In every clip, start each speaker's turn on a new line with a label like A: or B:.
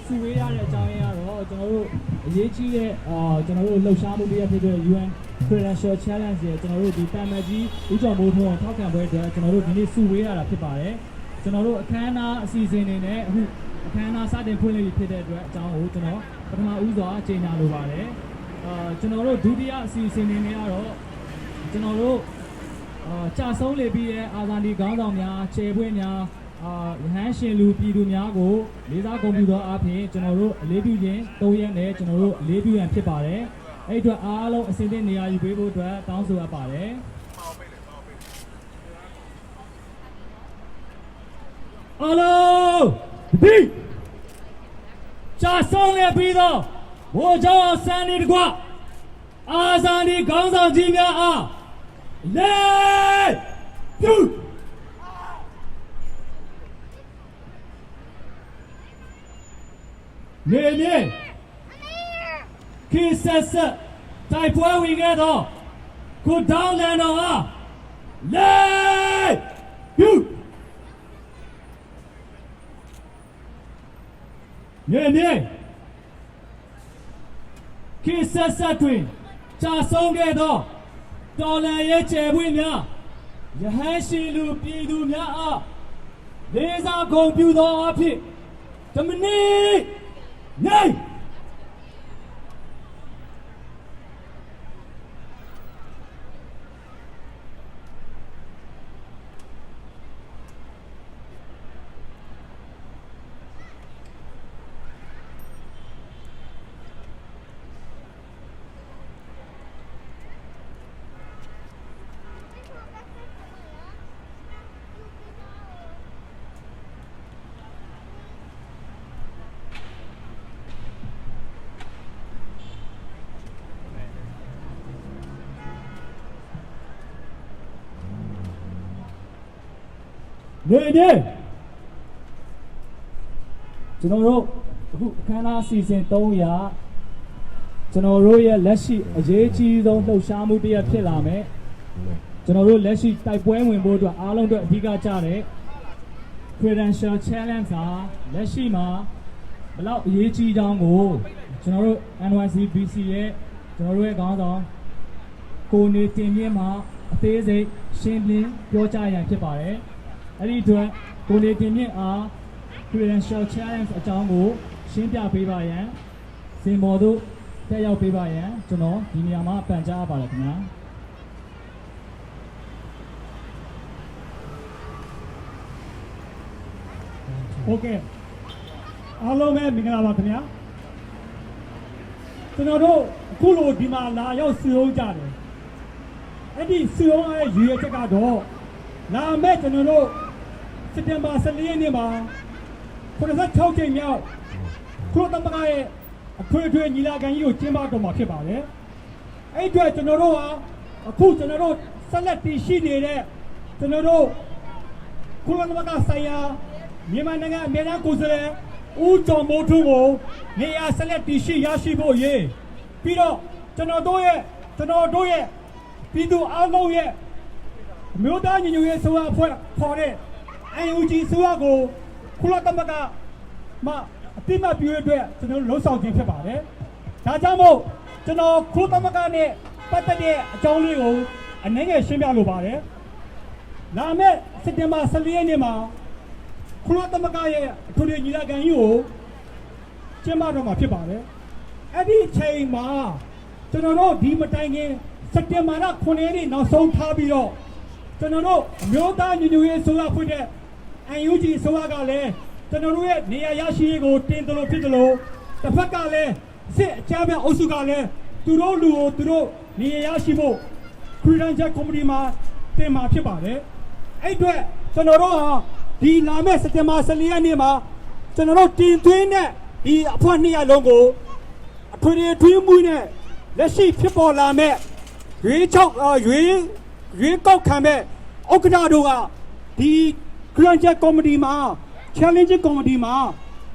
A: စုဝေးရတဲ့အကြောင်းရင်းကတော့ကျွန်တော်တို့အရေးကြီးတဲ့ကျွန်တော်တို့လှုပ်ရှားမှုတွေဖြစ်တဲ့ UN Credential Challenge ရဲ့ကျွန်တော်တို့ဒီတမန်ကြီးဦးကျော်မိုးထွန်းထောက်ခံပွဲအတွက်ကျွန်တော်တို့ဒီနေ့စုဝေးရတာဖြစ်ပါတယ်ကျွန်တော်တို့အခမ်းအနားအစီအစဉ်တွေနဲ့အခုအခမ်းအနားစတင်ဖွင့်လှစ်ဖြစ်တဲ့အတွက်အကြောင်းကိုကျွန်တော်ပထမဦးစွာကြေညာလိုပါတယ်ကျွန်တော်တို့ဒုတိယအစီအစဉ်တွေနဲ့ကတော့ကျွန်တော်တို့ကြာဆုံးလေပြီးတဲ့အာဇာနည်ခေါင်းဆောင်များခြေပွင့်များရဟန်းရှင်လူပြည်သူများကိုလေးစားဂုဏ်ပြုသောအားဖြင့်ကျွန်တော်တို့အလေးပြုခြင်း၃ရက်နဲ့ကျွန်တော်တို့အလေးပြုရန်ဖြစ်ပါတယ်။အဲ့အတွက်အားလုံးအစဉ်သင့်နေရာယူပေးဖို့အတွက်တောင်းဆိုအပ်ပါတယ်။အားလုံးဒီကြာဆုံးလေပြီးသောဘိုးကျောင်းဆန်းနေတကွအာဇာနည်ခေါင်းဆောင်ကြီးများအားလေးပြုနေမြေခိဆက်ဆက်တိုက်ပွဲဝင်ခဲ့တော့ခုတောင်းလန်တော်အားလေးပြုနေမြေခိဆက်ဆက်တွင်ကြာဆုံးခဲ့တော့တော်လန်ရဲ့ကျယ်ပွင့်များရဟန်းရှင်လူပြည်သူများအားလေးစားဂုဏ်ပြုသောအဖြစ်ဓမ္မနီနိုင်နေနေကျွန်တော်တို့အခုအခမ်းအနားစီစဉ်300ကျွန်တော်တို့ရဲ့လက်ရှိအရေးကြီးဆုံးလှုပ်ရှားမှုတစ်ရပ်ဖြစ်လာမယ်ကျွန်တော်တို့လက်ရှိတိုက်ပွဲဝင်ဖို့အတွက်အားလုံးအတွက်အဓိကကျတဲ့ Credential Challenge ဟာလက်ရှိမှာဘယ်လောက်အရေးကြီးကြောင်းကိုကျွန်တော်တို့ NYCBC ရဲ့ကျွန်တော်တို့ရဲ့ခေါင်းဆောင်ကိုနေတင်မြင့်မှာအသေးစိတ်ရှင်းပြပြောကြားရန်ဖြစ်ပါတယ်အဲ့ဒီအတွက်ကိုနေတင်မြင့်အား Credential Challenge အကြောင်းကိုရှင်းပြပေးပါရန်စင်ပေါ်သို့တက်ရောက်ပေးပါရန်ကျွန်တော်ဒီနေရာမှာပန်ကြားပါတယ်ခင်ဗျာโอเคအားလုံးပဲမင်္ဂလာပါခင်ဗျာကျွန်တော်တို့အခုလိုဒီမှာလာရောက်စုရုံးကြတယ်အဲ့ဒီစုရုံးရဲ့ရည်ရွယ်ချက်ကတော့လာမဲ့ကျွန်တော်တို့စက်တင်ဘာ14ရက်နေ့မှာ96ကြိမ်မြောက်ကုလသမဂ္ဂရဲ့အထွေထွေညီလာခံကြီးကိုကျင်းပတော့မှာဖြစ်ပါတယ်။အဲ့အတွက်ကျွန်တော်တို့ဟာအခုကျွန်တော်တို့ဆက်လက်တည်ရှိနေတဲ့ကျွန်တော်တို့ကုလသမဂ္ဂဆိုင်ရာမြန်မာနိုင်ငံအမြဲတမ်းကိုယ်စားလှယ်ဦးကျော်မိုးထွန်းကိုနေရာဆက်လက်တည်ရှိရရှိဖို့ရေးပြီးတော့ကျွန်တော်တို့ရဲ့ပြည်သူအားလုံးရဲ့အမျိုးသားညီညွတ်ရေးဆိုအဖွဲ့ခေါ်တဲ့ NUG ဆိုရကိုကုလသမဂ္ဂမှအတိမတ်ပြုအတွက်ကျွန်တော်လှုံ့ဆော်ခြင်းဖြစ်ပါတယ်။ဒါကြောင့်မို့ကျွန်တော်ကုလသမဂ္ဂနဲ့ပတ်သက်တဲ့အကြောင်းလေးကိုအနည်းငယ်ရှင်းပြလိုပါတယ်။လာမယ့်စက်တင်ဘာ14ရက်နေ့မှာကုလသမဂ္ဂရဲ့အထွေထွေညီလာခံကြီးကိုကျင်းပတော့မှာဖြစ်ပါတယ်။အဲ့ဒီအချိန်မှာကျွန်တော်တို့ဒီမတိုင်ခင်စက်တင်ဘာလ9ရက်နေ့နောက်ဆုံးထားပြီးတော့ကျွန်တော်တို့အမျိုးသားညီညွတ်ရေးဆိုရဖွင့်တဲ့ NUG ဆိုရကလည်းကျွန်တော်တို့ရဲ့နေရာရရှိရေးကိုတင်တယ်လို့ဖြစ်တယ်လို့တစ်ဖက်ကလည်းစစ်အကြမ်းဖက်အုပ်စုကလည်းသူတို့လူကိုသူတို့နေရာရရှိဖို့ Credential Committee မှာတင်မှာဖြစ်ပါတယ်အဲ့အတွက်ကျွန်တော်တို့ဟာဒီလာမယ့်စက်တင်ဘာ14ရက်နေ့မှာကျွန်တော်တို့တင်သွင်းတဲ့ဒီအဖွဲ့200လုံးကိုအထွေထွေမှုနဲ့လက်ရှိဖြစ်ပေါ်လာမဲ့ရွေးကောက်ခံမဲ့ဥက္ကဋ္ဌတို့ကဒီ Credential Committee မှာ Challenge Committee မှာ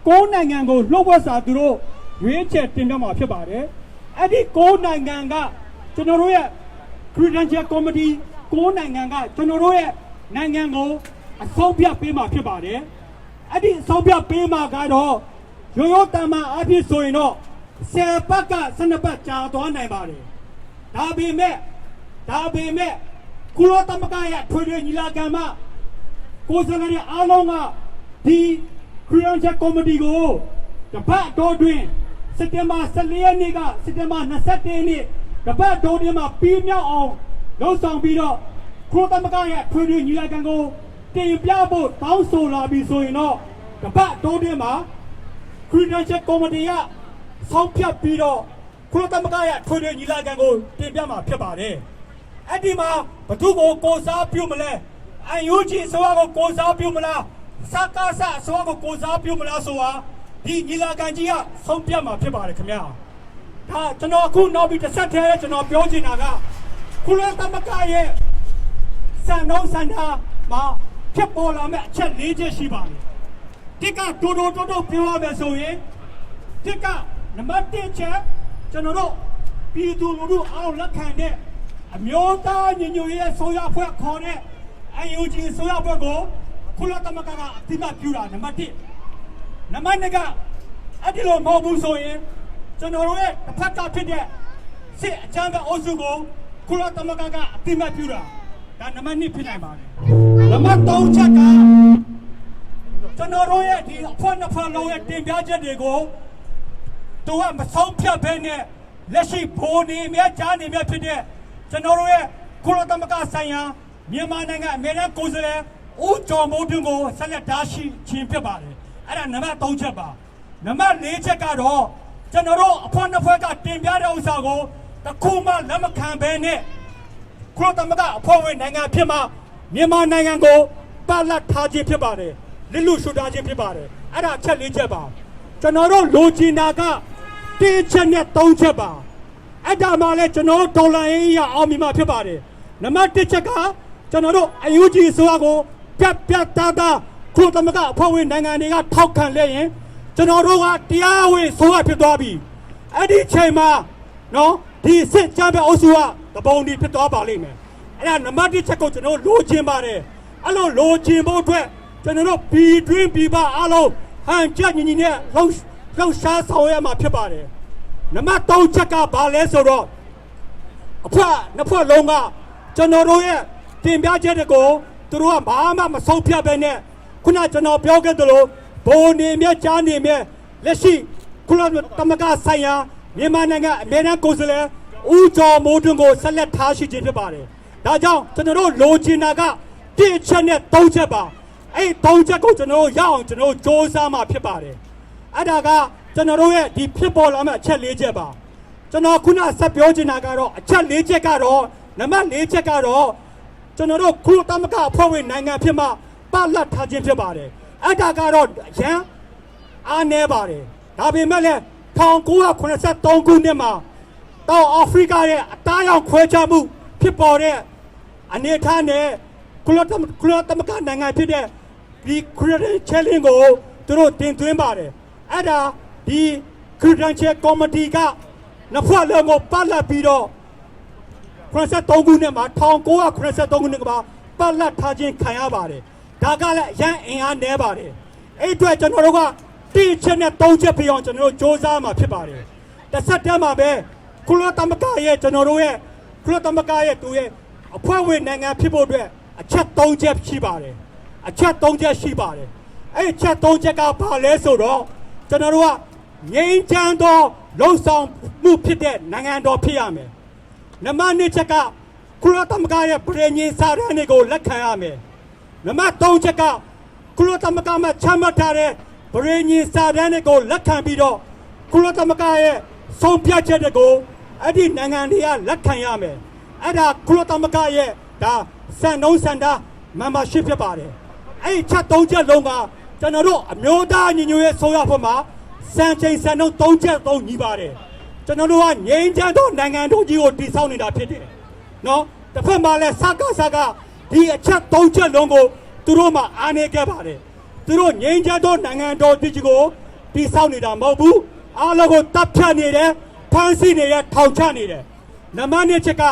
A: 9နိုင်ငံကိုလှုပ်ဝက်စာသူတို့ရွေးချယ်တင်ပြမှာဖြစ်ပါတယ်အဲ့ဒီ9နိုင်ငံကကျွန်တော်တို့ရဲ့ Credential Committee 9နိုင်ငံကကျွန်တော်တို့ရဲ့နိုင်ငံကိုအဆုံးဖြတ်ပေးမှာဖြစ်ပါတယ် အဲ့ဒီဆုံးဖြတ်ပေးမှာကတော့ရိုးရိုးတမန်အဖြစ်ဆိုရင်တော့10ပတ်က12ပတ်ကြာသွားနိုင်ပါတယ်ဒါပေမဲ့ကုလသမဂ္ဂရဲ့ထွေထွေညီလာခံမှာကိုယ်စားလှယ်အားလုံးကဒီခရီးရန်ချက်ကော်မတီကိုတပတ်တော်တွင်စက်တင်ဘာ14ရက်နေ့ကစက်တင်ဘာ21ရက်နေ့တပတ်တော်တွင်မှာပြီးမြောက်အောင်လှုပ်ဆောင်ပြီးတော့ကုလသမဂ္ဂရဲ့ထွေထွေညီလာခံကိုတင်ပြဖို့တောင်းဆိုလာပြီးဆိုရင်တော့တပတ်တော်တွင်မှာခရီးရန်ချက်ကော်မတီကဆောင်ဖြတ်ပြီးတော့ကုလသမဂ္ဂရဲ့ထွေထွေညီလာခံကိုတင်ပြမှာဖြစ်ပါတယ်အဲ့ဒီမှာဘသူကိုကိုစားပြုမလဲNUG ဆိုတာကိုကိုစားပြုမလားစကားဆဆိုတာကိုကိုစားပြုမလားဆိုတာဒီညီလာခံကြီးကဆုံးဖြတ်မှာဖြစ်ပါတယ်ခင်ဗျာဒါကျွန်တော်အခုနောက်ပြီးတစ်ဆက်တည်းကျွန်တော်ပြောချင်တာကကုလသမဂ္ဂရဲ့စံနှုန်းစံထားမှာဖြစ်ပေါ်လာမယ့်အချက်၄ချက်ရှိပါတယ်ဒီကတိုးပြောရမယ်ဆိုရင်ဒီကနံပါတ်1ချက်ကျွန်တော်တို့ပြည်သူလူထုအားလုံးလက်ခံတဲ့အမျိုးသားညီညွတ်ရေးဆိုရဖွဲ့ခေါ်တဲ့NUG ဆိုရဖွဲ့ကိုကုလသမဂ္ဂကအသိအမှတ်ပြုတာနံပါတ်1နံပါတ်2ကအဲ့ဒီလိုမဟုတ်ဘူးဆိုရင်ကျွန်တော်တို့ရဲ့တစ်ဖက်ကဖြစ်တဲ့စစ်အကြမ်းဖက်အုပ်စုကိုကုလသမဂ္ဂကအသိအမှတ်ပြုတာဒါနံပါတ်2ဖြစ်နိုင်ပါတယ်နံပါတ်3ချက်ကကျွန်တော်တို့ရဲ့ဒီအဖွဲ့နှစ်ဖွဲ့လုံးရဲ့တင်ပြချက်တွေကိုသူကမဆုံးဖြတ်ဘဲနဲ့လက်ရှိဘိုးနေမြကြားနေမြဖြစ်တဲ့ကျွန်တော်တို့ရဲ့ကုလသမဂ္ဂဆိုင်ရာမြန်မာနိုင်ငံအမေရိကန်ကိုယ်စားလှယ်ဦးကျော်မိုးထွန်းကိုဆက်လက်ထားရှိခြင်းဖြစ်ပါတယ်အဲ့ဒါနံပါတ်3ချက်ပါနံပါတ်4ချက်ကတော့ကျွန်တော်တို့အဖွဲ့နှစ်ဖွဲ့ကတင်ပြတဲ့ဥစ္စာကိုတခုမှလက်မခံဘဲနဲ့ကုလသမဂ္ဂအဖွဲ့ဝင်နိုင်ငံဖြစ်မှမြန်မာနိုင်ငံကိုပတ်လက်ထားခြင်းဖြစ်ပါတယ်လစ်လူရှုထားခြင်းဖြစ်ပါတယ်အဲ့ဒါချက်4ချက်ပါကျွန်တော်တို့လိုချင်တာက1ချက်နဲ့3ချက်ပါအဲ့ဒါမှလည်းကျွန်တော်တို့ဒေါ်လာရေးရအောင်မြင်မှာဖြစ်ပါတယ်နံပါတ်1ချက်ကကျွန်တော်တို့NUGဆိုတာကိုပြတ်သားကုလသမဂ္ဂအဖွဲ့ဝင်နိုင်ငံတွေကထောက်ခံလဲရင်ကျွန်တော်တို့ကတရားဝင်ဆိုတာဖြစ်သွားပြီအဲ့ဒီချိန်မှာနော်ဒီစစ်ကြမ်းပဲအုပ်စုကတပုံဒီဖြစ်သွားပါလိမ့်မယ်အဲ့ဒါနံပါတ်1ချက်ကိုကျွန်တော်လိုချင်ပါတယ်အဲ့လိုလိုချင်ဖို့အတွက်ကျွန်တော်တို့ပြည်တွင်းပြည်ပအားလုံးဟန်ကြညီညီနဲ့လှုပ်ရှားဆောင်ရမှာဖြစ်ပါတယ်နံပါတ်3ချက်ကဘာလဲဆိုတော့အဖွဲ့နှစ်ဖွဲ့လုံးကကျွန်တော်တို့ရဲ့တင်ပြချက်တွေကိုသူတို့ကဘာမှမဆုံးဖြတ်ဘဲနဲ့ခုနကျွန်တော်ပြောခဲ့သလိုဘိုးနေမြကြားနေမြလက်ရှိကုလသမဂ္ဂဆိုင်ရာမြန်မာနိုင်ငံအမေရိကန်ကိုယ်စားလှယ်ဦးကျော်မိုးထွန်းကိုဆက်လက်ထားရှိခြင်းဖြစ်ပါတယ်ဒါကြောင့်ကျွန်တော်တို့လိုချင်တာက1ချက်နဲ့3ချက်ပါအဲ့3ချက်ကိုကျွန်တော်တို့ရအောင်ကျွန်တော်တို့စ조사မှာဖြစ်ပါတယ်အဲ့ဒါကကျွန်တော်တို့ရဲ့ဒီဖြစ်ပေါ်လာမယ့်အချက်4ချက်ပါကျွန်တော်ခုနဆက်ပြောချင်တာကတော့အချက်4ချက်ကတော့နံပါတ်4ချက်ကတော့ကျွန်တော်တို့ကုလသမဂ္ဂအဖွဲ့ဝင်နိုင်ငံဖြစ်မှပတ်လက်ထားခြင်းဖြစ်ပါတယ်အဲ့ဒါကတော့ရန်အားနည်းပါတယ်ဒါပေမဲ့လည်း1983ခုနှစ်မှာတောင်အာဖရိကရဲ့အသားရောင်ခွဲခြားမှုဖြစ်ပေါ်တဲ့အနေအထားနဲ့ကုလသမဂ္ဂနိုင်ငံဖြစ်တဲ့ဒီခရီးရန်ချက်လင်းကိုသူတို့တင်သွင်းပါတယ်အဲ့ဒါဒီခရီးရန်ချက်ကော်မတီကနှစ်ဖွဲ့လုံးကိုပတ်လက်ပြီးတော့83ခုနှစ်မှာ1983ခုနှစ်ကပတ်လက်ထားခြင်းခံရပါတယ်ဒါကလည်းရန်အင်အားနည်းပါတယ်အဲ့အတွက်ကျွန်တော်တို့က1ချက်နဲ့3ချက်ပြအောင်ကျွန်တော်တို့စ조사မှာဖြစ်ပါတယ်တစ်ဆက်တည်းမှာပဲကုလသမဂ္ဂရဲ့ကျွန်တော်တို့ရဲ့ကုလသမဂ္ဂရဲ့သူရဲ့အဖွဲ့ဝင်နိုင်ငံဖြစ်ဖို့အတွက်အချက်3ချက်ရှိပါတယ်အချက်3ချက်ရှိပါတယ်အဲ့အချက်3ချက်ကဘာလဲဆိုတော့ကျွန်တော်တို့ကငြိမ်းချမ်းသောလုံဆောင်မှုဖြစ်တဲ့နိုင်ငံတော်ဖြစ်ရမယ်နံပါတ်2ချက်ကကုလသမဂ္ဂရဲ့ပြည်ညင်စာရန်တွေကိုလက်ခံရမယ်နံပါတ်3ချက်ကကုလသမဂ္ဂမှာချမှတ်ထားတဲ့ပြည်ညင်စာရန်တွေကိုလက်ခံပြီးတော့ကုလသမဂ္ဂရဲ့ဆုံးဖြတ်ချက်တွေကိုအဲ့ဒီနိုင်ငံတွေကလက်ခံရမယ်အဲ့ဒါကုလသမဂ္ဂရဲ့ဒါစံနှုန်းစံထား membership ဖြစ်ပါတယ်အဲ့ဒီချက်3ချက်လုံးကကျွန်တော်တို့အမျိုးသားညီညွတ်ရေးဆိုရဖို့မှာစံချိန်စံနှုန်း3ချက်3ညီပါတယ်ကျွန်တော်တို့ကငြိမ်းချမ်းသောနိုင်ငံတော်ကြီးကိုတည်ဆောက်နေတာဖြစ်တယ်နော်တစ်ဖက်မှာလည်းစကားဒီအချက်3ချက်လုံးကိုသူတို့မှအားနေခဲ့ပါတယ်သူတို့ငြိမ်းချမ်းသောနိုင်ငံတော်ကြီးကိုတည်ဆောက်နေတာမဟုတ်ဘူးအားလုံးကိုတပ်ဖြတ်နေတယ်ဖမ်းဆီးနေတယ်ထောင်ချနေတယ်နံပါတ်1ချက်က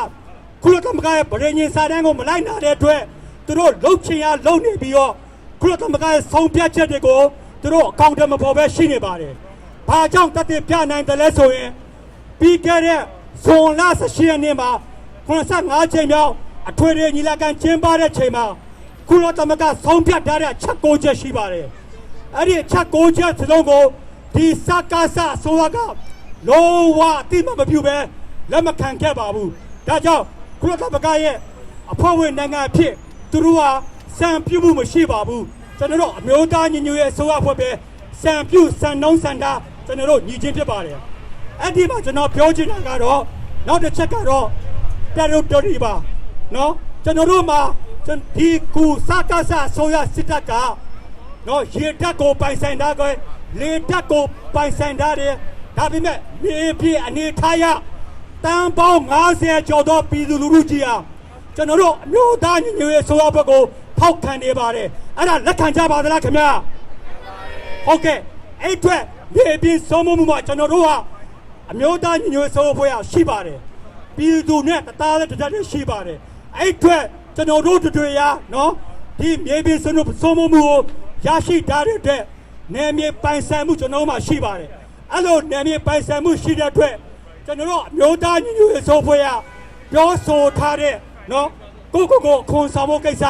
A: ကုလသမဂ္ဂရဲ့ပြည်ညင်စာတမ်းကိုမလိုက်နာတဲ့အတွက်သူတို့လှုပ်ချင်ရလှုပ်နေပြီးတော့ ခုလိုသမဂဆုံးဖြတ်ချက်တွေကိုသူတို့အကောင့်ထဲမှာပေါ်ပဲရှိနေပါတယ်။ဘာကြောင့်တသက်ပြနိုင်တယ်လဲဆိုရင်ပြီးခဲ့တဲ့ဇွန်လ18ရက်နေ့မှာ85ချိန်မြောက်အထွေထွေညီလာခံကျင်းပတဲ့ချိန်မှာခုလိုသမဂဆုံးဖြတ်ထားတဲ့ချက်9ချက်ရှိပါတယ်။အဲ့ဒီချက်9ချက်စလုံးကိုဒီစကားဆအစိုးရကလုံးဝအတိမမပြုပဲလက်မခံခဲ့ပါဘူး။ဒါကြောင့်ခုလိုသမဂရဲ့အဖွဲ့ဝင်နိုင်ငံအဖြစ်သူတို့ဟာစံပြုမှုမရှိပါဘူးကျွန်တော်တို့အမျိုးသားညီညွတ်ရေးအစိုးရအဖွဲ့ပဲစံပြုစံနှုံးစံတာကျွန်တော်တို့ညီချင်းဖြစ်ပါတယ်အဲ့ဒီမှာကျွန်တော်ပြောချင်တာကတော့နောက်တစ်ချက်ကတော့ territory ပါနော်ကျွန်တော်တို့မှာဒီကူစကားဆဆိုရစစ်တပ်ကနော်ရေတပ်ကိုပိုင်ဆိုင်တာကလေတပ်ကိုပိုင်ဆိုင်တာတယ်ဒါပေမဲ့မြေပြည်အနေထားရတန်ပေါင်း90ကျော်သောပြည်သူလူထုကြီးအားကျွန်တော်တို့အမျိုးသားညီညွတ်ရေးအစိုးရဘက်ကိုထောက်ခံနေပါတယ်အဲ့ဒါလက်ခံကြပါသလားခင်ဗျာဟုတ်ကဲ့အဲ့အတွက်မြေပြည်စိုးမိုးမှုမှာကျွန်တော်တို့ဟာအမျိုးသားညီညွတ်ရေးအစိုးရဖွဲ့ရရှိပါတယ်ပြည်သူနဲ့တသားနဲ့တသားနဲ့ရှိပါတယ်အဲ့အတွက်ကျွန်တော်တို့တွေရနော်ဒီမြေပြည်စိုးမိုးမှုကိုရရှိထားတဲ့အတွက်နယ်မြေပိုင်ဆိုင်မှုကျွန်တော်တို့မှာရှိပါတယ်အဲ့လိုနယ်မြေပိုင်ဆိုင်မှုရှိတဲ့အတွက်ကျွန်တော်တို့အမျိုးသားညီညွတ်ရေးအစိုးရဖွဲ့ရပြောဆိုထားတဲ့နော်ကိုခွန်ဆောင်ဖို့ကိစ္စ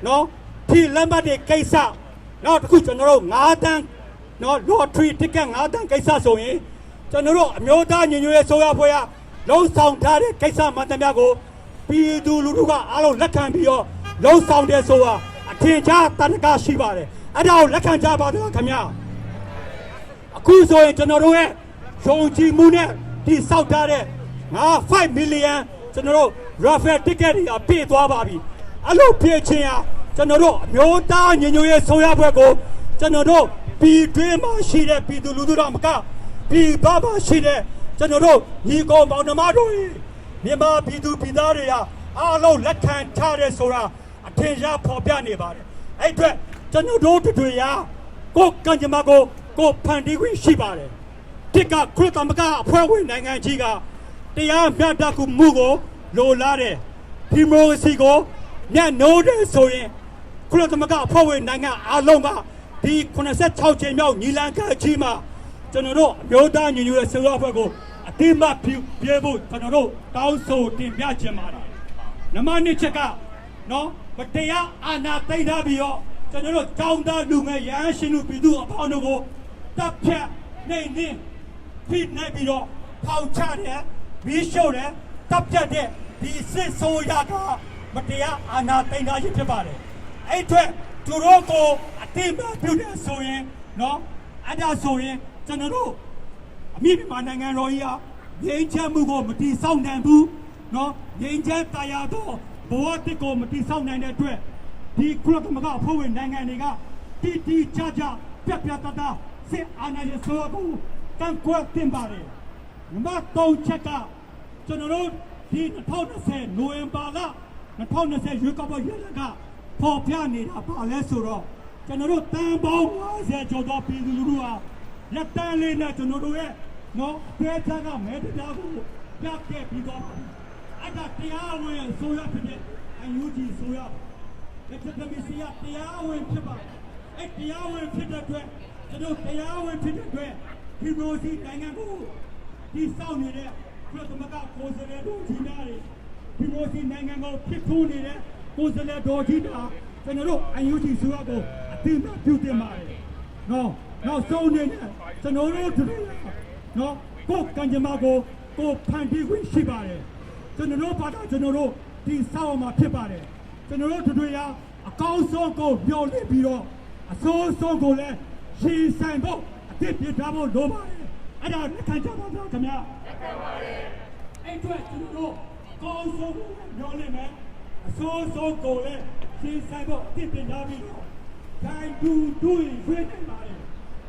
A: နော်ဒီလမ်းမတွေကိစ္စနောက်တစ်ခုကျွန်တော်တို့9တန်းနော် lottery ticket 9တန်းကိစ္စဆိုရင်ကျွန်တော်တို့အမျိုးသားညီညွတ်ရေးအစိုးရဖွဲ့ရလုံးဆောင်ထားတဲ့ကိစ္စမှန်သမျှကိုပြည်သူလူထုကအားလုံးလက်ခံပြီးတော့လုံးဆောင်တယ်ဆိုတာအထင်ရှားတန်တကားရှိပါတယ်အဲ့ဒါကိုလက်ခံကြပါတော့ခင်ဗျာအခုဆိုရင်ကျွန်တော်တို့ရဲ့ယုံကြည်မှုနဲ့ဒီစောက်ထားတဲ့5 million ကျွန်တော်တို့ raffle ticket တွေအပြည့်သွားပါပြီအဲ့လိုပြည့်ချင်းဟာကျွန်တော်တို့အမျိုးသားညီညွတ်ရေးဆိုရဘက်ကိုကျွန်တော်တို့ပြည်တွင်းမှာရှိတဲ့ပြည်သူလူထုတော်မကပြည်ပမှာရှိတဲ့ကျွန်တော်တို့ညီကောင်မောင်နှမတို့မြန်မာပြည်သူပြည်သားတွေဟာအားလုံးလက်ခံထားတဲ့ဆိုတာအထင်ရှားဖော်ပြနေပါတယ်အဲ့အတွက်ကျွန်တော်တို့တွေရာကိုကံကြမ္မာကိုဖန်တီးခွင့်ရှိပါတယ်တစ်ကခရစ်သမဂအဖွဲ့ဝင်နိုင်ငံကြီးကတရားမျှတမှုကိုလိုလားတဲ့ဒီမိုကရေစီကိုညနိုးတယ်ဆိုရင်ခရစ်သမဂအဖွဲ့ဝင်နိုင်ငံအားလုံးကဒီ86ချိန်မြောက်ညီလာခံကြီးမှာကျွန်တော်တို့အမျိုးသားညီညွတ်ရေးအစိုးရအဖွဲ့ကိုအတိမတ်ပြေဖို့ကျွန်တော်တို့တောင်းဆိုတင်ပြချင်ပါတယ်နမနစ်ချက်ကနော်မတရားအာဏာသိမ်းထားပြီးတော့ကျွန်တော်တို့တောင်းတလူငယ်ရဟန်းရှင်လူပြည်သူအပေါင်းတို့ကိုတပ်ဖြတ်နေဖိနှိပ်ပြီးတော့ထောက်ချတယ်မီးရှို့တယ်တပ်ဖြတ်တဲ့ဒီစစ်ဆိုးရကမတရားအာဏာသိမ်းထားခြင်းဖြစ်ပါတယ်အဲ့အတွက်သူတို့ကိုအတိမတ်ပြုတယ်ဆိုရင်နော်အဲ့ဒါဆိုရင်ကျွန်တော်တို့အမိမြန်မာနိုင်ငံတော်ကြီးဟာငြိမ်းချမ်းမှုကိုမတည်ဆောက်နိုင်ဘူးနော်ငြိမ်းချမ်းတရားတော့ဘဝတစ်ကိုမတည်ဆောက်နိုင်တဲ့အတွက်ဒီကုလသမဂ္ဂအဖွဲ့ဝင်နိုင်ငံတွေကတီချာပြတ်တစစ်အာဏာရှင်ဆိုတော့ကန့်ကွက်တင်ပါတယ်နံပါတ်3ချက်ကကျွန်တော်တို့ဒီ2020နိုဝင်ဘာလ2020ရွေးကောက်ပွဲရလကပေါ်ပြနေတာပါလဲဆိုတော့ကျွန်တော်တို့တန်ပေါင်း50ကျော်သောပြည်သူလူထုဟာလက်တန်းလေးနဲ့ကျွန်တော်တို့ရဲ့နော်တဲချကမဲတရားကိုပြခဲ့ပြီးတော့အဲ့ဒါတရားဝင်ဆိုရဖြစ်တဲ့ NUG ဆိုရNYCBC တရားဝင်ဖြစ်ပါအဲ့တရားဝင်ဖြစ်တဲ့အတွက်ကျွန်တော်တရားဝင်ဖြစ်တဲ့အတွက်ဒီလိုစီနိုင်ငံကိုဒီစောင့်နေတဲ့ကုလသမဂ္ဂကိုယ်စားလှယ်တို့ကြီးများတွေဒီလိုစီနိုင်ငံကိုဖြစ်ထွန်းနေတဲ့ကိုယ်စားလှယ်တော်ကြီးတာကျွန်တော်တို့ NUG ဆိုရကိုအတိအမှပြုတင်ပါတယ်နော်နောက်ဆုံးနေကျွန်တော်တို့တို့နော်ကိုကံကြမ္မာကိုဖန်တီးခွင့်ရှိပါတယ်ကျွန်တော်တို့ဘာသာကျွန်တော်တို့ဒီစောင့်မှာဖြစ်ပါတယ်ကျွန်တော်တို့တို့ရအကောင်းဆုံးကိုမျှော်လင့်ပြီးတော့အဆိုးဆုံးကိုလည်းရှင်းဆိုင်ဖို့အသစ်ပြထားဖို့လိုပါတယ်အဲ့ဒါလက်ခံကြပါတော့ခင်ဗျာလက်ခံပါတယ်အဲ့အတွက်ကျွန်တော်တို့အကောင်းဆုံးကိုမျှော်လင့်မယ်အဆိုးဆုံးကိုလည်းရှင်းဆိုင်ဖို့အသစ်ပြထားပြီးတော့တိုင်းတူရင်ရွေးနိုင်ပါတယ်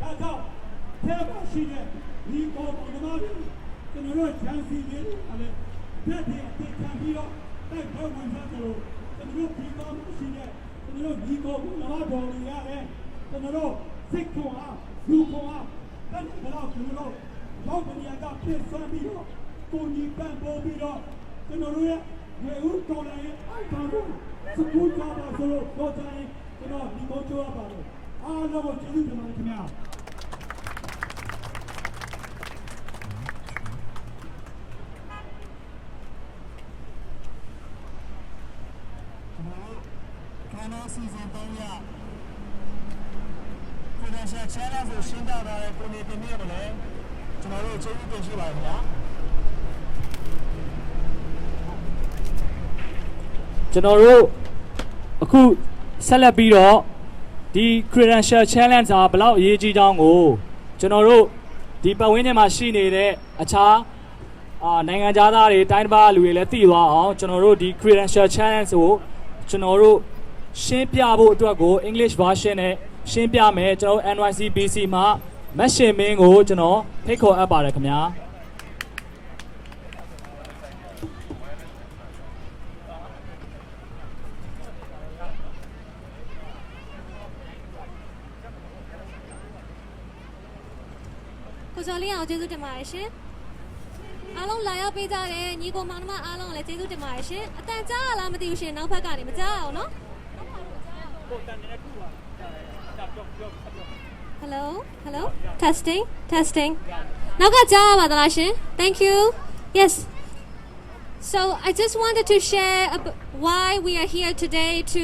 A: ဒါကြောင့်ထဲမှာရှိတဲ့ဒီကိုယ်ကမားတွေကျွန်တော်တို့ဂျန်စီလေးတွေလည်းတက်တဲ့အသစ်ခံပြီးတော့တိုက်ပွဲဝင်ကြတယ်ကျွန်တော်တို့ဒီကောင်းရှိတဲ့ကျွန်တော်တို့ဒီကောင်းလာတော်တွေရတယ်ကျွန်တော်တို့စိတ်ခွန်အားလူခွန်အားတက်တဲ့တော့ကျွန်တော်တို့လောက်တနေရာကဖြစ်ဆွမ်းပြီးတော့ကိုကြီးပန်းပေါ်ပြီးတော့ကျွန်တော်တို့ရဲ့ဝေဦးတော်လည်းအိုက်ပါလို့စကူကြပါဆိုလို့တော့တိုင်း ကျွန်တော်ဒီကုန်းချိုးရပါလို့အားလုံးကိုကျေးဇူးတင်ပါတယ်ခင်ဗျာ
B: season 3ရ credential challenge ကိုရှင်းပြထားတဲ့ကိုနေတင်ပြရမလဲကျွန်တော်တို့ကျေးဇူးတင်ရှိပါတယ်ခင်ဗျာ
C: ကျွန်တော်တို့အခုဆက်လက်ပြီးတော့ဒီ credential challenge ဟာဘယ်လောက်အရေးကြီးကြောင်းကိုကျွန်တော်တို့ဒီပတ်ဝန်းကျင်မှာရှိနေတဲ့အခြားနိုင်ငံသားတွေတိုင်းတစ်ပါးလူတွေလည်းသိသွားအောင်ကျွန်တော်တို့ဒီ credential challenge ကိုကျွန်တော်တို့ရှင်းပြဖို့အတွက်ကို English version နဲ့ရှင်းပြမယ်ကျွန်တော် NYCBC မှာမက်ရှင်မင်းကိုကျွန်တော်ဖိတ်ခေါ်အပ်ပါတယ်ခင်ဗျာ
D: ကိုစော်လေးအောင်ကျေးဇူးတင်ပါတယ်ရှင်အားလုံးလာရောက်ပေးကြတဲ့ညီကိုမောင်နှမအားလုံးလည်းကျေးဇူးတင်ပါတယ်ရှင်အတန်ကြားရလားမသိဘူးရှင်နောက်ဘက်ကနေမကြားအောင်နော်Hello Hello Testing Testing နောက်ကကြားရပါသလားရှင် Thank you Yes So I just wanted to share why we are here today to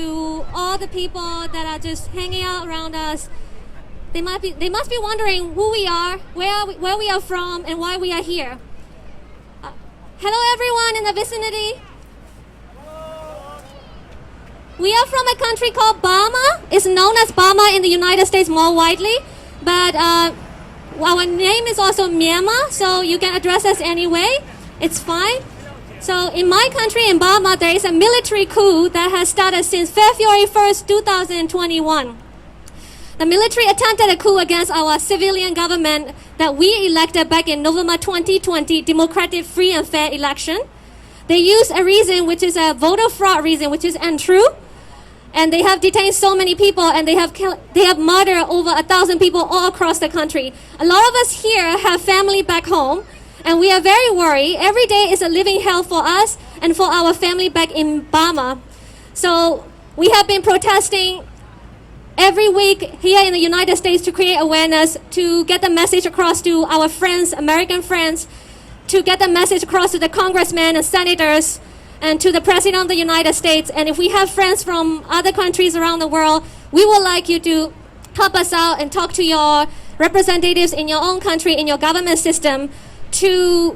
D: all the people that are just hanging out around us They must be wondering who we are, where we are from, and why we are here. Hello, everyone in the vicinity. We are from a country called Burma. It's known as Burma in the United States more widely, but our name is also Myanmar, so you can address us anyway. It's fine. So in my country, in Burma, there is a military coup that has started since February 1st, 2021. The military attempted a coup against our civilian government that we elected back in November 2020, democratic, free and fair election. They used a reason which is a voter fraud reason, which is untrue. And they have detained so many people and they have murdered over 1,000 people all across the country. A lot of us here have family back home and we are very worried. Every day is a living hell for us and for our family back in Burma. So we have been protesting every week here in the United States to create awareness, to get the message across to our friends, American friends, to get the message across to the congressmen and senators and to the President of the United States. And if we have friends from other countries around the world, we would like you to help us out and talk to your representatives in your own country, in your government system, to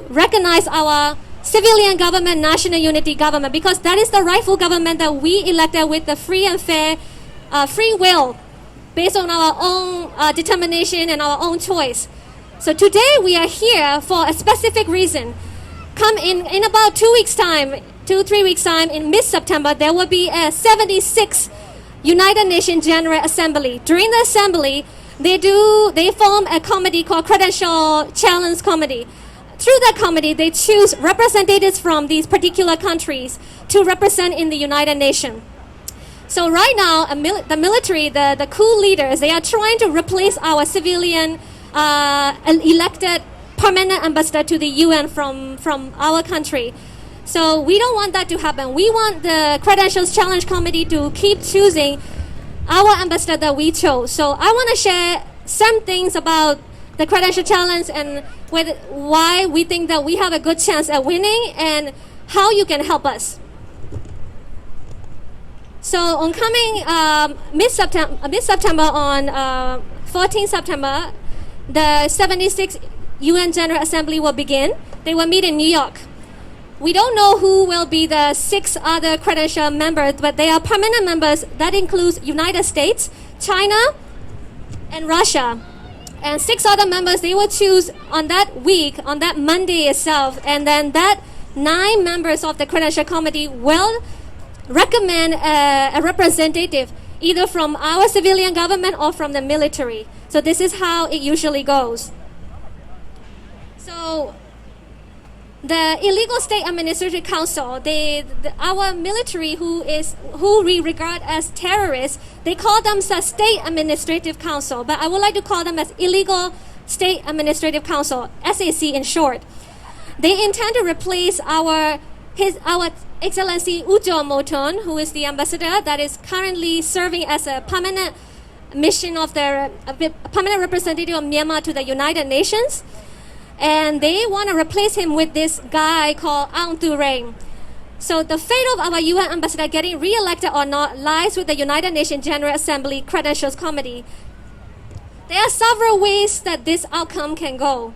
D: recognize our civilian government, national unity government, because that is the rightful government that we elected with the free and fair free will based on our own determination and our own choice. So today we are here for a specific reason. Come in about 2 weeks time, 2-3 weeks time, in mid-September, there will be a 76th United Nations General Assembly. During the assembly, they form a committee called Credential Challenge Committee. Through that committee, they choose representatives from these particular countries to represent in the United Nations. So right now, the military, the coup leaders, they are trying to replace our civilian elected permanent ambassador to the UN from our country. So we don't want that to happen. We want the Credentials Challenge Committee to keep choosing our ambassador that we chose. So I want to share some things about the Credential Challenge and why we think that we have a good chance at winning and how you can help us. So on coming mid-September on 14 September, the 76th UN General Assembly will begin. They will meet in New York. We don't know who will be the 6 other credential members, but they are permanent members. That includes United States, China, and Russia. And 6 other members, they will choose on that week, on that Monday itself. And then that 9 members of the Credential Committee will recommend a representative either from our civilian government or from the military. So this is how it usually goes. So the Illegal State Administrative Council, our military who we regard as terrorists, they call them the State Administrative Council, but I would like to call them as Illegal State Administrative Council, SAC in short. They intend to replace our our Excellency U Kyaw Moe Tun, who is the ambassador that is currently serving as a permanent mission of the permanent representative of Myanmar to the United Nations. And they want to replace him with this guy called Aung Thu Rain. So the fate of our UN ambassador getting re-elected or not lies with the United Nations General Assembly Credentials Committee. There are several ways that this outcome can go.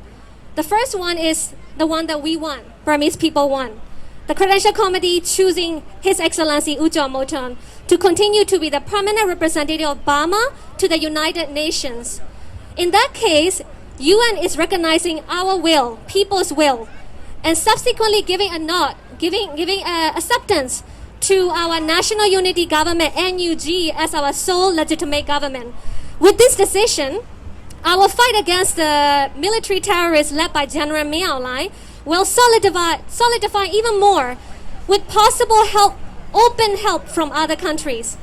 D: The first one is the one that we want, Burmese people want. The Credential Committee choosing His Excellency U Kyaw Moe Tun to continue to be the permanent representative of Burma to the United Nations. In that case, UN is recognizing our will, people's will, and subsequently giving a nod, giving acceptance to our National Unity Government NUG as our sole legitimate government. With this decision, our fight against the military terrorists led by General Min Aung Hlaing will solidify even more with possible help, open help from other countries.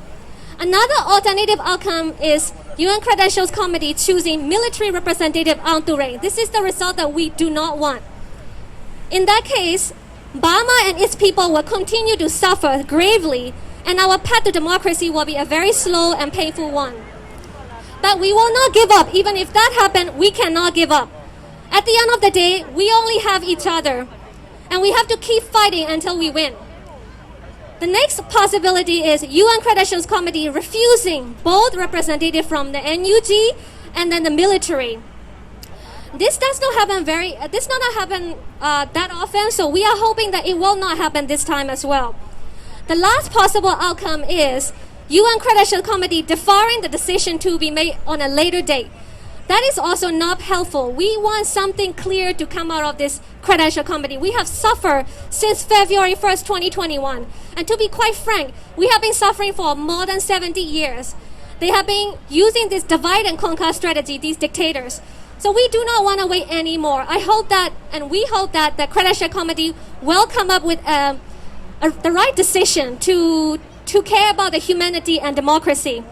D: Another alternative outcome is UN Credentials Committee choosing Military Representative Aung Thu Rain. This is the result that we do not want. In that case, Burma and its people will continue to suffer gravely, and our path to democracy will be a very slow and painful one. But we will not give up. Even if that happens, we cannot give up. At the end of the day, we only have each other, and we have to keep fighting until we win. The next possibility is UN Credentials Committee refusing both representatives from the NUG and then the military. This does not happen that often, so we are hoping that it will not happen this time as well. The last possible outcome is UN Credential Committee deferring the decision to be made on a later date. That is also not helpful. We want something clear to come out of this Credential Committee. We have suffered since February 1st, 2021. And to be quite frank, we have been suffering for more than 70 years. They have been using this divide and conquer strategy, these dictators. So we do not want to wait anymore. I hope that, and we hope that the Credential Committee will come up with the right decision to care about the humanity and democracy.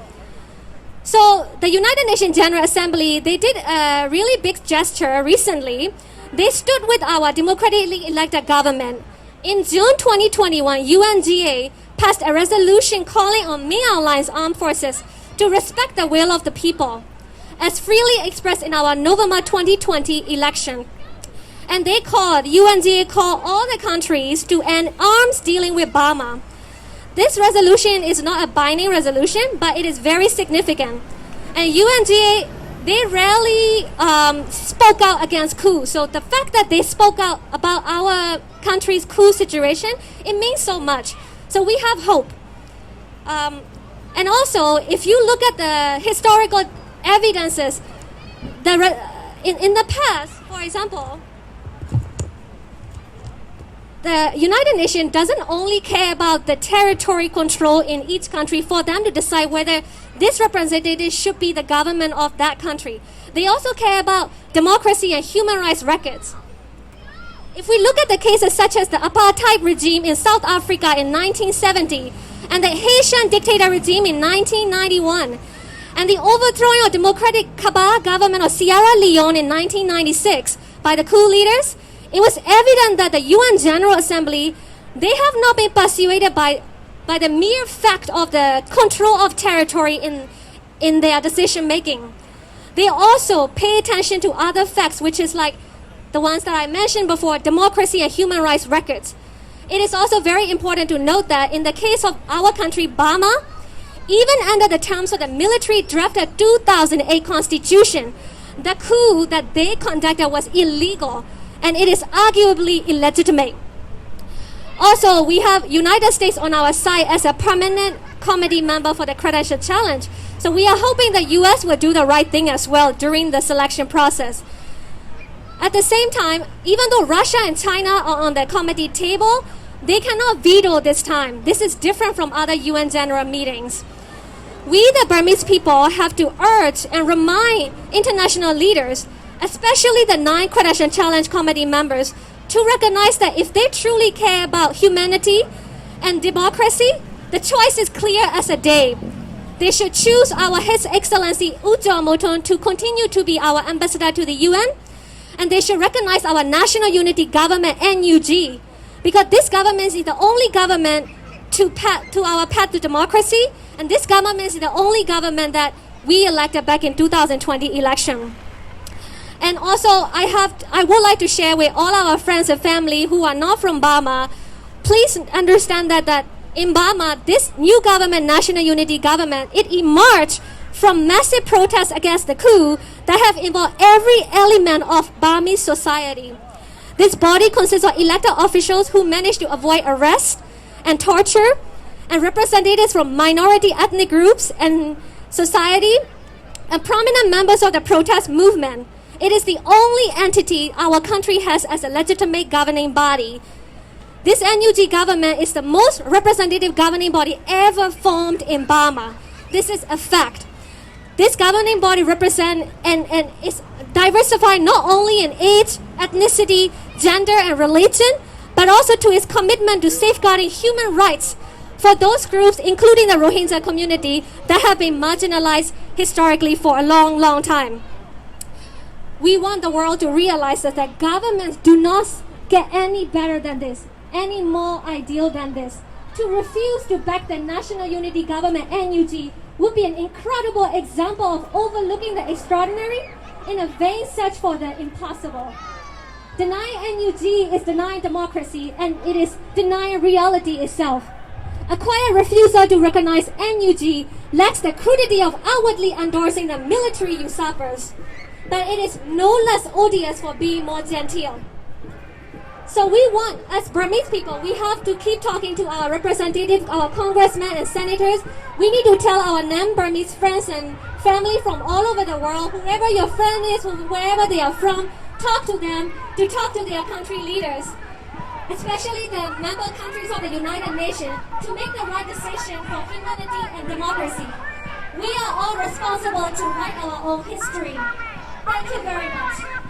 D: So the United Nations General Assembly, they did a really big gesture recently. They stood with our democratically elected government. In June 2021, UNGA passed a resolution calling on Min Aung Hlaing's armed forces to respect the will of the people, as freely expressed in our November 2020 election. And UNGA called all the countries to end arms dealing with Burma. This resolution is not a binding resolution, but it is very significant. And UNGA, they rarely spoke out against coup. So the fact that they spoke out about our country's coup situation, it means so much. So we have hope. And also, if you look at the historical evidences, in the past, for example, the United Nations doesn't only care about the territory control in each country for them to decide whether this representative should be the government of that country. They also care about democracy and human rights records. If we look at the cases such as the apartheid regime in South Africa in 1970 and the Haitian dictator regime in 1991 and the overthrowing of Democratic Cabal government of Sierra Leone in 1996 by the coup leaders, it was evident that the UN General Assembly, they have not been persuaded by the mere fact of the control of territory in their decision making. They also pay attention to other facts, which is like the ones that I mentioned before, democracy and human rights records. It is also very important to note that in the case of our country, Burma, even under the terms of the military drafted 2008 constitution, the coup that they conducted was illegal, and it is arguably illegitimate. Also, we have United States on our side as a permanent committee member for the Credential Challenge. So we are hoping the US will do the right thing as well during the selection process. At the same time, even though Russia and China are on the committee table, they cannot veto this time. This is different from other UN general meetings. We, the Burmese people, have to urge and remind international leaders, especially the 9 Credential Challenge Committee members, to recognize that if they truly care about humanity and democracy, the choice is clear as a day. They should choose our His Excellency U Kyaw Moe Tun to continue to be our ambassador to the UN, and they should recognize our National Unity Government NUG because this government is the only government to our path to democracy, and this government is the only government that we elected back in 2020 election. And also, I would like to share with all our friends and family who are not from Burma, please understand that in Burma, this new government, National Unity Government, it emerged from massive protests against the coup that have involved every element of Burmese society. This body consists of elected officials who managed to avoid arrest and torture, and representatives from minority ethnic groups and society, and prominent members of the protest movement. It is the only entity our country has as a legitimate governing body. This NUG government is the most representative governing body ever formed in Burma. This is a fact. This governing body represents and is diversified not only in age, ethnicity, gender, and religion, but also to its commitment to safeguarding human rights for those groups, including the Rohingya community, that have been marginalized historically for a long, long time. We want the world to realize that governments do not get any better than this, any more ideal than this. To refuse to back the National Unity Government, NUG, would be an incredible example of overlooking the extraordinary in a vain search for the impossible. Denying NUG is denying democracy, and it is denying reality itself. A quiet refusal to recognize NUG lacks the crudity of outwardly endorsing the military usurpers, but it is no less odious for being more genteel. So we want, as Burmese people, we have to keep talking to our representatives, our congressmen and senators. We need to tell our non-Burmese friends and family from all over the world, whoever your friend is, wherever they are from, talk to them, to talk to their country leaders, especially the member countries of the United Nations, to make the right decision for humanity and democracy. We are all responsible to write our own history. Thank you very much.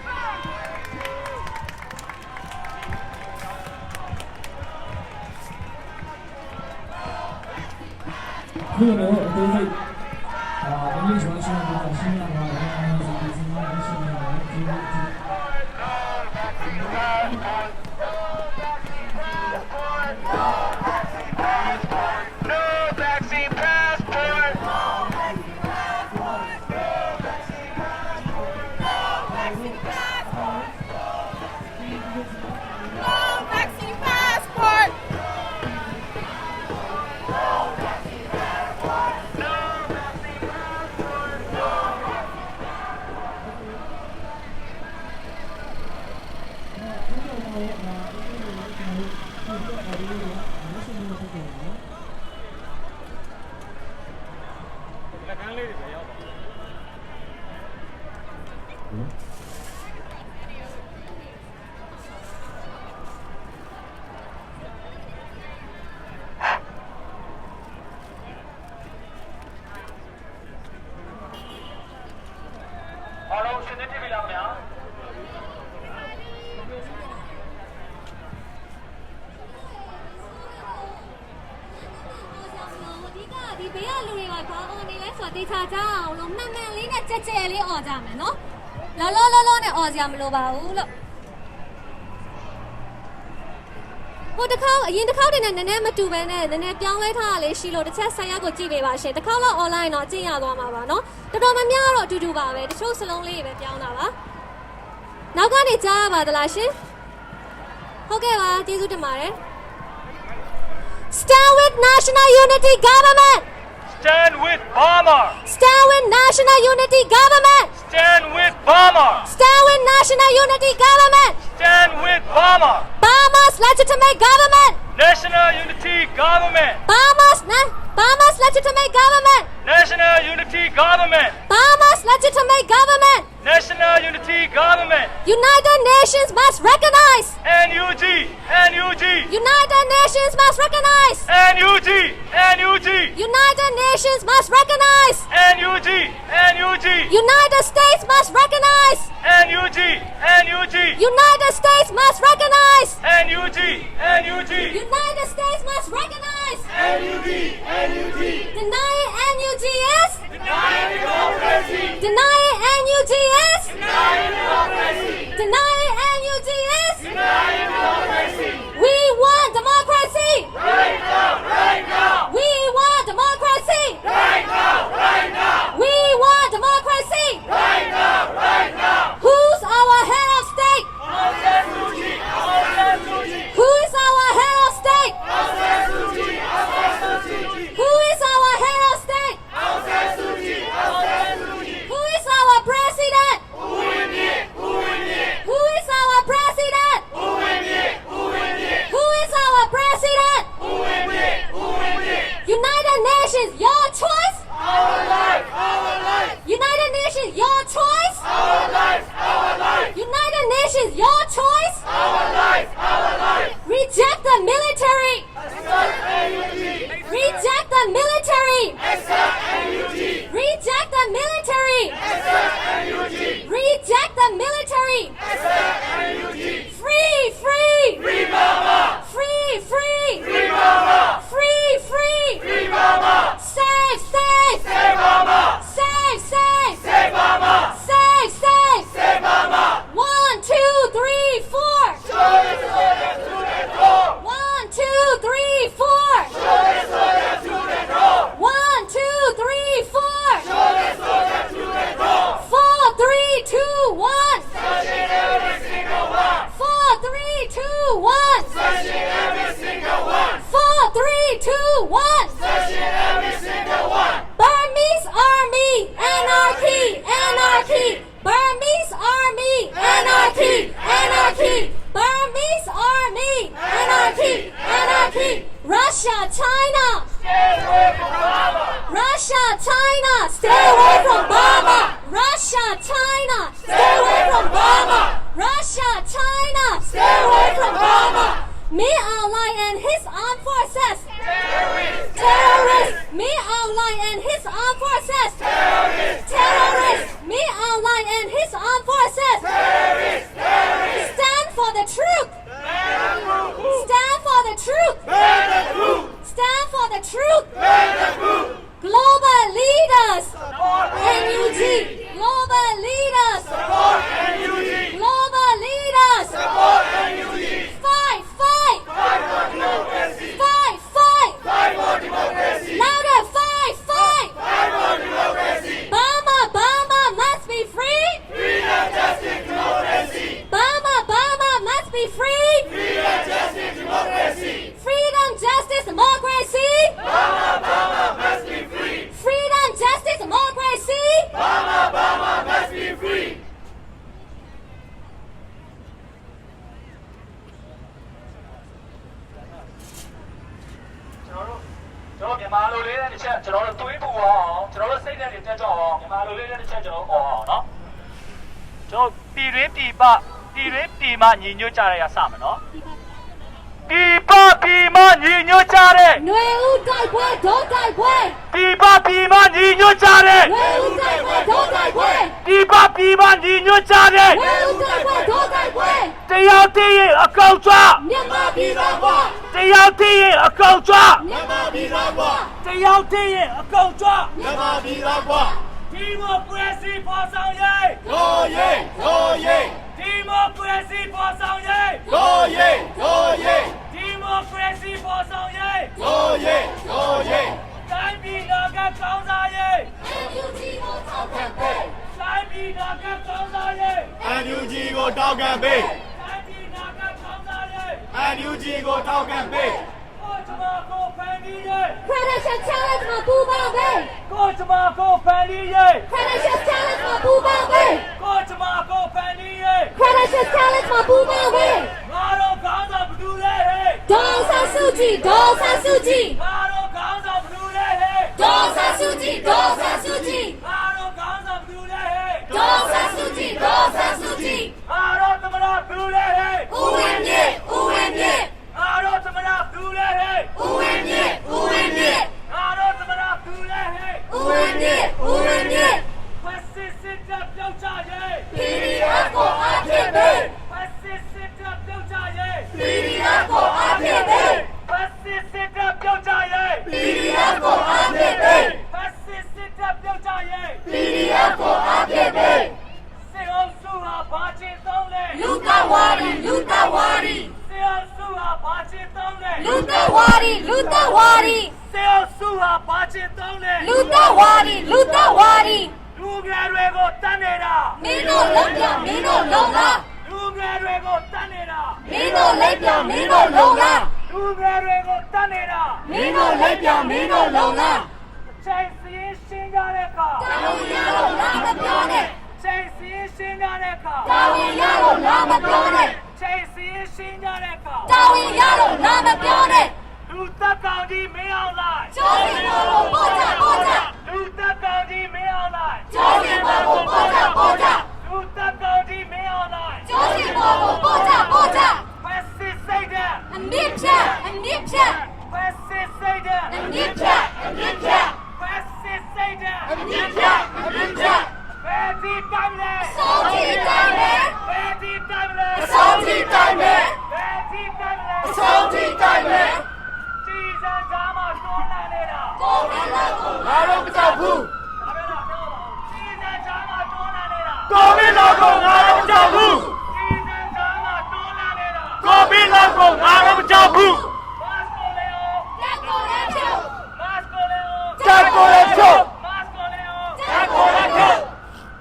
D: Stand with National Unity Government!
B: Stand with Burma!
D: Stand with National Unity Government!
B: Stand with Burma!
D: Stand with National Unity Government!
B: Stand with Burma!
D: Burma's legitimate government!
B: National Unity Government!
D: Burma's legitimate government!
B: National Unity Government!
D: Burma's legitimate government!
B: National Unity Government!
D: United Nations must recognize!
B: NUG! NUG!
D: United Nations must recognize!
B: NUG! NUG!
D: United Nations must recognize!
B: NUG! NUG!
D: United States must recognize!
B: NUG! NUG!
D: United States must recognize!
B: NUG! NUG!
D: United States must recognize!
B: NUG! NUG!
D: Denying NUG is?
B: Denying democracy!
D: Denying NUG is?
B: Denying democracy!
D: Denying NUG is?
B: Denying democracy!
D: We want is your choice.
B: Our life, our life.
D: Reject the military.
B: Accept NUG.
D: Reject the military.
B: Accept NUG.
D: Reject the military.
B: Accept NUG.
D: Reject the military.
B: Accept NUG.
D: Free, free.
B: Free Burma.
D: Free, free.
B: Free Burma.
D: Free, free.
B: Free Burma.
D: Save, save.
B: Save Burma.
D: Save, save.
B: Save Burma.
D: Save, save.
B: Save Burma.
D: 1, 2, 3, 4.
B: Show the soldiers to the door.
D: 1, 2, 3, 4.
B: Show the soldiers to the door.
D: 1, 2, 3, 4.
B: Show the soldiers to the door.
D: 4, 3, 2, 1.
B: Searching every single one.
D: 4, 3, 2, 1.
B: Searching every single one.
D: 4, 3, 2, 1.
B: Searching every single one.
D: Burmese army, anarchy, anarchy. Burmese army, anarchy, anarchy. Burmese army, anarchy, anarchy. Russia, China.
B: Stay away from Burma.
D: Russia, China, stay away from Burma. Russia, China, stay away from Burma. Russia, China, stay away from Burma. Min Aung Hlaing and his armed forces.
B: Terrorists.
D: Terrorists. Min Aung Hlaing and his armed forces.
B: Terrorists.
D: Terrorists. Min Aung Hlaing and his armed forces.
B: Terrorists. Terrorists.
D: Stand for the truth.
B: Ban the coup.
D: Stand for the truth.
B: Ban the coup.
D: Stand for the truth.
B: Ban the coup.
D: Global leaders.
B: Support
D: NUG. Global leaders.
B: Support NUG.
D: Global leaders.
B: Support NUG.
D: Fight, fight.
B: Fight for democracy.
D: Fight, fight.
B: Fight for democracy.
D: Louder, fight, fight.
B: Fight for democracy.
D: Burma, Burma must be free.
B: Freedom, justice, democracy.
D: Burma, Burma must be free.
B: Freedom, justice, democracy.
D: Freedom, justice, democracy.
B: Burma, Burma must be free.
D: Freedom, justice, democracy.
B: Burma, Burma must be free. ကျွန်တော်မြန်မာလိုလေးတဲ့တစ်ချက်ကျွန်တော်တို့တွေးပူအောင်ကျွန်တော်တို့စိတ်နဲ့တွေတက်ကြအောင်မြန်မာလိုလေးတဲ့တစ်ချက်ကျွန်တော်အော်အောင်နော်ကျွန်တော်ပြည်တွင်းပြည်ပမှညီညွတ်ကြရစမယ်နော်ပြည်ပပြည်မှညီညွတ်ကြတဲ့
D: နွေဦးတိုက်ပွဲဒုတိုက်ပွဲ
B: ပြည်ပပြည်မှညီညွတ်ကြတဲ့
D: နွေဦးတိုက်ပွဲဒုတိုက်ပွဲ
B: ပြည်ပပြည်မှညီညွတ်ကြတဲ့
D: နွေဦးတိုက်ပွဲဒုတိုက်ပွဲ
B: တရားတည်ရဲ့အကောက်ကြွ
D: မြန်မာပြည်သားကွာ
B: တရားတည်ရဲ့အကောက်ကြွ
D: မြန်မာပြည်သားကွာ
B: တရားတည်ရဲ့အကောက်ကြွ
D: မြန်မာပြည်သားကွာ
B: ဒီမိုကရေစီပေါ်ဆောင်ရေး
D: ရိုးရေးရိုးရေး
B: ဒီမိုကရေစီပေါ်ဆောင်ရေး
D: ရိုးရေးရိုးရေး
B: ဒီမိုကရေစီပေါ်ဆောင်ရေး
D: ရိုးရေးရိုးရေး
B: တိုင်းပြည်တော်ကကောင်းစားရေး
D: NUG ကိုထောက်ခံပေး
B: တိုင်းပြည်တော်ကကောင်းစားရေး
D: NUG ကိုထောက်ခံပေး
B: တိုင်းပြည်တော်ကကောင်းစားရေး
D: NUG ကိုထောက်ခံပေး
B: ကိုချမကိုဖန်တီးရေး
D: Credential Challenge မှာပူပေါင်းပေး
B: ကိုချမကိုဖန်တီးရေး
D: Credential Challenge မှာပူပေါင်းပေး
B: ကိုချမကိုဖန်တီးရေး
D: Credential Challenge မှာပူပေါင်းပေး
B: ငါတို့ကောင်းစားဘသူလဲဟဲ့
D: ဒေါ်ဆန်းစုကြည်ဒေါ်ဆန်းစုကြည်
B: ငါတို့ကောင်းစားဘသူလဲဟဲ့
D: ဒေါ်ဆန်းစုကြည်ဒေါ်ဆန်းစုကြည်
B: ငါတို့ကောင်းစားဘသူလဲဟဲ့
D: ဒေါ်ဆန်းစုကြည်ဒေါ်ဆန်းစုကြည်
B: ငါတို့သမရဘသူလဲဟဲ့
D: ဦးဝင်းမြင့်ဦးဝင်းမြင့်
B: ငါတို့သမရဘသူလဲဟဲ့
D: ဦးဝင်းမြင့်ဦးဝင်းမြင့်
B: ငါတို့သမရဘသူလဲဟဲ့
D: ဦးဝင်းမြင့်ဦးဝင်းမြင့်
B: ဖက်စစ်စစ်တပ်ပြုတ်ချရေး
D: PDF ကိုအားဖြည့်ပေး
B: ဖက်စစ်စစ်တပ်ပြုတ်ချရေး
D: PDF ကိုအားဖြည့်ပေး
B: ဖက်စစ်စစ်တပ်ပြုတ်ချရေး
D: PDF ကိုအားဖြည့်ပေး
B: ဖက်စစ်စစ်တပ်ပြုတ်ချရေး
D: PDF ကိုအားဖြည့်ပေး
B: စစ်အုပ်စုဟာဘာချင်သုံးလဲ
D: လူကဝါရီလူကဝါရီ
B: စစ်အုပ်စုဟာဘာချင်သုံးလဲ
D: လူကဝါရီလူကဝါရီ
B: စစ်အုပ်စုဟာဘာချင်သုံးလဲ
D: လူကဝါရီလူကဝါရီ
B: လူငယ်တွေကိုတတ်နေတာ
D: မင်းတို့လက်ပြမင်းတို့လုံလား
B: လူငယ်တွေကိုတတ်နေတာ
D: မင်းတို့လက်ပြမင်းတို့လုံလား
B: လူငယ်တွေကိုတတ်နေတာ
D: မင်းတို့လက်ပြမင်းတို့လုံလား
B: ချိန်စီးရှင်းကြတဲ့အခါ
D: တာဝန်ရလို့လာမပြောနဲ့
B: ချိန်စီးရှင်းကြတဲ့အခါ
D: တာဝန်ရလို့လာမပြောနဲ့
B: ချိန်စီးရှင်းကြတဲ့အခါ
D: တာဝန်ရလို့လာမပြောနဲ့
B: လူသက်ကောင်ကြီးမင်းအောင်လိုက်
D: ကျိုးရင်ပေါ်လို့ပေါ်ကြပေါ်ကြ
B: လူသက်ကောင်ကြီးမင်းအောင်လိုက်
D: ကျိုးရင်ပေါ်လို့ပေါ်ကြပေါ်ကြ
B: လူသက်ကောင်ကြီးမင်းအောင်လိုက်
D: ကျိုးရင်ပေါ် check.
B: ဖက်စစ်စိတ်ဓာတ်
D: A new check. A new check.
B: ဖက်စစ်စိတ်ဓာတ်
D: A new check. A new check.
B: ဖက်ဒီတိုင်းလေ
D: Salty diamond.
B: ဖက်ဒီတိုင်းလေ
D: Salty diamond.
B: ဖက်ဒီတိုင်းလေ
D: Salty diamond.
B: စီစံသားမှာတွန်းလာနေတာ
D: Go in the go.
E: ငါတို့မကြောက်ဘူး
B: ဒါပဲလားပြောပါဦးစီစံသားမှာတွန်းလာနေတာ
E: ကိုဗစ်လောက်ကိုငါတို့မကြောက်ဘူး
B: စီစံသားမှာတွန်းလာနေတာ
E: ကိုဗစ်လောက်ကိုငါတို့မကြောက်ဘူး
B: မတ်ကိုလေယော
D: That go that too.
B: မတ်ကိုလေယော
E: တက်ကိုလည်းဖြုတ်
B: မတ်ကိုလေယော
E: တက်ကိုလည်းဖြုတ်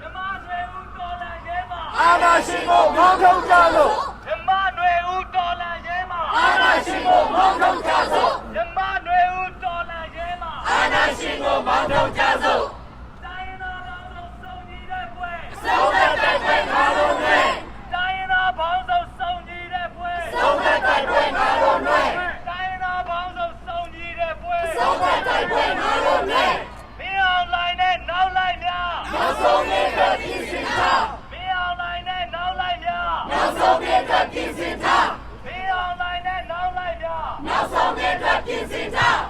B: ဓမ္မတွေဦးတော်လာရဲမှာ
E: အာနာရှင်ကိုမောင်းထုတ်ကြလို့
B: ဓမ္မတွေဦးတော်လာရဲမှာ
E: အာနာရှင်ကိုမောင်းထုတ်ကြစို့
B: ဓမ္မတွေဦးတော်လာရဲမှာ
E: အာနာရှင်ကိုမောင်းထုတ်ကြစို့
B: တိုင်းရင်းသားပေါင်းစုံစုံညီတဲ့ပွဲ
E: သုံးသက်တိုက်ပွဲငါတို့နဲ့
B: တိုင်းရင်းသားပေါင်းစုံစုံညီတဲ့ပွဲ
E: သုံးသက်တိုက်ပွဲငါတို့နဲ့
B: တိုင်းရင်းသားပေါင်းစုံစုံညီတဲ့ပွဲ
E: သုံးသက်တိုက်ပွဲငါတို့နဲ့
B: မင်းအောင်လိုင်းနဲ့နောက်လိုက်များ
E: နောက်ဆုံးနေ့ကပြည်စင်ထား
B: မင်းအောင်လိုင်းနဲ့နောက်လိုက်များ
E: နောက်ဆုံးနေ့ကပြည်စင်ထား
B: မင်းအောင်လိုင်းနဲ့နောက်လိုက်များ
E: နောက်ဆုံးနေ့ကပြည်စင်ထား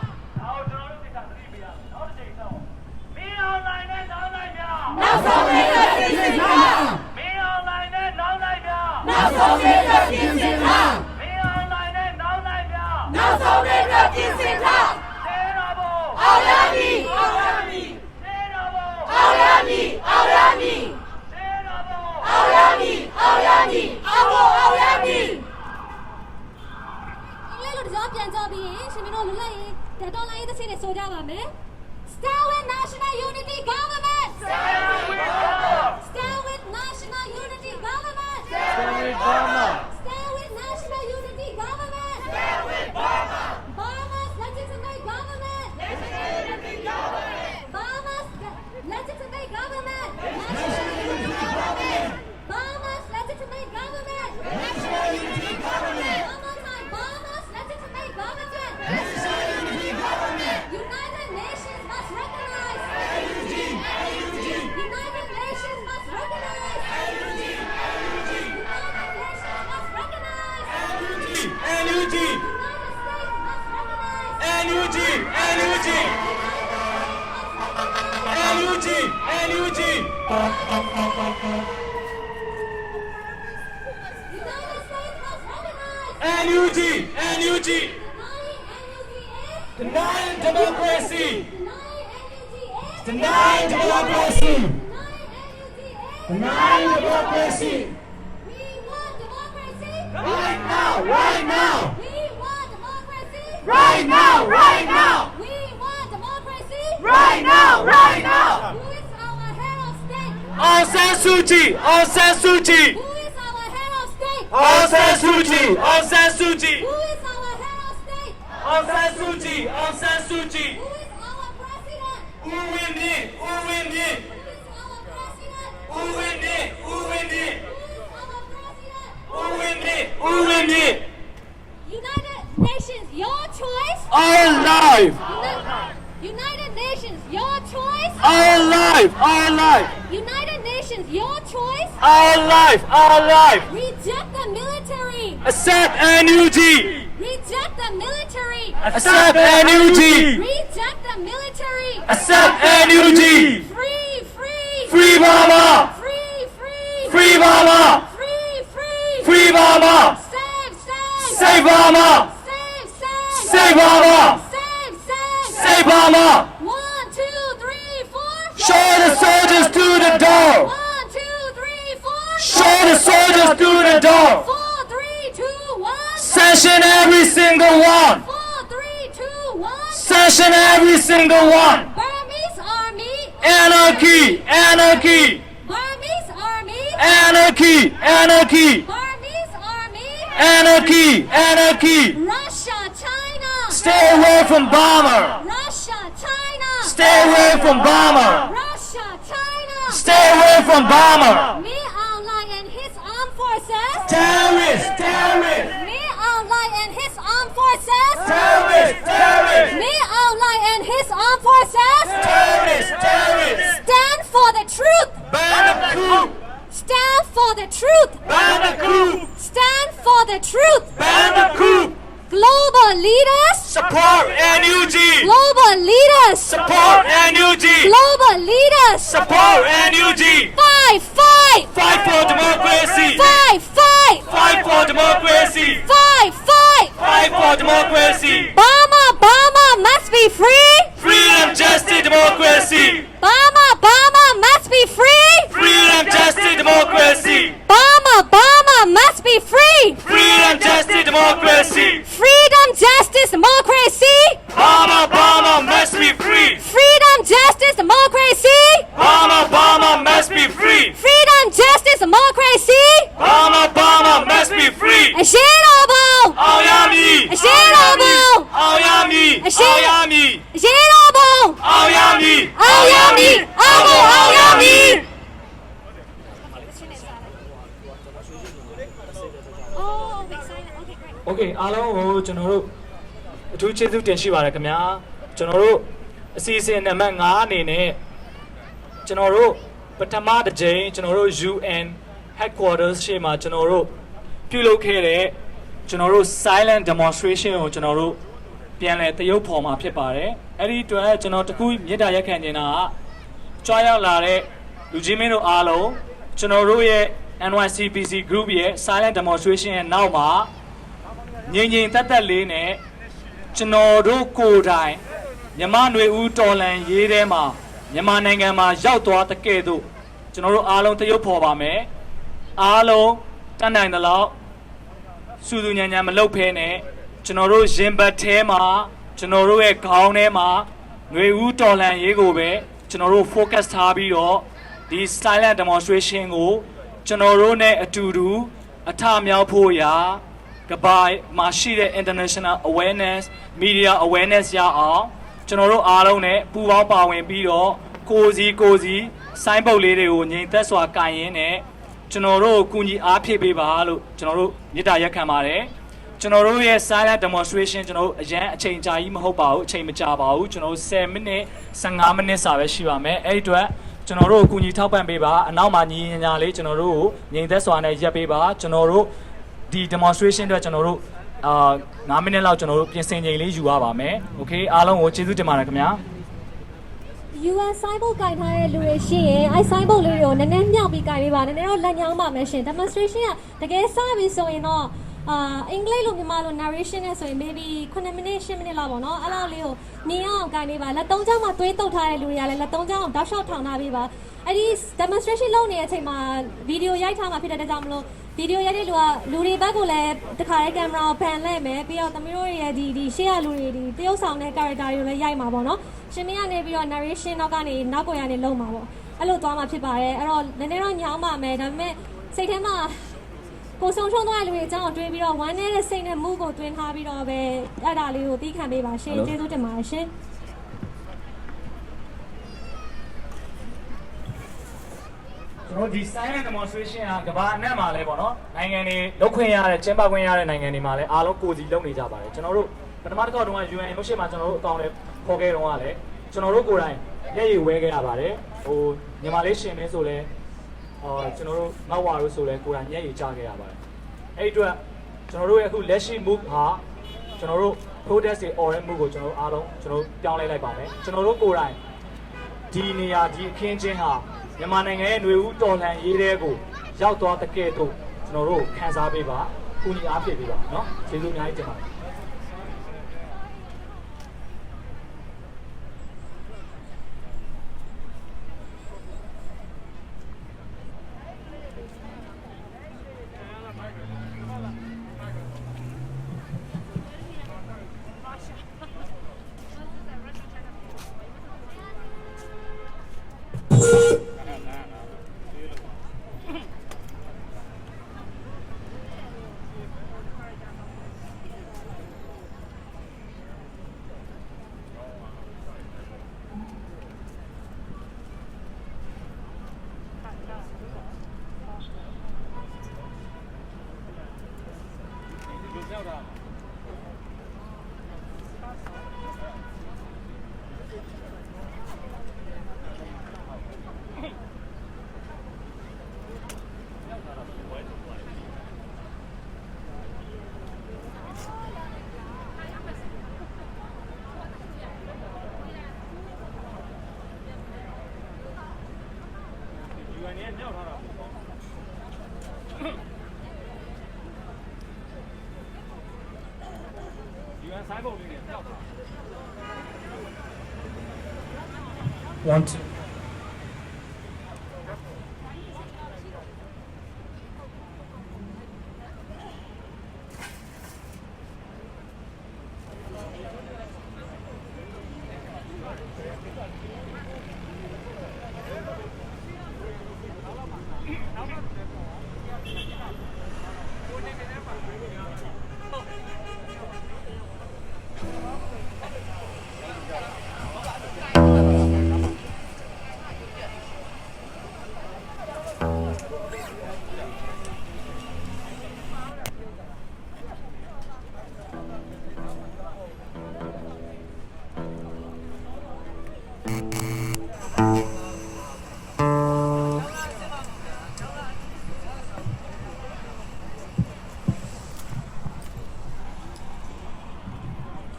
B: နောက်ကျွန်တော်တို့ကိစ္စသတိပေးရအောင်နောက်တစ်ချိန်တော့မင်းအောင်လိုင်းနဲ့နောက်လိုက်များ
E: နောက်ဆုံးနေ့ကပြည်စင်ထား
B: မင်းအောင်လိုင်းနဲ့နောက်လိုက်များ
E: နောက်ဆုံးနေ့ကပြည်စင်ထား
B: မင်းအောင်လိုင်းနဲ့နောက်လိုက်များ
E: နောက်ဆုံးနေ့ကပြည်စင်ထား
B: သေတော်ဘုံ
E: အောင်ရမည်အောင်ရမည်
B: သေတော်ဘုံ
E: အောင်ရမည်အောင်ရမည်
B: သေတော်ဘုံ
E: အောင်ရမည်အောင်ရမည်အောင်ဖို့အောင်ရမည်
D: အင်္ဂလိပ်လိုတစ်ကြောင်းပြန်ကြပြီးရင်ရှင်မင်းတို့လွတ်လပ်ရေးတက်တော်လိုင်းရေးတစ်ချိန်နဲ့ဆိုကြပါမယ် Stand with National Unity Government.
B: Stand with Burma.
D: Stand with National Unity Government.
E: Stand with Burma.
D: Stand with National Unity Government.
E: Stand with Burma.
D: Burma's legitimate government.
E: Unity government.
D: Burma's legitimate government. National Unity Government. Burma's legitimate government.
E: National Unity Government.
D: One more time. Burma's legitimate government.
E: National Unity Government.
D: United Nations must recognize.
E: NUG. NUG.
D: United Nations must recognize.
E: NUG.
D: United Nations must recognize.
E: NUG.
D: United States must recognize.
E: NUG. NUG. NUG. NUG.
D: United States must recognize.
E: NUG. NUG.
D: Denying NUG is
E: Denying democracy.
D: denying NUG is
E: Denying democracy.
D: denying NUG is
E: Denying democracy.
D: we want democracy.
E: Right now. Right now.
D: We want democracy.
E: Right now. Right now.
D: We want democracy.
E: Right now. Right now.
D: Who is our head of state?
E: Aung San Suu Kyi. Aung San Suu Kyi.
D: Who is our head of state?
E: Aung San Suu Kyi. Aung San Suu Kyi.
D: Who is our head of state?
E: Aung San Suu Kyi. Aung San Suu Kyi.
D: Who is our president?
E: Who win it? Who win it?
D: Who is our president?
E: Who win it? Who win it?
D: Who is our president?
E: Who win it? Who win it?
D: United Nations, your choice.
E: Our life.
D: United Nations, your choice.
E: Our life. Our life.
D: United Nations, your choice.
E: Our life. Our life.
D: Reject the military.
E: Accept NUG.
D: Reject the military.
E: Accept NUG.
D: Reject the military.
E: Accept NUG.
D: Free, free.
E: Free Burma.
D: Free, free.
E: Free Burma.
D: Free, free.
E: Free Burma.
D: Save, save.
E: Save Burma.
D: Save, save.
E: Save Burma.
D: Save, save.
E: Save Burma.
D: 1, 2, 3, 4.
E: Show the soldiers to the door.
D: 1, 2, 3, 4.
E: Show the soldiers to the door.
D: 4, 3, 2, 1.
E: Sanction every single one.
D: 4, 3, 2, 1.
E: Sanction every single one.
D: Burmese army.
E: Anarchy. Anarchy.
D: Burmese army.
E: Anarchy. Anarchy.
D: Burmese army.
E: Anarchy. Anarchy.
D: Russia, China.
E: Stay away from Burma.
D: Russia, China.
E: Stay away from Burma.
D: Russia, China.
E: Stay away from Burma.
D: Me Aung Hlaing and his armed forces.
E: Terrorists. Terrorists.
D: Me Aung Hlaing and his armed forces.
E: Terrorists. Terrorists.
D: Me Aung Hlaing and his armed forces.
E: Terrorists. Terrorists.
D: Stand for the truth.
E: Ban the coup.
D: Stand for the truth.
E: Ban the coup.
D: Stand for the truth.
E: Ban the coup.
D: Global leaders.
B: Support NUG.
D: Global leaders.
B: Support NUG.
D: Global leaders.
B: Support NUG.
D: Fight.
B: Fight for democracy.
D: Fight.
B: Fight for democracy.
D: Fight.
B: Fight for democracy.
D: Burma must be free.
B: Freedom, justice, democracy.
D: Burma must be free.
B: Freedom, justice, democracy.
D: Burma must be free.
B: Freedom, justice, democracy.
D: Freedom, justice, democracy.
B: Burma must be free.
D: Freedom, justice, democracy.
B: Burma must be free.
D: Freedom, justice, democracy.
B: Burma must be free.
D: A share of all.
B: Aoyami.
D: A share of all.
B: Aoyami. Aoyami.
D: A share of all.
B: Aoyami.
D: Aoyami.
C: Okay အားလုံးကိုကျွန်တော်တို့အထူးကျေးဇူးတင်ရှိပါတယ်ခင်ဗျာကျွန်တော်တို့အစီအစဉ်နံပါတ်5အနေနဲ့ကျွန်တော်တို့ပထမတစ်ကြိမ်ကျွန်တော်တို့ UN headquarters ရှေ့မှာကျွန်တော်တို့ပြုလုပ်ခဲ့တဲ့ကျွန်တော်တို့ silent demonstration ကိုကျွန်တော်တို့ပြန်လည်သရုပ်ဖော်မှာဖြစ်ပါတယ်အဲ့ဒီအတွက်ကျွန်တော်တခုမြစ်တာရက်ခံနေတာကကြွားရောက်လာတဲ့လူကြီးမင်းတို့အားလုံးကျွန်တော်တို့ရဲ့ NYCBC group ရဲ့ silent demonstration ရဲ့နောက်မှာငြိမ်သက်လေးနဲ့ကျွန်တော်တို့ကိုယ်တိုင်မြန်မာနွေဦးတော်လန်ရေးထဲမှာမြန်မာနိုင်ငံမှာရောက်သွားတဲ့ကဲ့သို့ကျွန်တော်တို့အားလုံးသရုပ်ဖော်ပါမယ်အားလုံးတတ်နိုင်သလောက်စူးစူးညံညံမလုပ်ဖဲနဲ့ကျွန်တော်တို့ရင်ဘတ်ထဲမှာကျွန်တော်တို့ရဲ့ခေါင်းထဲမှာနွေဦးတော်လန်ရေးကိုပဲကျွန်တော်တို့ focus ထားပြီးတော့ဒီ silent demonstration ကိုကျွန်တော်တို့နဲ့အတူတူအထမြောက်ဖို့ရာကဘာမှာရှိတဲ့ international awareness media awareness ရအောင်ကျွန်တော်တို့အားလုံးနဲ့ပူးပေါင်းပါဝင်ပြီးတော့ကိုစီဆိုင်းပုတ်လေးတွေကိုငြိမ်သက်စွာကင်ရင်းနဲ့ကျွန်တော်တို့ကူညီအားဖြည့်ပေးပါလို့ကျွန်တော်တို့မေတ္တာရက်ခံပါတယ်ကျွန်တော်တို့ရဲ့ silent demonstration ကျွန်တော်တို့အရန်အချိန်ကြာကြီးမဟုတ်ပါဘူးအချိန်မကြာပါဘူးကျွန်တော်တို့10မိနစ်15မိနစ်စာပဲရှိပါမယ်အဲ့ဒီအတွက်ကျွန်တော်တို့ကူညီထောက်ပံ့ပေးပါအနောက်မှာညီညာလေးကျွန်တော်တို့ကိုငြိမ်သက်စွာနဲ့ရပ်ပေးပါကျွန်တော်တို့ဒီ demonstration အတွက်ကျွန်တော်တို့9မိနစ်လောက်ကျွန်တော်တို့ပြင်ဆင်ချိန်လေးယူရပါမယ်โอเคအားလုံးကိုကျေးဇူးတင်ပါတယ်ခင်ဗျာ
D: UN ဆိုင်ဘုတ်ကင်ထားတဲ့လူတွေရှိရင်အဲဆိုင်ဘုတ်လေးတွေကိုနည်းနည်းမြောက်ပြီးကင်ပေးပါနည်းနည်းတော့လက်ညောင်းပါမယ်ရှင် demonstration ကတကယ်စပြီဆိုရင်တော့အင်္ဂလိပ်လိုမြန်မာလို narration နဲ့ဆိုရင် maybe 9မိနစ်10မိနစ်လောက်ပေါ့နော်အဲ့လောက်လေးကိုမြင်အောင်ကင်ပေးပါလက်သုံးချောင်းမှာသွေးတုပ်ထားတဲ့လူတွေကလည်းလက်သုံးချောင်းအောင်တောက်လျှောက်ထောင်ထားပေးပါအဲ့ဒီ demonstration လုပ်နေတဲ့အချိန်မှာဗီဒီယိုရိုက်ထားမှာဖြစ်တဲ့ကြောင့်မလို့ဗီဒီယိုရိုက်တဲ့လူကလူတွေဘက်ကိုလည်းတခါလေးကင်မရာကိုဖန်လိုက်မယ်ပြီးတော့သမီးတို့ရဲ့ဒီရှေ့ကလူတွေဒီတရုပ်ဆောင်တဲ့ character တွေကိုလည်းရိုက်မှာပေါ့နော်ရှင်မင်းကနေပြီးတော့ narration နောက်ကနေနောက်ကိုရနေလုံးမှာပေါ့အဲ့လိုသွားမှာဖြစ်ပါတယ်အဲ့တော့နည်းနည်းတော့ညောင်းပါမယ်ဒါပေမဲ့စိတ်ထဲမှာကိုဆုံးချုံသွားတဲ့လူတွေအကြောင်းတွေးပြီးတော့ဝမ်းနေတဲ့စိတ်နဲ့မူးကိုတွင်းထားပြီးတော့ပဲအဲ့ဒါလေးကိုသိခံပေးပါရှင်ကျေးဇူးတင်ပါတယ်ရှင်
C: ကျွန်တော်ဒီ silent demonstration ကဘာအနှံ့မှာလဲပေါ့နော်နိုင်ငံတွေလောက်ခွင့်ရတဲ့ကျင်းပခွင့်ရတဲ့နိုင်ငံတွေမှာလည်းအားလုံးကိုစီလုပ်နေကြပါတယ်ကျွန်တော်တို့ပထမတစ်ခေါက်တုန်းက UN ရုပ်ရှင်မှာကျွန်တော်တို့အကောင့်လေးခေါ်ခဲ့တော့ကလည်းကျွန်တော်တို့ကိုယ်တိုင်ရက်ရည်ဝဲခဲ့ရပါတယ်ဟိုမြန်မာလေးရှင်မင်းဆိုလဲကျွန်တော်တို့နောက်ဝါတို့ဆိုလဲကိုယ်တိုင်ရက်ရည်ချခဲ့ရပါတယ်အဲ့ဒီအတွက်ကျွန်တော်တို့ရဲ့အခုလက်ရှိ move ဟာကျွန်တော်တို့ protest တွေ orange move ကိုကျွန်တော်တို့အားလုံးကျွန်တော်ပြောင်းလဲလိုက်ပါမယ်ကျွန်တော်တို့ကိုယ်တိုင်ဒီနေရာဒီအခင်းချင်းဟာမြန်မာနိုင်ငံရဲ့ຫນွေဦးတော်လှန်ရေးတွေကိုရောက်သွားတဲ့ကဲ့သို့ကျွန်တော်တို့ခန်းစားပေးပါကူညီအားဖြည့်ပေးပါเนาะကျေးဇူးအများကြီးတင်ပါတယ်
F: Want to.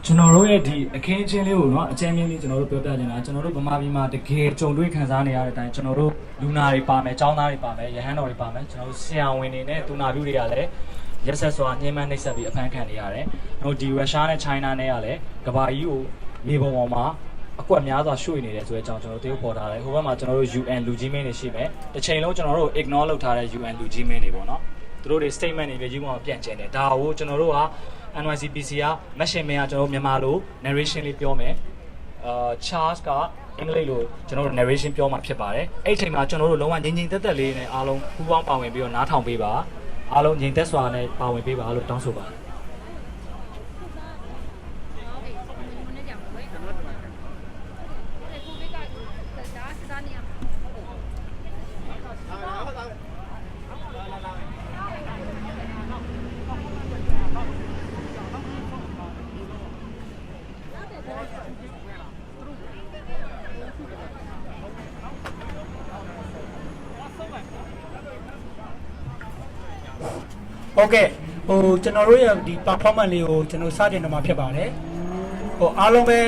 F: ကျွန်တော်တို့ရဲ့ဒီအခင်းအကျင်းလေးကိုเนาะအကျဉ်းမြင့်လေးကျွန်တော်တို့ပြောပြနေတာကျွန်တော်တို့ဗမာပြည်မှာတကယ်ကြုံတွေ့ခံစားနေရတဲ့အတိုင်းကျွန်တော်တို့လူနာတွေပါမယ်၊ကျောင်းသားတွေပါမယ်၊ရဟန်းတော်တွေပါမယ်ကျွန်တော်တို့ဆရာဝန်တွေနဲ့တူနာပြုတွေကလည်းရက်ဆက်စွာညှဉ်းပန်းနှိပ်စက်ပြီးအဖမ်းခံနေရတယ်။ကျွန်တော်ဒီရုရှားနဲ့ချိုင်းနာနဲ့ကလည်းကမ္ဘာကြီးကိုမြေပုံပေါ်မှာအကွက်များစွာရွှေ့နေတယ်ဆိုတဲ့အကြောင်းကျွန်တော်တို့ပေါ်ထားတယ်။ဟိုဘက်မှာကျွန်တော်တို့ UN လူကြီးမင်းတွေရှိမယ်။တစ်ချိန်လုံးကျွန်တော်တို့ ignore လုပ်ထားတဲ့ UN လူကြီးမင်းတွေပေါ့နော်။သူတို့တွေ statement တွေကြီးပေါ်ပြန်ကျင်တယ်။ဒါကိုကျွန်တော်တို့ကNYCBC ကမက်ရှင်မင်းကကျွန်တော်မြန်မာလို narration လေးပြောမယ်Charles ကအင်္ဂလိပ်လိုကျွန်တော်တို့ narration ပြောမှာဖြစ်ပါတယ်အဲ့ဒီအချိန်မှာကျွန်တော်တို့လုံးဝငြိမ်ငြိမ်သက်သက်လေးနဲ့အားလုံးပူးပေါင်းပါဝင်ပြီးတော့နားထောင်ပေးပါအားလုံးငြိမ်သက်စွာနဲ့ပါဝင်ပေးပါလို့တောင်းဆိုပါတယ်
G: โอเคဟိုကျွန်တော်တို့ရဲ့ဒီ performance လေးကိုကျွန်တော်စတင်တော့မှာဖြစ်ပါတယ်ဟိုအားလုံးပဲ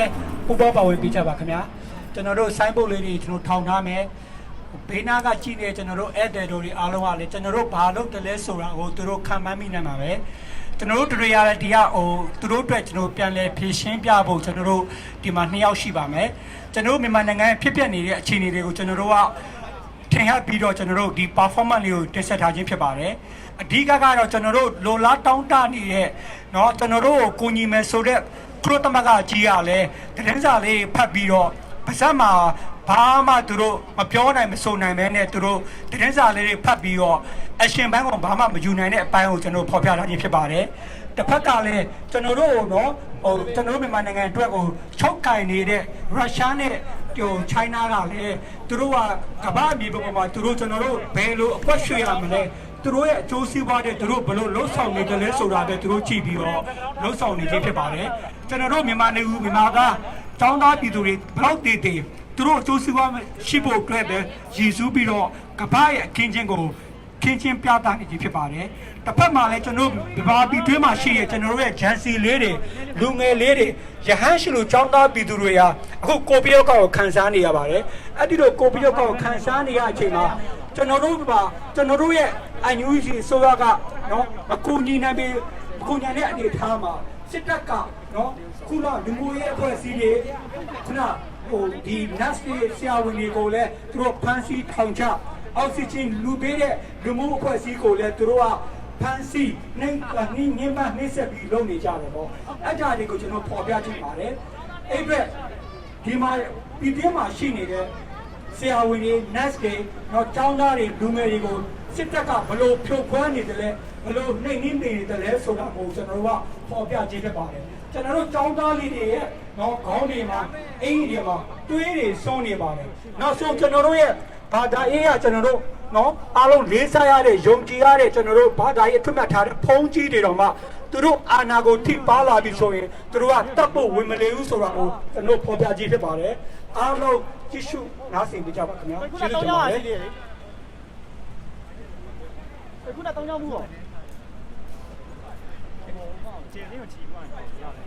G: ပူပေါင်းပါဝင်ပေးကြပါခင်ဗျာကျွန်တော်တို့ sign board လေးတွေကျွန်တော်ထောင်ထားမယ်ဘေးနားကကြည့်နေကျွန်တော်တို့ editor တွေအားလုံးကလည်းကျွန်တော်တို့ဘာလုပ်တယ်လဲဆိုတာကိုသူတို့ခံမှန်းမိနိုင်ပါပဲကျွန်တော်တို့တွေ့ရတဲ့ဒီကဟိုသူတို့အတွက်ကျွန်တော်ပြန်လဲဖြည့်ရှင်းပြဖို့ကျွန်တော်တို့ဒီမှာ2ယောက်ရှိပါမယ်ကျွန်တော်တို့မြန်မာနိုင်ငံဖြစ်ပျက်နေတဲ့အခြေအနေတွေကိုကျွန်တော်တို့ကထင်ဟပ်ပြီးတော့ကျွန်တော်တို့ဒီ performance လေးကိုတင်ဆက်ထားခြင်းဖြစ်ပါတယ်အဓိကကတော့ကျွန်တော်တို့လိုလားတောင်းတနေတဲ့เนาะကျွန်တော်တို့ကိုညီမယ်ဆိုတဲ့ခရိုသမကကြီးကလည်းသတင်းစာလေးဖတ်ပြီးတော့ပါစက်မှာဘာမှသူတို့မပြောနိုင်မဆိုနိုင်ပဲနဲ့သူတို့သတင်းစာလေးတွေဖတ်ပြီးတော့ action ဘန်းကောင်ဘာမှမယူနိုင်တဲ့အပိုင်းကိုကျွန်တော်ဖော်ပြထားခြင်းဖြစ်ပါတယ်တစ်ဖက်ကလည်းကျွန်တော်တို့เนาะဟိုကျွန်တော်တို့မြန်မာနိုင်ငံအတွက်ကိုချုပ်ကင်နေတဲ့ရုရှားနဲ့ဟိုချိုင်းနာကလည်းသူတို့ကကမ္ဘာမြေပုံပေါ်မှာသူတို့ကျွန်တော်တို့ဘယ်လိုအကွက်ရွှေ့ရမလဲသူတို့ရဲ့အကျိုးစီးပွားတွေသူတို့ဘယ်လိုလှုပ်ဆောင်နေကြလဲဆိုတာပဲသူတို့ကြည့်ပြီးတော့လှုပ်ဆောင်နေခြင်းဖြစ်ပါတယ်ကျွန်တော်တို့မြန်မာနေဦးမြန်မာကတောင်းတပြည်သူတွေဘလောက်တည်တည်သူတို့အကျိုးစီးပွားရှိဖို့အတွက်ပဲရည်စူးပြီးတော့ကမ္ဘာရဲ့အခင်းချင်းကိုခင်းချင်းပြသနေခြင်းဖြစ်ပါတယ်တစ်ဖက်မှာလည်းကျွန်တော်တို့ဘာပြည်တွင်းမှာရှိရဲ့ကျွန်တော်တို့ရဲ့ဂျန်စီလေးတွေလူငယ်လေးတွေရဟန်းရှိလို့ចောင်းသားပြည်သူတွေဟာအခုကိုပီယောက်ကိုခံစားနေရပါတယ်အဲ့ဒီတော့ကိုပီယောက်ကိုခံစားနေရအချိန်မှာကျွန်တော်တို့ရဲ့ NUG ဆိုရကနော်မကူညီနိုင်ပေမကူညီတဲ့အနေထားမှာစစ်တပ်ကနော်ခုနလူမျိုးရေးအဖွဲ့အစည်းတွေခုနဟိုဒီ national ဆရာဝန်တွေကိုလည်းသူတို့ဖမ်းဆီးထောင်ချအောက်ဆီဂျင်လူပေးတဲ့လူမျိုးအဖွဲ့အစည်းကိုလည်းသူတို့ကဖမ်းဆီးနှိမ်မနှိမ့်ဆက်ပြီးလုပ်နေကြတယ်ပေါ့အဲ့ဒါတွေကိုကျွန်တော်ဖော်ပြချင်ပါတယ်အဲ့အတွက်ဒီမှာပြည်တွင်းမှာရှိနေတဲ့ဆရာဝန်တွေ nurse တွေတော့ကျောင်းသားတွေလူငယ်တွေကိုစစ်တပ်ကဘလို့ဖြိုခွဲနေတယ်လဲဘလို့နှိမ်နေတယ်လဲဆိုတာကိုကျွန်တော်တို့ကဖော်ပြခြင်းဖြစ်ပါတယ်ကျွန်တော်တို့ကျောင်းသားလေးတွေရဲ့တော့ခေါင်းတွေမှာအင်းတွေမှာတွေးတွေဆုံးနေပါတယ်နောက်ဆုံးကျွန်တော်တို့ရဲ့ဘာသာရေးကကျွန်တော်တို့နော်အားလုံးလေးစားရတဲ့ယုံကြည်ရတဲ့ကျွန်တော်တို့ဘာသာရေးအထွတ်မှတ်ထားတဲ့ဖုံးကြီးတွေတော့မှသူတို့အာဏာကိုထိပါလာပြီဆိုရင်သူတို့ကတတ်ဖို့ဝင်မလေဘူးဆိုတာကိုကျွန်တော်ဖော်ပြခြင်းဖြစ်ပါတယ်အားလုံးကြည့်ရှုနားဆင်ကြပါခင်ဗျာကျေးဇူးတင်ပါတယ်
F: ခုန3ကြောင်းမှုပေါ့ကျေးဇူးကိုချီးပွားနေရတယ်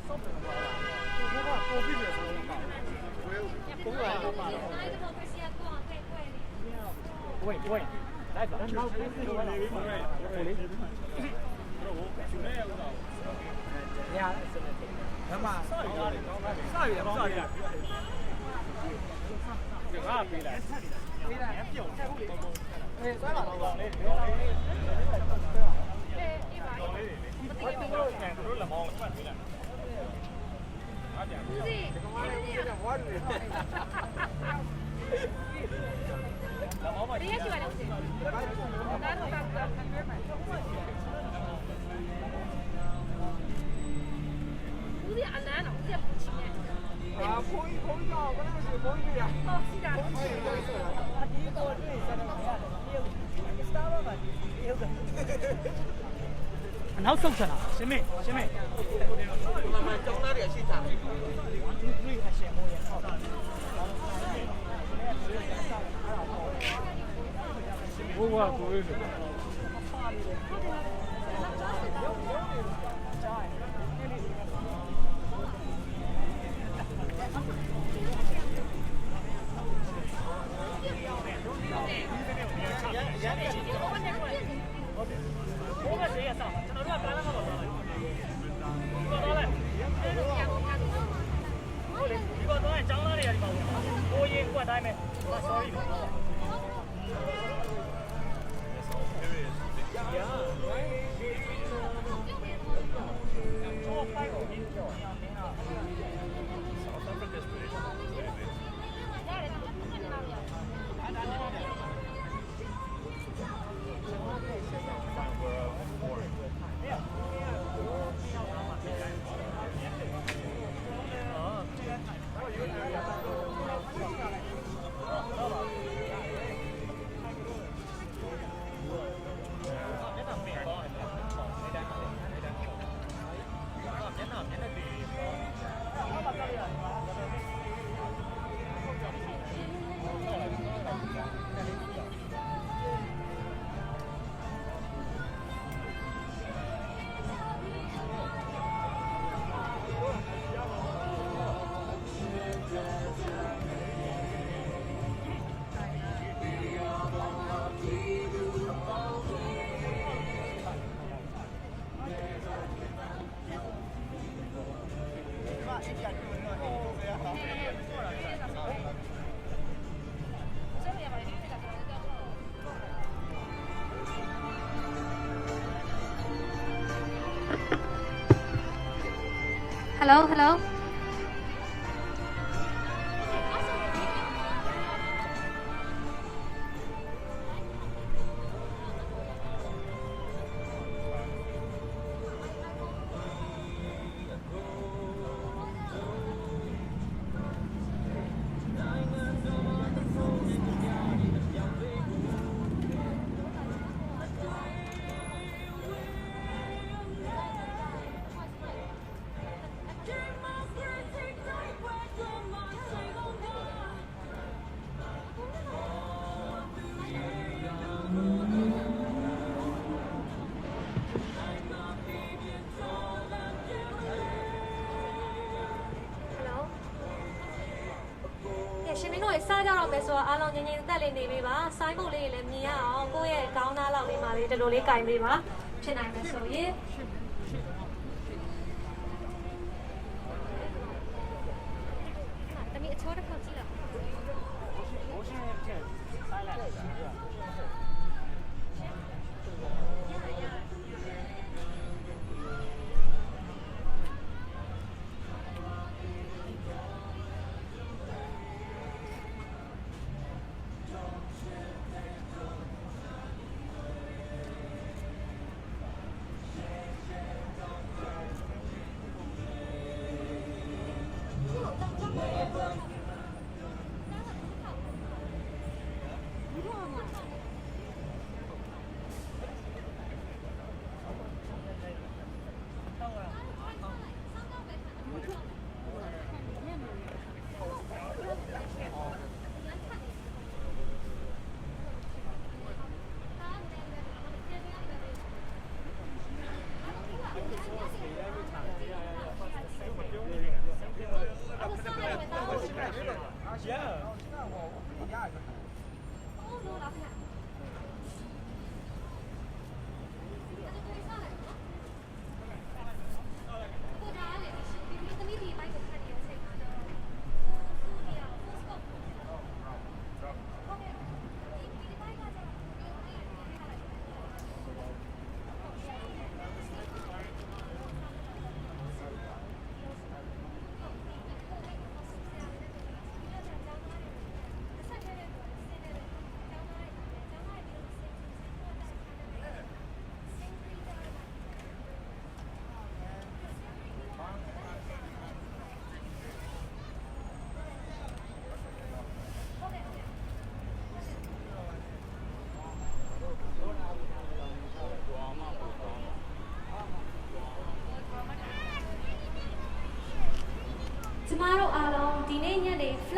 F: ဆော့တယ်ကွာကိုဗစ်ရဆိုတော့ကိုယ်က
C: နောက်ဆုံးချင်တာရှင်းမေရှင်းမေကျောင်းသားတွေရှိတာ1 2 3 action မို့ရဟုတ်ဘိုးကကိုရေးတယ်
D: Hello, hello. She may know it's sad or best or along in that in the river, Simon Lily, Mia, or go ahead, down along in my little lake, I river. Chennai, so yeah. I mean, it's what a concealer.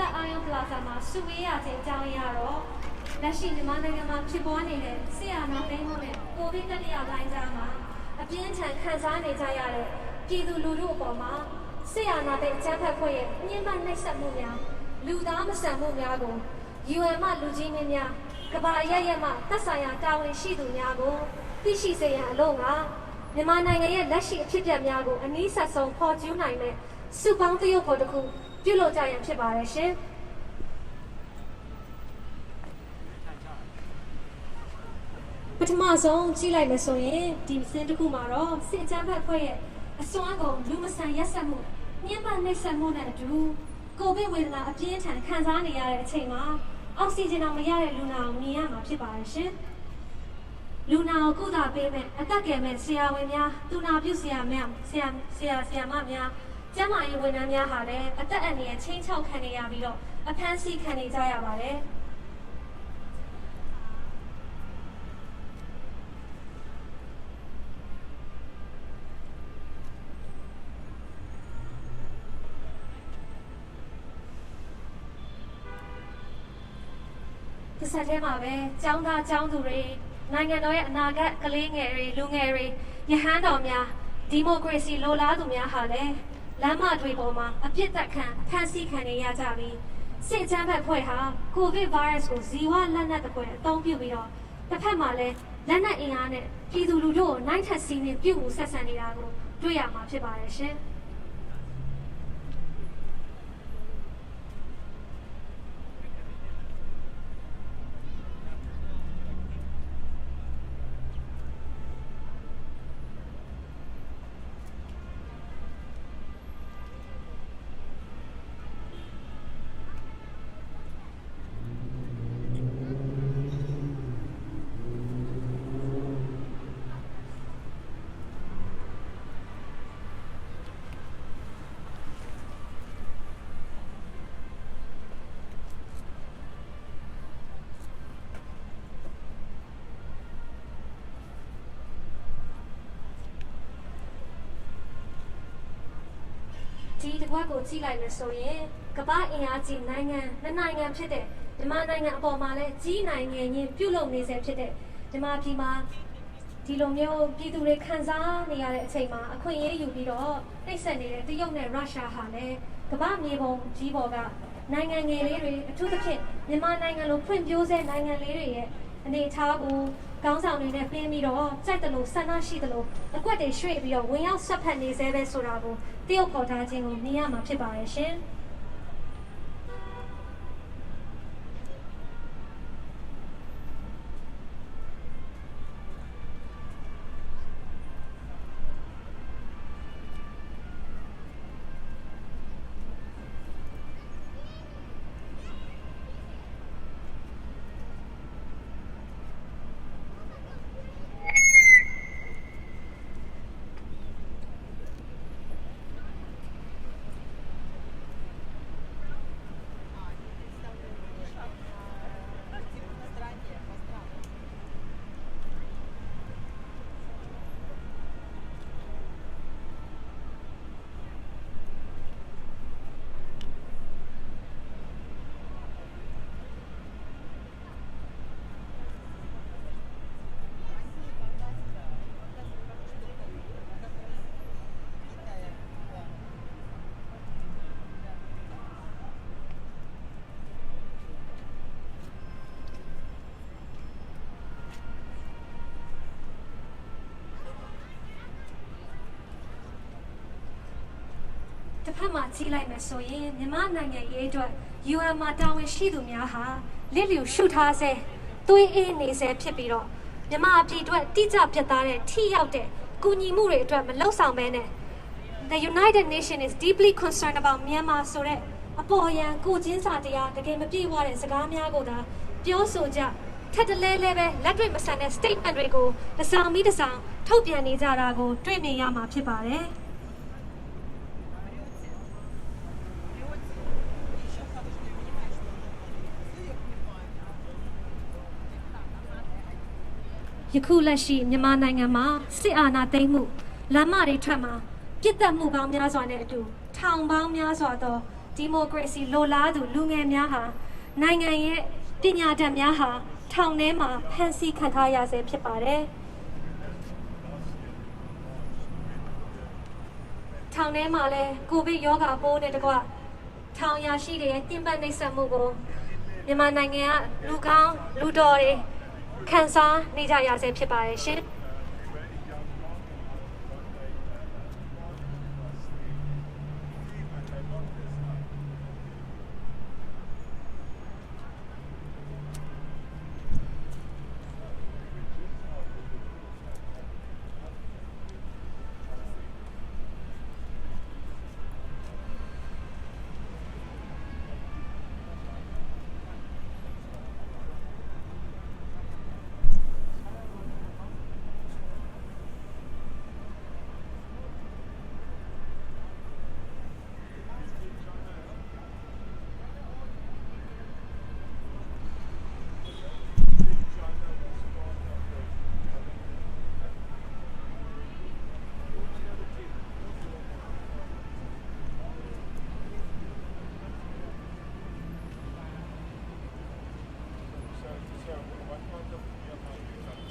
D: Flatiron Plaza မှာစုဝေးရခြင်းအကြောင်းရတော့လက်ရှိမြန်မာနိုင်ငံမှာဖြစ်ပေါ်နေတဲ့ဆရာနာသိမ်းမှုနဲ့ကိုဗစ်တတိယလှိုင်းကြားမှာအပြင်းထန်ခံစားနေကြရတဲ့ပြည်သူလူထုအပေါ်မှာဆရာနာသိမ်းအကြမ်းဖက်ဖွဲ့ရဲ့ညှဉ်းပန်းနှိပ်စက်မှုများလူသားမဆန်မှုများကို UN မှလူကြီးမင်းများကမ္ဘာအရပ်ရပ်မှသက်ဆိုင်ရာတာဝန်ရှိသူများကိုသိရှိစေရန်အလို့ငါမြန်မာနိုင်ငံရဲ့လက်ရှိအဖြစ်အပျက်များကိုအနည်းဆက်ဆုံးဖော်ကျူးနိုင်တဲ့စုပေါင်းသရုပ်ဖော်တစ်ခုပြုလုပ်ကြရန်ဖြစ်ပါတယ်ရှင်ပထမဆုံးကြည့်လိုက်မယ်ဆိုရင်ဒီစင်တစ်ခုမှာတော့စစ်အကြမ်းဖက်ဖွဲ့ရဲ့အစွမ်းကုန်လူမဆန်ရက်စက်မှုညှဉ်းပန်းနှိပ်စက်မှုနဲ့အတူကိုဗစ်ဝေဒနာအပြင်းထန်ခံစားနေရတဲ့အချိန်မှာအောက်ဆီဂျင်တော့မရတဲ့လူနာကိုမြင်ရမှာဖြစ်ပါတယ်ရှင်လူနာကိုကုသပေးမဲ့အသက်ကယ်မဲ့ဆရာဝန်များသူနာပြုဆရာမများဆရာမများကျန်းမာရေးဝန်ထမ်းများဟာလည်းအသက်အန္တရာယ်ချင်းချောက်ခံနေရပြီးတော့အဖမ်းဆီးခံနေကြရပါတယ်ဒီဆက်ထဲမှာပဲကျောင်းသားကျောင်းသူတွေနိုင်ငံတော်ရဲ့အနာဂတ်ကလေးငယ်တွေလူငယ်တွေရဟန်းတော်များဒီမိုကရေစီလိုလားသူများဟာလည်းလမ်းမတွေပေါ်မှာအပြစ်သက်ခံဖမ်းဆီးခံနေရကြပြီးစစ်အကြမ်းဖက်ဖွဲ့ဟာကိုဗစ်ဗိုင်းရပ်စ်ကိုဇီဝလက်နက်တစ်ပွဲအသုံးပြုပြီးတော့တစ်ဖက်မှာလည်းလက်နက်အင်အားနဲ့ပြည်သူလူထုကိုနိုင်ထက်စီးနှင်ပြုတ်မှုဆက်ဆံနေတာကိုတွေ့ရမှာဖြစ်ပါတယ်ရှင်ဒီတစ်ခွက်ကိုကြည့်လိုက်မယ်ဆိုရင်ကမ္ဘာအင်အားကြီးနိုင်ငံနိုင်ငံဖြစ်တဲ့မြန်မာနိုင်ငံအပေါ်မှာလည်းကြီးနိုင်ငံချင်းပြုလုပ်နေစေဖြစ်တဲ့မြန်မာပြည်မှာဒီလိုမျိုးပြည်သူတွေခံစားနေရတဲ့အချိန်မှာအခွင့်အရေးယူပြီးတော့နှိပ်စက်နေတဲ့တရုတ်နဲ့ရုရှားဟာလည်းကမ္ဘာမြေပုံကြီးပေါ်ကနိုင်ငံငယ်လေးတွေအထူးသဖြင့်မြန်မာနိုင်ငံလိုဖွံ့ဖြိုးဆဲနိုင်ငံလေးတွေရဲ့အနေအထားကိုကောင်းဆောင်တွေနဲ့ပြင်းပြီးတော့ကြိုက်တယ်လို့ဆန္ဒရှိတယ်လို့အကွက်တွေရွှေ့ပြီးတော့ဝင်ရောက်ဆက်ဖက်နေသေးပဲဆိုတာကိုတရုတ်ခေါ်ထားခြင်းကိုမြင်ရမှာဖြစ်ပါရဲ့ရှင်တစ်ဖက်မှာကြည့်လိုက်မယ်ဆိုရင်မြန်မာနိုင်ငံရေးအတွက် UN မှာတာဝန်ရှိသူများဟာလစ်လျူရှုထားဆဲသွေးအေးနေဆဲဖြစ်ပြီးတော့မြန်မာပြည်အတွက်တိကျပြတ်သားတဲ့ထိရောက်တဲ့ကူညီမှုတွေအတွက်မလှုပ်ဆောင်ဘဲနဲ့ The United Nations is deeply concerned about Myanmar ဆိုတဲ့အပေါ်ယံကိုချင်းစာတရားတကယ်မပြေဝတဲ့စကားများကိုသာပြောဆိုကြထက်တလဲလဲပဲလက်တွေ့မဆန်တဲ့ statement တွေကိုတစ်စောင်ပြီးတစ်စောင်ထုတ်ပြန်နေကြတာကိုတွေ့မြင်ရမှာဖြစ်ပါတယ်ယခုလက်ရှိမြန်မာနိုင်ငံမှာစစ်အာဏာသိမ်းမှုလမ်းမတွေထွက်မှာပြစ်တက်မှုပေါင်းများစွာနဲ့အတူထောင်ပေါင်းများစွာသောဒ democracy လိုလားသူလူငယ်များဟာနိုင်ငံရဲ့ပညာတတ်များဟာထောင်ထဲမှာဖမ်းဆီးခံထားရဆဲဖြစ်ပါတယ်ထောင်ထဲမှာလဲကိုဗစ်ရောဂါပိုးနဲ့တကွထောင်ရရှိတဲ့တင်ပတ်နှိပ်စက်မှုကိုမြန်မာနိုင်ငံကလူကောင်းလူတော်တွေခံစားနေကြရဆဲဖြစ်ပါတယ်ရှင်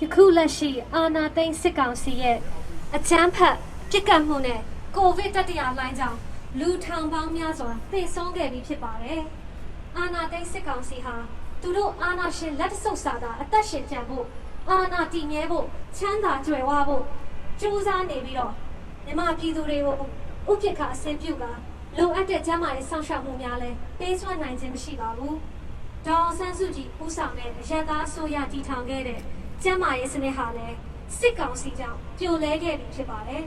D: ယခုလက်ရှိအာဏာသိမ်းစစ်ကောင်စီရဲ့အကြမ်းဖက်ပြစ်ကတ်မှုနဲ့ကိုဗစ်တတိယလှိုင်းကြောင့်လူထောင်ပေါင်းများစွာသေဆုံးခဲ့ပြီးဖြစ်ပါတယ်။အာဏာသိမ်းစစ်ကောင်စီဟာသူတို့အာဏာရှင်လက်ဆုပ်စာသာအသက်ရှင်ကြံဖို့အာဏာတည်မြဲဖို့ချမ်းသာကြွယ်ဝဖို့ကြိုးစားနေပြီးတော့မြန်မာပြည်သူတွေကိုဥပက္ခအဆင်ပြုကလိုအပ်တဲ့ကျန်းမာရေးစောင့်ရှောက်မှုများလည်းပေးစွမ်းနိုင်ခြင်းမရှိပါဘူး။ဒေါ်ဆန်းစုကြည်ဦးဆောင်တဲ့အရပ်သားအစိုးရတည်ထောင်ခဲ့တဲ့ကျန်းမာရေးစနစ်ဟာလည်းစစ်ကောင်စီကြောင့်ပြိုလဲခဲ့ပြီဖြစ်ပါတယ်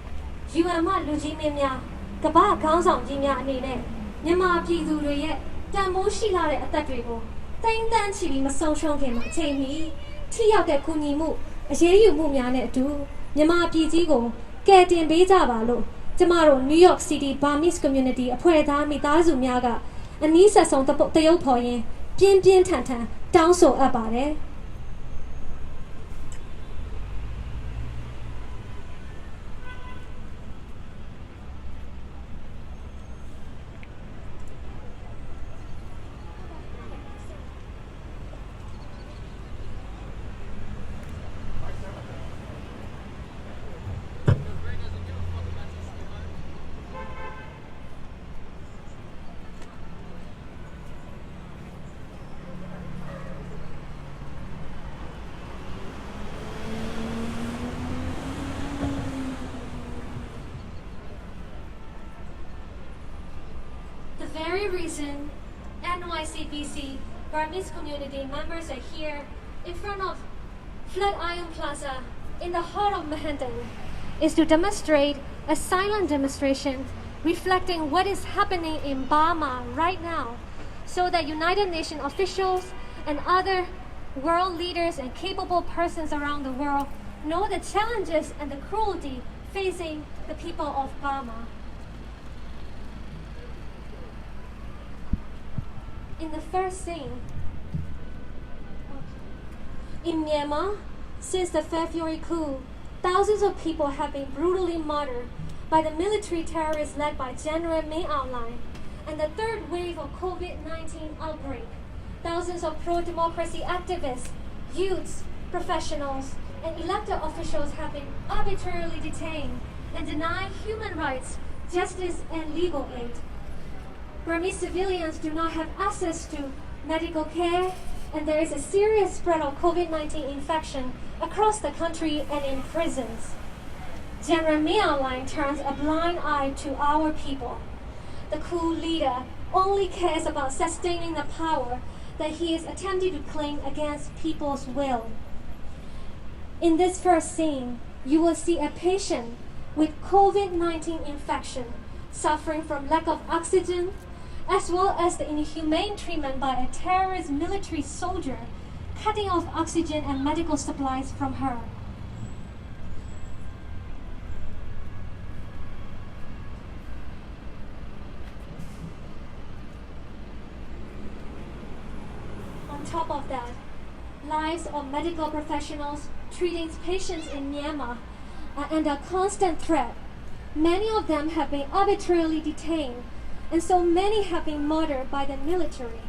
D: ။ UN မှလူကြီးမင်းများကမ္ဘာခေါင်းဆောင်ကြီးများအနေနဲ့မြန်မာပြည်သူတွေရဲ့တန်ဖိုးရှိလာတဲ့အသက်တွေကိုတိမ်တန်းချီပြီးမဆုံးရှုံးခင်မှာအချိန်မီထိရောက်တဲ့ကူညီမှုအရေးယူမှုများနဲ့အတူမြန်မာပြည်ကြီးကိုကယ်တင်ပေးကြပါလို့ကျမတို့ New York City Burmese Community အဖွဲ့သားမိသားစုများကအနည်းဆက်ဆုံးတရုပ်ဖော်ရင်းပြင်းပြင်းထန်ထန်တောင်းဆိုအပ်ပါတယ်။ The very reason NYCBC Burmese community members are here in front of Flatiron Plaza in the heart of Manhattan is to demonstrate a silent demonstration reflecting what is happening in Burma right now so that United Nations officials and other world leaders and capable persons around the world know the challenges and the cruelty facing the people of Burma. In the first scene, in Myanmar, since the February coup, thousands of people have been brutally murdered by the military terrorists led by General Meng Online and the third wave of COVID-19 outbreak. Thousands of pro-democracy activists, youths, professionals, and elected officials have been arbitrarily detained and denied human rights, justice, and legal aid. Burmese civilians do not have access to medical care, and there is a serious spread of COVID-19 infection across the country and in prisons. General Meng Online turns a blind eye to our people. The coup leader only cares about sustaining the power that he is attempting to claim against people's will. In this first scene, you will see a patient with COVID-19 infection suffering from lack of oxygen, as well as the inhumane treatment by a terrorist military soldier cutting off oxygen and medical supplies from her. On top of that, lives of medical professionals treating patients in Myanmar are under constant threat. Many of them have been arbitrarily detained and so many have been murdered by the military.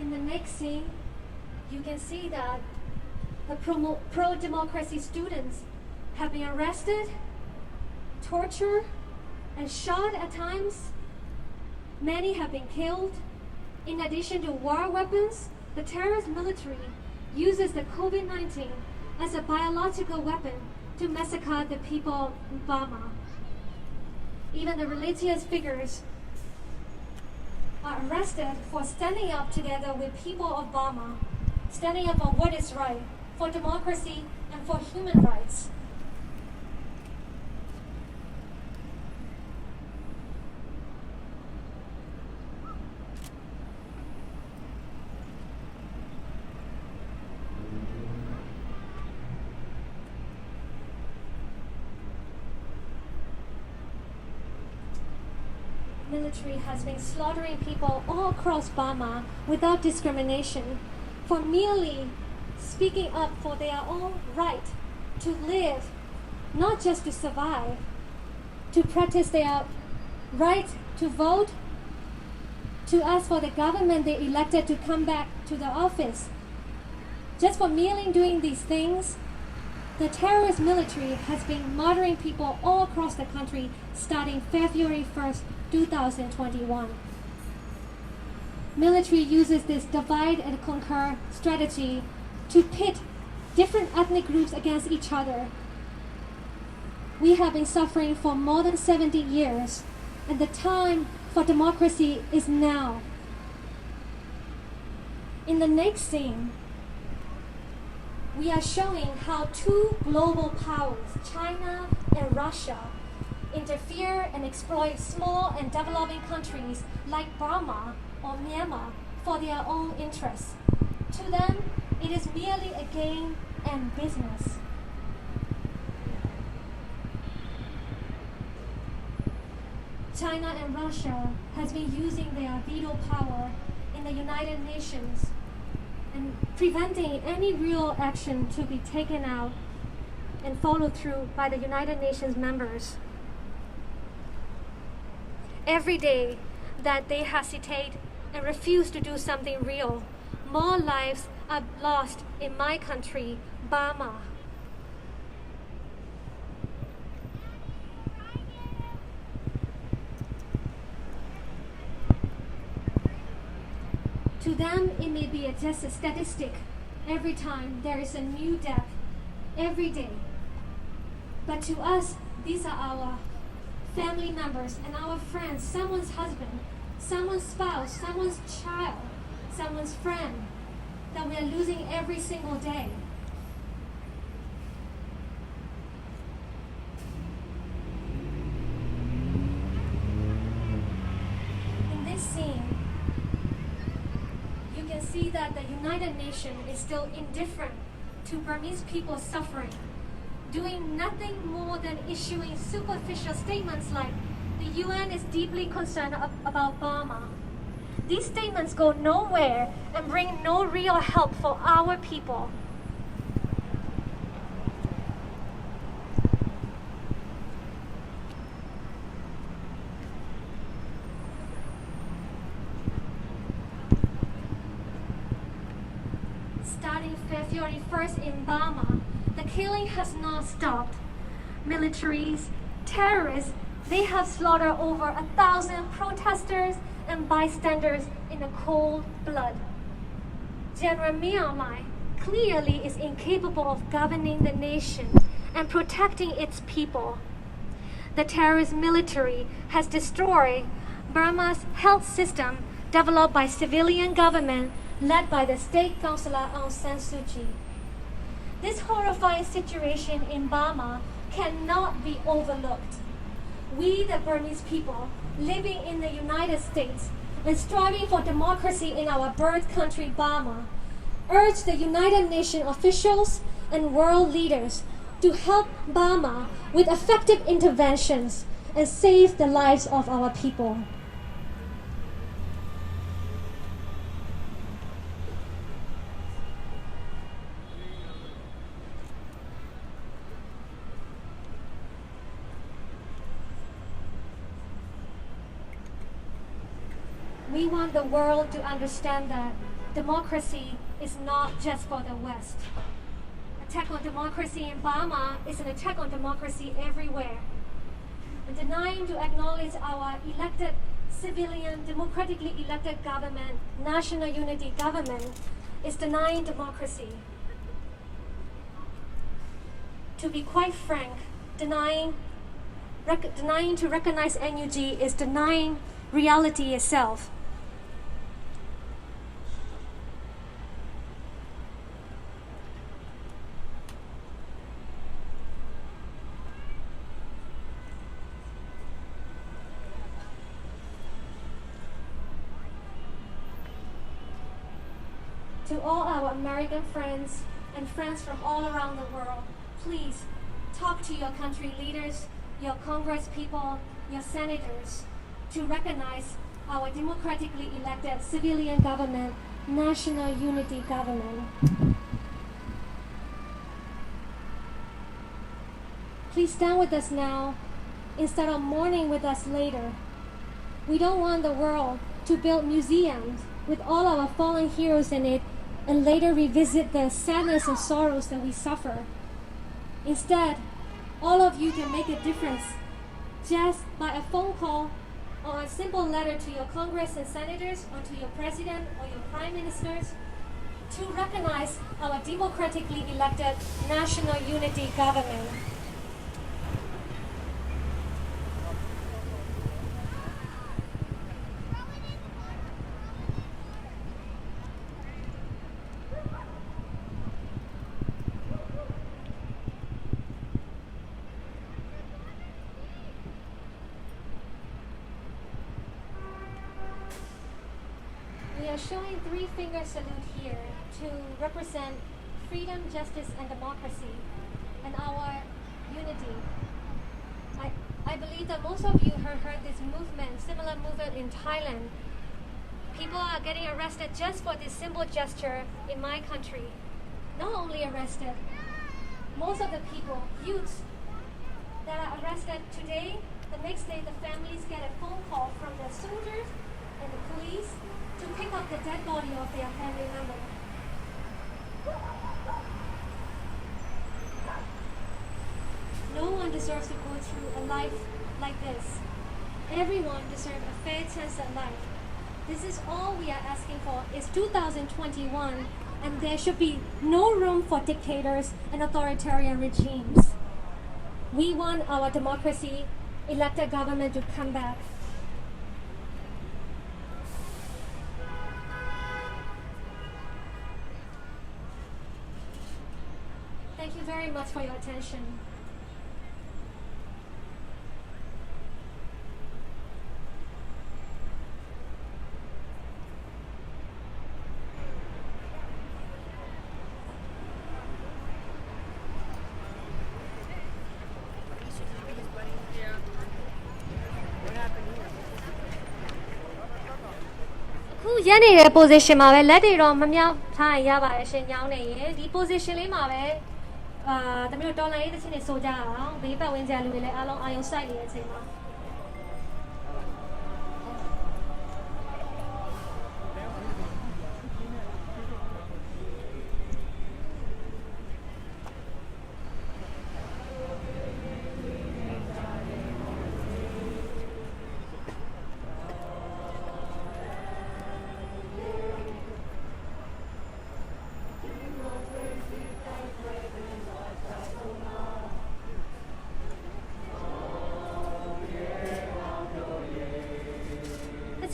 D: In the next scene, you can see that the pro-democracy students have been arrested, tortured, and shot at times. Many have been killed. In addition to war weapons, the terrorist military uses the COVID-19 as a biological weapon to massacre the people of Burma. Even the religious figures are arrested for standing up together with people of Burma, standing up for what is right, for democracy and for human rights. Military has been slaughtering people all across Burma without discrimination for merely speaking up for their own right to live, not just to survive, to practice their right to vote, to ask for the government they elected to come back to the office. Just for merely doing these things, the terrorist military has been murdering people all across the country starting February 1st, 2021. Military uses this divide and conquer strategy to pit different ethnic groups against each other. We have been suffering for more than 70 years, and the time for democracy is now. In the next scene, we are showing how two global powers, China and Russia, interfere and exploit small and developing countries like Burma or Myanmar for their own interests. To them, it is merely a game and business. China and Russia has been using their veto power in the United Nations and preventing any real action to be taken out and followed through by the United Nations members. Every day that they hesitate and refuse to do something real, more lives are lost in my country, Burma. To them, it may be just a statistic every time there is a new death, every day. But to us, these are our family members and our friends, someone's husband, someone's spouse, someone's child, someone's friend that we are losing every single day. In this scene, you can see that the United Nations is still indifferent to Burmese people's suffering, doing nothing more than issuing superficial statements like the UN is deeply concerned about Burma. These statements go nowhere and bring no real help for our people. Starting February 1st in Burma, the killing has not stopped. Militaries, terrorists, they have slaughtered over 1,000 protesters and bystanders in the cold blood. General Myanmar clearly is incapable of governing the nation and protecting its people. The terrorist military has destroyed Burma's health system developed by civilian government led by the state councillor Aung San Suu Kyi. This horrifying situation in Burma cannot be overlooked. we, the Burmese people, living in the United States and striving for democracy in our birth country, Burma, urge the United Nations officials and world leaders to help Burma with effective interventions and save the lives of our people. We want the world to understand that democracy is not just for the West. Attack on democracy in Burma is an attack on democracy everywhere. And denying to acknowledge our elected, civilian, democratically elected government, national unity government, is denying democracy. To be quite frank, denying to recognize NUG is denying reality itself. To all our American friends and friends from all around the world, please talk to your country leaders, your Congress people, your senators to recognize our democratically elected civilian government, national unity government. Please stand with us now instead of mourning with us later. We don't want the world to build museums with all our fallen heroes in it and later revisit the sadness and sorrows that we suffer. Instead, all of you can make a difference just by a phone call or a simple letter to your Congress and senators or to your president or your prime ministers to recognize our democratically elected national unity government. We are showing three-finger salute here to represent freedom, justice, and democracy, and our unity. I believe that most of you have heard this movement, similar movement in Thailand. People are getting arrested just for this simple gesture in my country. Not only arrested, most of the people, youths, that are arrested today, the next day the families get a phone call from the soldiers and the police to pick up the dead body of their family member. No one deserves to go through a life like this. Everyone deserves a fair chance at life. This is all we are asking for. It's 2021, and there should be no room for dictators and authoritarian regimes. We want our democracy, elected government to come back. Thank you very much for your attention. Who ရနေတဲ့ position မှာပဲလက်တွေတော့မမြောက်ထားရင်ရပါတယ်ရှင်ညောင်းနေရင်ဒီ position လေးမှာပဲတမီးတို့တော်လိုင်းရေးတစ်ချင်းနေဆိုကြအောင်ဘေးပတ်ဝန်းကျင်လူတွေလည်းအားလုံးအာရုံစိုက်နေတဲ့အချိန်မှာ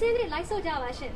D: ချင်းလေးလိုက်ဆိုကြပါရှင်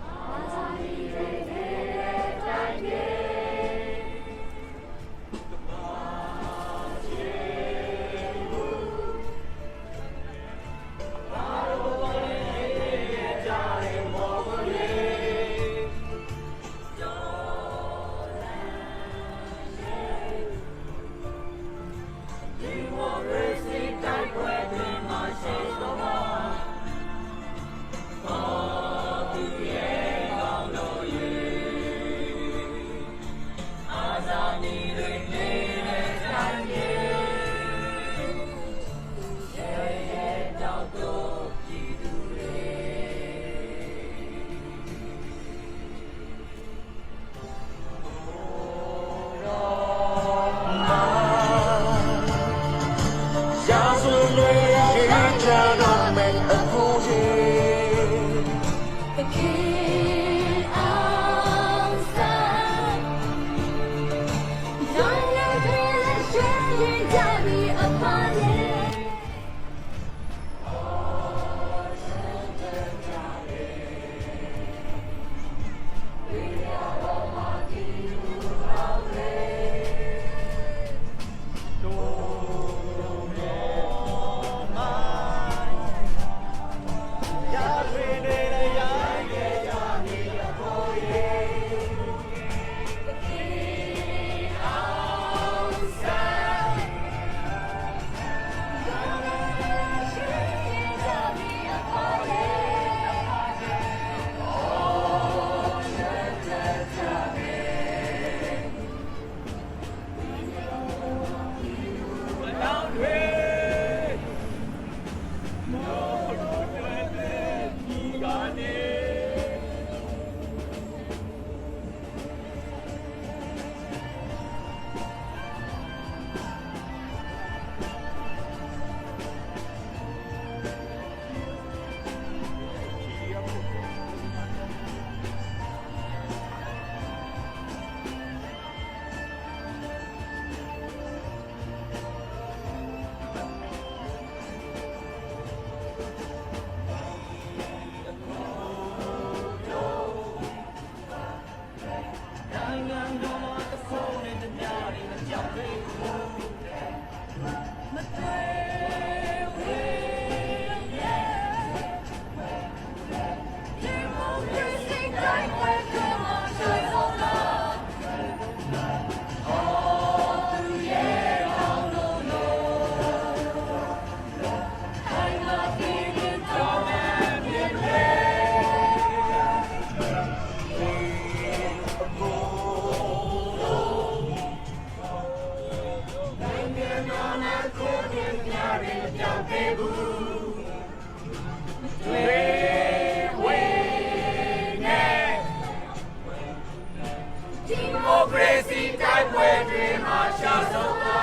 E: Democracy type way dream Asha Soka.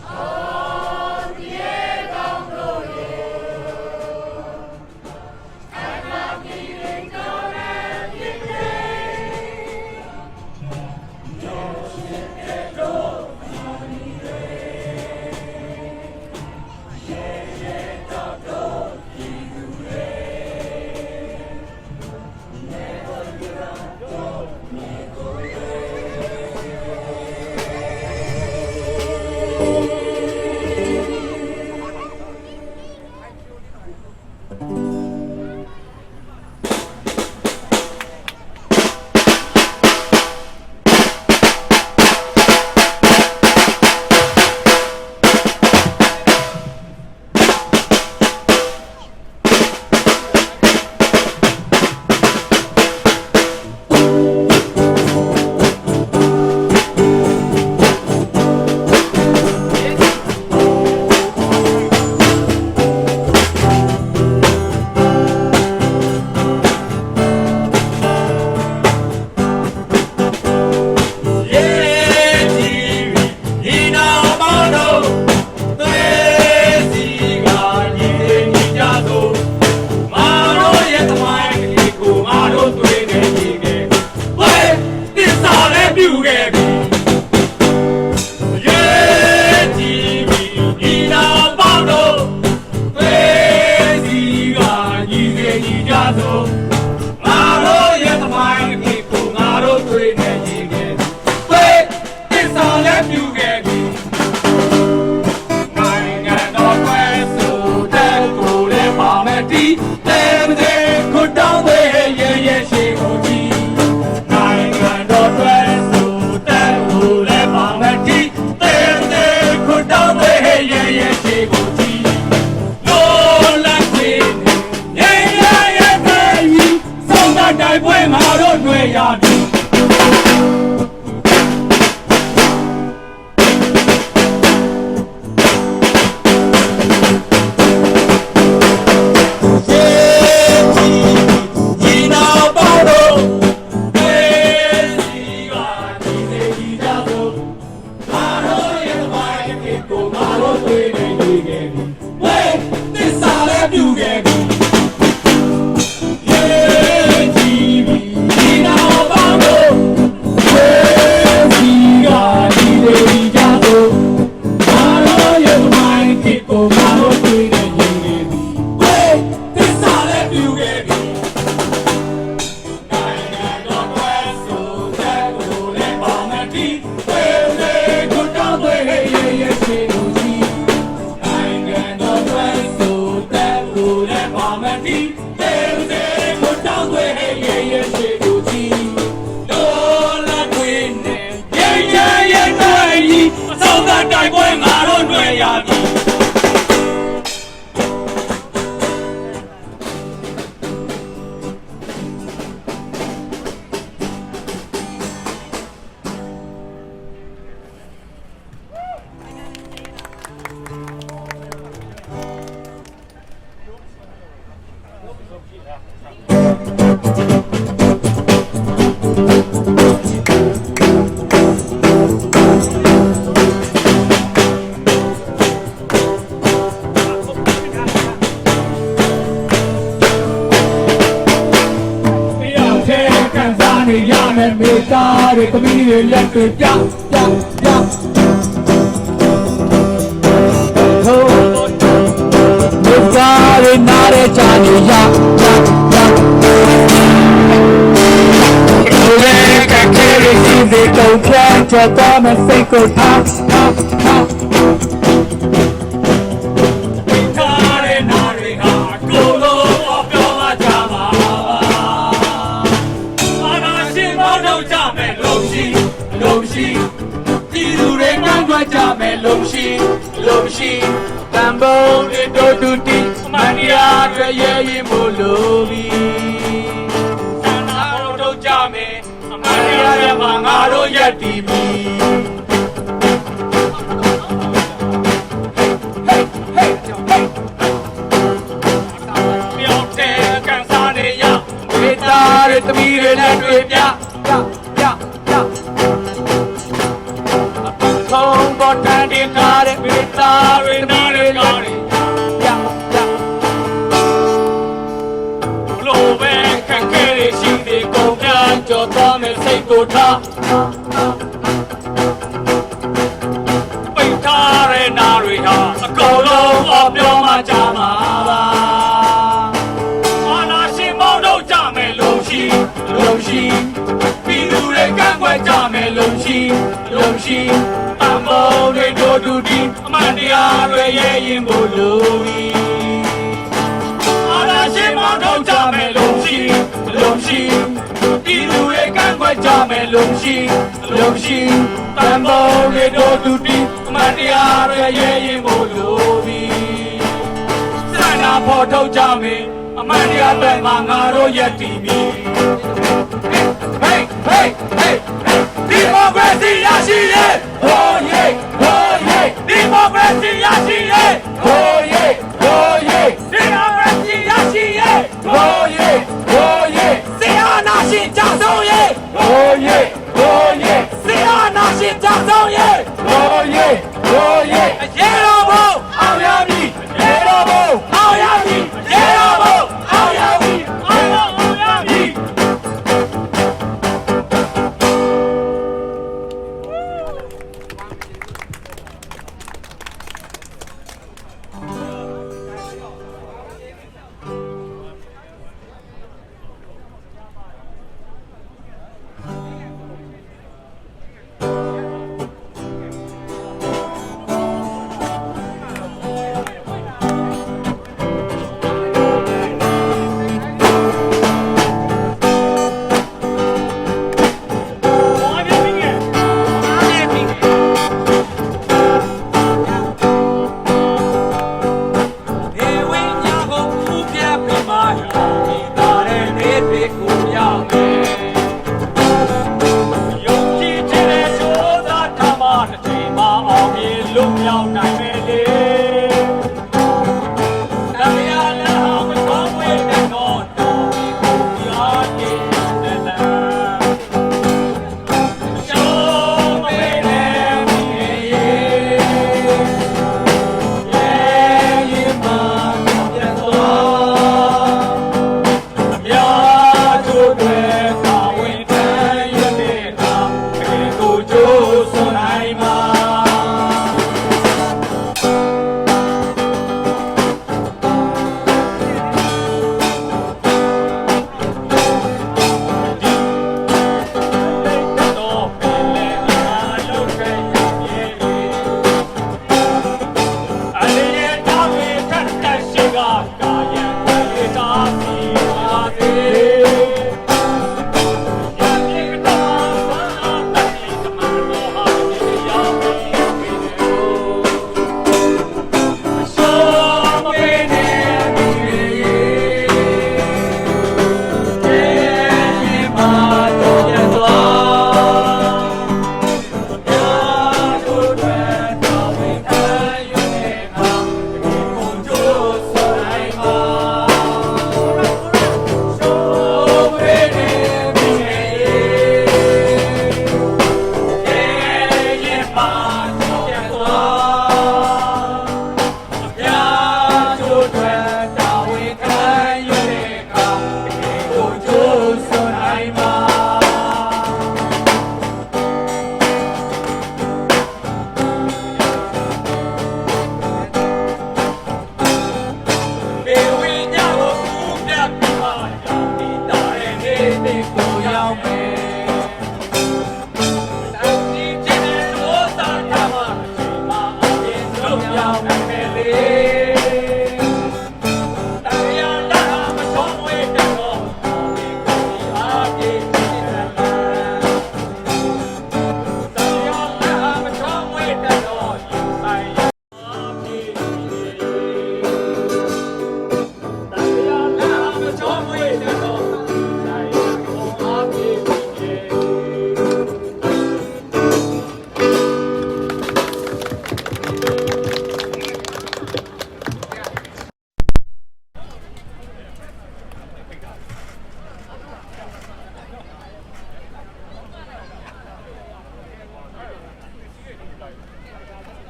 E: Oh, yeah, don't know you. I'm not feeling down and
B: တော်ထန်တင်ထားတဲ့မိသားတွေနားတွေကောင်းတွေရလို့ပဲခက်ခဲတွေရှိသေးကုန်ကြကြော်သွားမယ်စိတ်ကိုထားပိတ်ထားတဲ့နားတွေဟာအကုန်လုံးအပြောမှကြမှာပါအာနာရှင်မောင်းတော့ကြမယ်လုံးရှိပြည်သူတွေကန့်ကွက်ကြမယ်လုံးရှိအမောင်းတွေတို့တူတီအမှန်တရားတွေရဲ့ရင်ဖို့လိုပြီအာနာရှင်မောင်းတော့ကြမယ်လုံးရှိပြည်သူတွေကန့်ကွက်ကြမယ်လုံးရှိအမောင်းတွေတို့တူတီအမှန်တရားတွေရဲ့ရင်ဖို့လိုပြီစန္ဒာဖို့ထုတ်ကြမယ်အမှန်တရားပဲမှာငါတို့ယက်တည်ပြီ Hey Democracy ရရှိရေး Oh yeah Democracy ရရှိရေး Oh yeah Democracy ရရှိရေး Oh yeah စေအာနာရှင်ကြဆုံးရေး Oh yeah စေအာနာရှင်ကြဆုံးရေး Oh yeah ရေတော်ဘုံအောင်ရမည်ရေတော်ဘုံအောင်ရမည်ရေတော်ဘုံအောင်ရမည်အောင်ရမည် က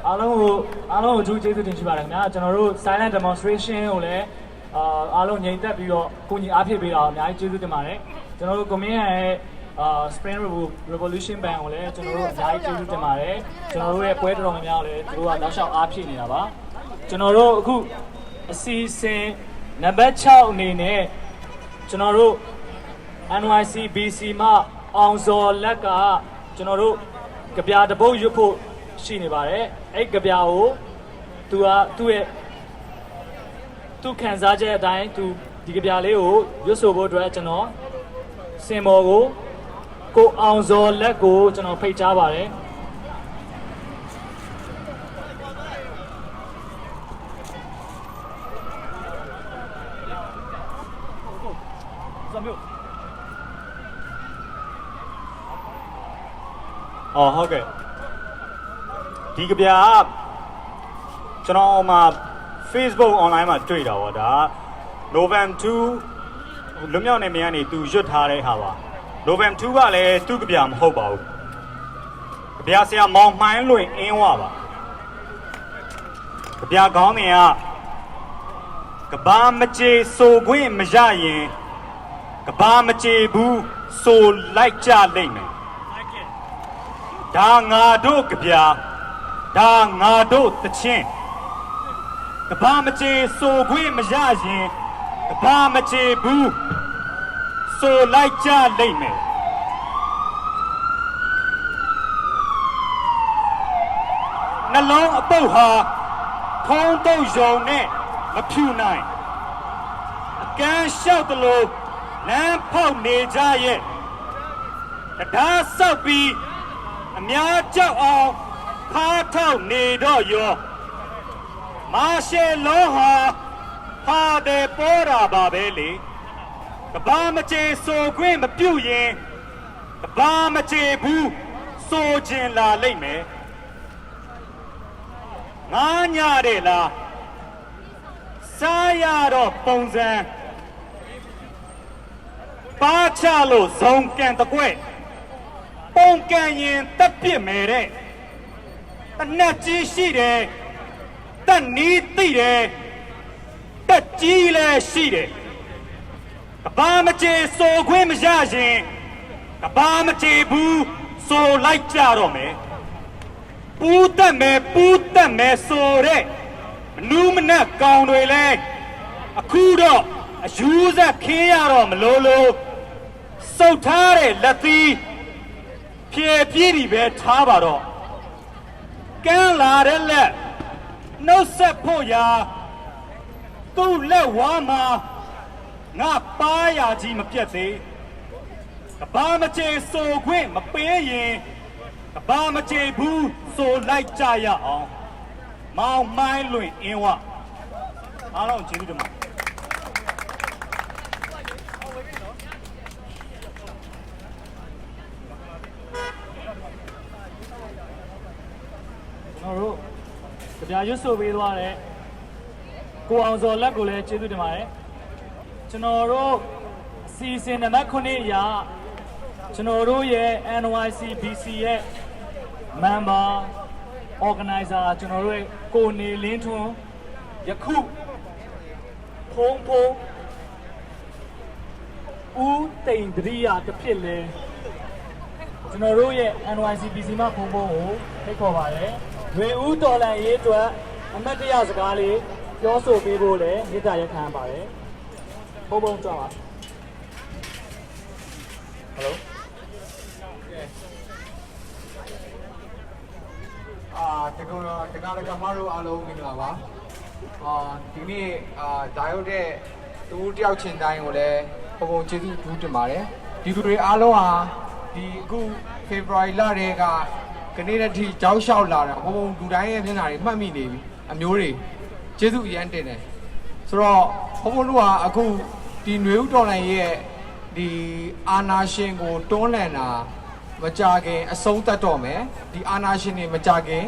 C: အားလုံးကိုအထူးကျေးဇူးတင်ရှိပါတယ်ခင်ဗျာကျွန်တော်တို့ silent demonstration ကိုလည်းအားလုံးညီတက်ပြီးတော့ကိုညီအားဖြည့်ပေးတာအများကြီးကျေးဇူးတင်ပါတယ်ကျွန်တော်တို့ command ရဲ့ Spring Revolution Band ကိုလည်းကျွန်တော်တို့အများကြီးကျေးဇူးတင်ပါတယ်ကျွန်တော်တို့ရဲ့ပွဲတော်များများကိုလည်းသူတို့ကတောက်လျှောက်အားဖြည့်နေတာပါကျွန်တော်တို့အခုအစီအစဉ်နံပါတ်6အနေနဲ့ကျွန်တော်တို့ NYCBC မှာအောင်စော်လက်ကကျွန်တော်တို့ကြပြတပုတ်ရွတ်ဖို့ရှိနေပါတယ်အဲ့ကြပြကိုသူကသူခံစားချက်အတိုင်းသူဒီကြပြလေးကိုရွတ်ဆိုဖို့အတွက်ကျွန်တော်စင်မော်ကိုအောင်စော်လက်ကိုကျွန်တော်ဖိတ်ကြားပါတယ်
H: ဟုတ်ကဲ့ဒီကဗျာကျွန်တော်မှာ Facebook online မှာတွေ့တာပေါ့ဒါ November 2လွတ်မြောက်နေမြန်ကနေသူရွတ်ထားတဲ့ဟာပါ November 2ကလည်းသူ့ကဗျာမဟုတ်ပါဘူးကဗျာဆရာမောင်မှိုင်းလွင်အင်းဝပါကဗျာခေါင်းစဉ်ကကဘာမကြေဆိုခွင့်မရရင်ကဘာမကြေဘူးဆိုလိုက်ကြလိမ့်မယ်ဒါငါတို့ကြပြဒါငါတို့တချင်းကဘာမကြေဆိုခွင့်မရရင်ကဘာမကြေဘူးဆိုလိုက်ကြလိမ့်မယ်နှလုံးအပုတ်ဟာထုံးတုပ်ယုံနဲ့မဖြူနိုင်အကန်းလျှောက်သလိုလမ်းဖောက်နေကြရဲ့တရားဆောက်ပြီးအများကြောက်အောင်ဖားထောက်နေတော့ရောမာရှယ်လောဟာဟာတဲ့ပေါ်တာပါပဲလေကဘာမကြေဆိုခွင့်မပြုတ်ရင်ကဘာမကြေဘူးဆိုခြင်းလာလိမ့်မယ်ငါညတဲ့လားစားရတော့ပုံစံပါချလို့ဇုံကန်တကွဲ့ပုံကန်ရင်တက်ပြစ်မယ်တဲ့တနက်ကြီးရှိတယ်တက်နီးသိတယ်တက်ကြီးလည်းရှိတယ်ကဘာမကြေဆိုခွင့်မရရင်ကဘာမကြေဘူးဆိုလိုက်ကြတော့မယ်ပူးတက်မယ်ဆိုတဲ့မနူးမနက်ကောင်တွေလဲအခုတော့အယူဆက်ခင်းရတော့မလို့စုတ်ထားတဲ့လက်သီးဖြည့်ပြည့်ဒီပဲထားပါတော့ကန်းလာတဲ့လက်နှုတ်ဆက်ဖို့ရာသူ့လက်ဝါးမှာငါပါရကြီးမပြတ်သေးကဘာမကြေဆိုခွင့်မပေးရင်ကဘာမကြေဘူးဆိုလိုက်ကြရအောင်မောင်မိုင်းလွင်အင်းဝအားလုံးကျေးဇူးတင်ပါတယ်
C: ကျွန်တော်တို့ကြပြရွတ်ဆိုပေးသွားတဲ့ကိုအောင်စော်လက်ကိုလည်းကျေးဇူးတင်ပါတယ်ကျွန်တော်တို့အစီအစဉ်နံပါတ်9အရာကျွန်တော်တို့ရဲ့ NYCBC ရဲ့ member organizer ကျွန်တော်တို့ရဲ့ကိုနေလင်းထွန်းယခုဖုံဦးတိန်တရိယာတစ်ဖြစ်လဲကျွန်တော်တို့ရဲ့ NYCBC မှာဖုံကိုဖိတ်ခေါ်ပါတယ်။ရေဦးတော်လန်ရေးအတွက်အမတ်တရစကားလေးပြောဆိုပေးဖို့လည်းမေတ္တာရပ်ခံပါတယ်။ဖုံကြွပါ။ Hello
I: တကမတို့အားလုံးမင်္ဂလာပါဒီနေ့ဒါရောက်တဲ့သူတယောက်ချင်းတိုင်းကိုလည်းပုံကျေးဇူးတူးတင်ပါတယ်ဒီသူတွေအားလုံးဟာဒီအခုဖေဖော်ဝါရီလတည်းကကနေတစ်ထိကြောက်လျှောက်လာတာပုံလူတိုင်းရဲ့မျက်နှာတွေမှတ်မိနေပြီအမျိုးတွေကျေးဇူးအရန်တင်တယ်ဆိုတော့ပုံတို့ဟာအခုဒီຫນွေဦးတော်လိုင်းရဲ့ဒီအာနာရှင်ကိုတွန်းလှန်တာမကြခင်အဆုံးသတ်တော့မယ်ဒီအာနာရှင်တွေမကြခင်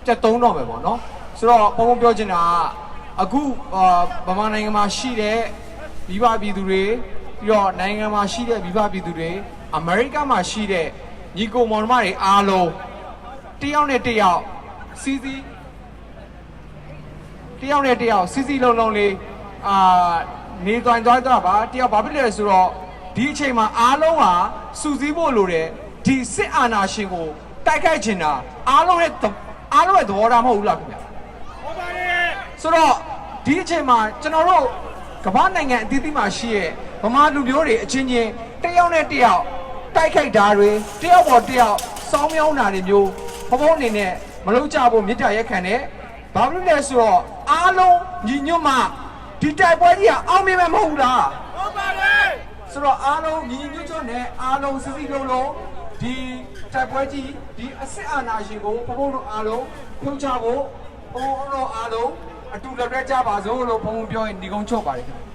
I: တက်သုံးတော့မယ်ပေါ့နော်ဆိုတော့ပုံပြောချင်တာအခုဗမာနိုင်ငံမှာရှိတဲ့မိဘပြည်သူတွေပြီးတော့နိုင်ငံမှာရှိတဲ့မိဘပြည်သူတွေအမေရိကမှာရှိတဲ့ညီကိုမောင်နှမတွေအားလုံး တယောက်နဲ့တယောက်စီစီတယောက်နဲ့တယောက်စီစီလုံးလုံးလေးနေသွားတော့ပါတယောက်ဘာဖြစ်လဲဆိုတော့ဒီအချိန်မှာအားလုံးဟာစူးစီးဖို့လိုတယ်ဒီစစ်အာဏာရှင်ကိုတိုက်ခိုက်ချင်တာအားလုံးရဲ့သဘောထားမဟုတ်ဘူးလားခင်ဗျာဟုတ်ပါတယ်ဆိုတော့ဒီအချိန်မှာကျွန်တော်တို့ကမ္ဘာနိုင်ငံအသီးသီးမှာရှိရဲ့ဗမာလူမျိုးတွေအချင်းချင်းတယောက်နဲ့တယောက်တိုက်ခိုက်တာတွေတယောက်ပေါ်တယောက်စောင်းမြောင်းတာတွေမျိုးဘဘအနေနဲ့မလုပ်ကြဖို့မြစ်တာရက်ခံတယ်ဘာဖြစ်လဲဆိုတော့အားလုံးညီညွတ်မှဒီတိုက်ပွဲကြီးကအောင်မြင်မှာမဟုတ်ဘူးလားဟုတ်ပါတယ်ဆိုတော့အားလုံးညီညွတ်နဲ့အားလုံးစစ်စစ်လုံးလုံးဒီတိုက်ပွဲကြီးဒီအစစ်အာဏာရှင်ကိုဘဘတို့အားလုံးဖြုတ်ချဖို့ဘဘတို့အားလုံးအတူလက်တွဲကြပါစို့လို့ဘုံပြောရင်ညီကုန်းချုပ်ပါတယ်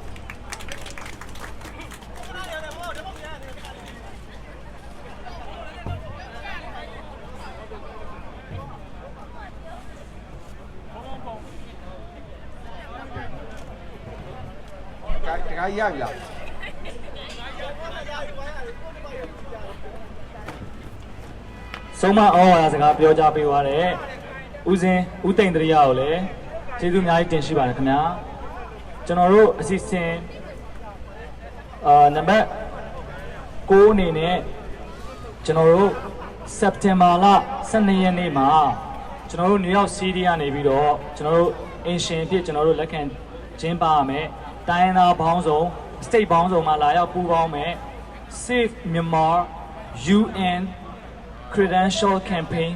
I: တခါရပြီလား
C: ဆုံးမဩဝါဒစကားပြောကြားပေးသွားတဲ့ဦးစင်းဦးသိန်းတရိယာကိုလည်းကျေးဇူးအများကြီးတင်ရှိပါတယ်ခင်ဗျာကျွန်တော်တို့အစီအစဉ်နံပါတ်9အနေနဲ့ကျွန်တော်တို့စက်တင်ဘာလ12ရက်နေ့မှာကျွန်တော်တို့နယူးယောက်စီးတီးကနေပြီးတော့ကျွန်တော်တို့အင်ရှင်ဖြစ်ကျွန်တော်တို့လက်ခံကျင်းပရမယ်တိုင်းရင်းသားပေါင်းစုံ state ပေါင်းစုံမှာလာရောက်ပူးပေါင်းမယ် Save Myanmar UN Credential Campaign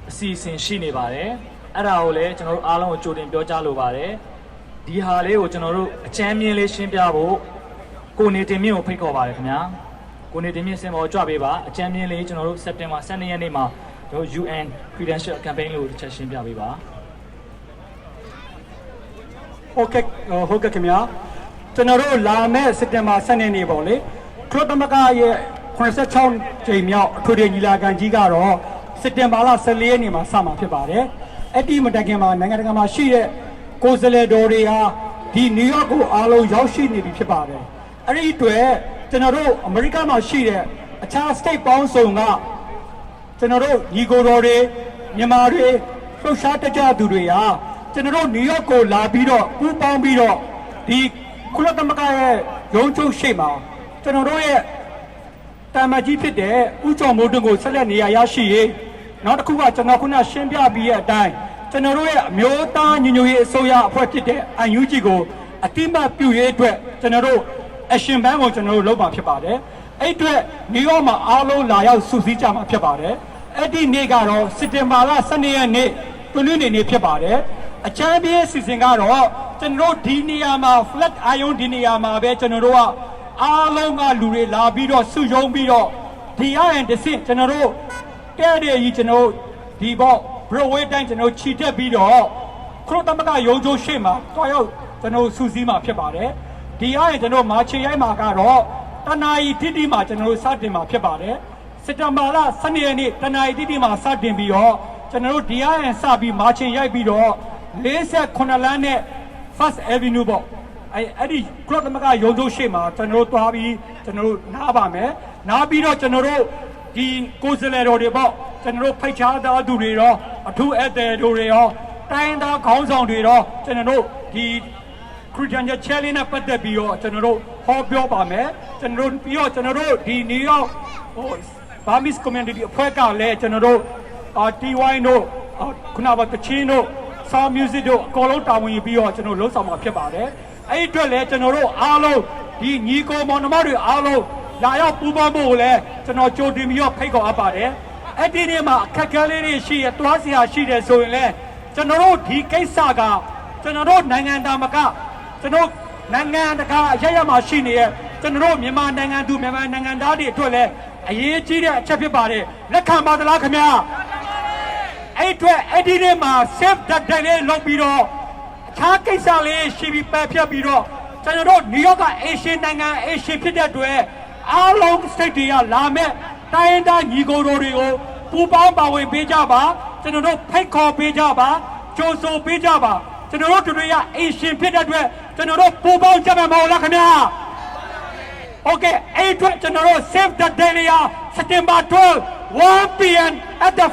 C: အစီအစဉ်ရှိနေပါတယ်အဲ့ဒါကိုလည်းကျွန်တော်တို့အားလုံးကိုကြိုတင်ပြောကြားလိုပါတယ်ဒီဟာလေးကိုကျွန်တော်တို့အချမ်းမြင့်လေးရှင်းပြဖို့ကိုနေတင်မြင့်ကိုဖိတ်ခေါ်ပါတယ်ခင်ဗျာကိုနေတင်မြင့်စင်ပေါ်ကြွပေးပါအချမ်းမြင့်လေးကျွန်တော်တို့စက်တင်ဘာ12ရက်နေ့မှာကျွန်တော် UN Credential Campaign လို့တစ်ချက်ရှင်းပြပေးပါ
G: ဟုတ်ကဲ့ခင်ဗျာကျွန်တော်တို့လာမယ့်စက်တင်ဘာ12ရက်နေ့ပေါ့လေခရစ်သမဂရဲ့86ကြိမ်မြောက်အထွေထွေညီလာခံကြီးကတော့စက်တင်ဘာလ14ရက်နေ့မှာစမှာဖြစ်ပါတယ်အဲ့ဒီမတိုင်ခင်မှာနိုင်ငံတကာမှာရှိတဲ့ကိုယ်စားလှယ်တော်တွေဟာဒီနယူးယောက်ကိုအားလုံးရောက်ရှိနေပြီဖြစ်ပါတယ်အဲ့ဒီအတွက်ကျွန်တော်တို့အမေရိကမှာရှိတဲ့အခြား state ပေါင်းစုံကကျွန်တော်တို့ညီကိုတော်တွေမြန်မာတွေလှုပ်ရှားတကြသူတွေဟာကျွန်တော်တို့နယူးယောက်ကိုလာပြီးတော့ပူးပေါင်းပြီးတော့ဒီကုလသမဂ္ဂရဲ့ရုံးချုပ်ရှိမှာကျွန်တော်တို့ရဲ့တာမကြီးဖြစ်တဲ့ဦးကျော်မိုးတွန်းကိုဆက်လက်နေရာရရှိရေးနောက်တစ်ခုကကျွန်တော်ခုနရှင်းပြပြီးတဲ့အတိုင်းကျွန်တော်တို့ရဲ့အမျိုးသားညီညွတ်ရေးအစိုးရအဖွဲ့ဖြစ်တဲ့ NUG ကိုအတိမတ်ပြုရေးအတွက်ကျွန်တော်တို့ action plan ကိုကျွန်တော်တို့လုပ်မှာဖြစ်ပါတယ်အဲ့အတွက်နယူးယောက်မှာအားလုံးလာရောက်စုစည်းကြမှာဖြစ်ပါတယ်အဲ့ဒီနေ့ကတော့စက်တင်ဘာလ12ရက်နေ့တွင်နေ့ဖြစ်ပါတယ်အချမ်းပြေးစီစဉ်ကတော့ကျွန်တော်တို့ဒီနေရာမှာ flat iron ဒီနေရာမှာပဲကျွန်တော်တို့ကအားလုံးကလူတွေလာပြီးတော့စုယုံပြီးတော့ဒီရရင်တစ်စင်ကျွန်တော်တို့တဲ့ကြီးကျွန်တော်ဒီပေါ့ Broadway တိုင်းကျွန်တော်ခြိတက်ပြီးတော့ခရစ်သမဂ္ဂရုံးချုပ်ရှေ့မှာတွားရောက်ကျွန်တော်စူးစီးမှာဖြစ်ပါတယ်ဒီရရင်ကျွန်တော်မာချေရိုက်မှာကတော့တနာရီတိတိမှာကျွန်တော်တို့စတင်မှာဖြစ်ပါတယ်စက်တင်ဘာလ12ရက်နေ့တနာရီတိတိမှာစတင်ပြီးတော့ကျွန်တော်တို့ဒီရရင်စပြီးမာချေရိုက်ပြီးတော့48လမ်းနဲ့ First Avenue ပေါ့အဲ့ဒီကလော့သမကရုံချုပ်ရှိမှာကျွန်တော်တို့တွားပြီးကျွန်တော်တို့နားပါမယ်နားပြီးတော့ကျွန်တော်တို့ဒီကိုယ်စားလှယ်တော်တွေပေါ့ကျွန်တော်တို့ဖိတ်ချသားသူတွေရောအထူးဧည့်သည်တို့တွေရောတိုင်းသားခေါင်းဆောင်တွေရောကျွန်တော်တို့ဒီခရစ်ယာန်ချဲလင်းနဲ့ပတ်သက်ပြီးတော့ကျွန်တော်တို့ဟောပြောပါမယ်ကျွန်တော်တို့ပြီးတော့ကျွန်တော်တို့ဒီနယူးယောက်Burmese community အဖွဲ့ကလည်းကျွန်တော်တို့ TY တို့ခုနကတချင်းတို့Sound music တို့အကုန်လုံးတာဝန်ယူပြီးတော့ကျွန်တော်လှုပ်ဆောင်မှာဖြစ်ပါတယ်အဲ့ဒီအတွက်လည်းကျွန်တော်တို့အားလုံးဒီညီကိုမောင်နှမတွေအားလုံးလာရောက်ပူးပေါင်းဖို့လည်းကျွန်တော်ကြိုတင်ပြီးတော့ဖိတ်ခေါ်အပ်ပါတယ်အဲ့ဒီနေ့မှာအခက်အခဲလေးတွေရှိရတွားစရာရှိတယ်ဆိုရင်လည်းကျွန်တော်တို့ဒီကိစ္စကကျွန်တော်တို့နိုင်ငံသားမကကျွန်တော်နိုင်ငံတကာအရရမှာရှိနေရဲ့ကျွန်တော်တို့မြန်မာနိုင်ငံသူမြန်မာနိုင်ငံသားတွေအတွက်လည်းအရေးကြီးတဲ့အချက်ဖြစ်ပါတယ်လက်ခံပါသလားခင်ဗျာအဲ့အတွက်အဲ့ဒီနေ့မှာ save the day လေးလုပ်ပြီးတော့အခြားကိစ္စလေးရှိပြီးပယ်ဖြတ်ပြီးတော့ကျွန်တော်တို့နယူးယောက်ကအေရှင်းနိုင်ငံအေရှင်းဖြစ်တဲ့အတွက်အားလုံး state တွေကလာမဲ့တိုင်းရင်းသားညီကိုတို့တွေကိုပူပေါင်းပါဝင်ပေးကြပါကျွန်တော်တို့ဖိတ်ခေါ်ပေးကြပါကြိုးဆိုပေးကြပါကျွန်တော်တို့တွေကအေရှင်းဖြစ်တဲ့အတွက်ကျွန်တော်တို့ပူပေါင်းကြမှာမဟုတ်လားခင်ဗျာโอเคအဲ့အတွက်ကျွန်တော်တို့ save the day လေး September 12 1 p.m. at the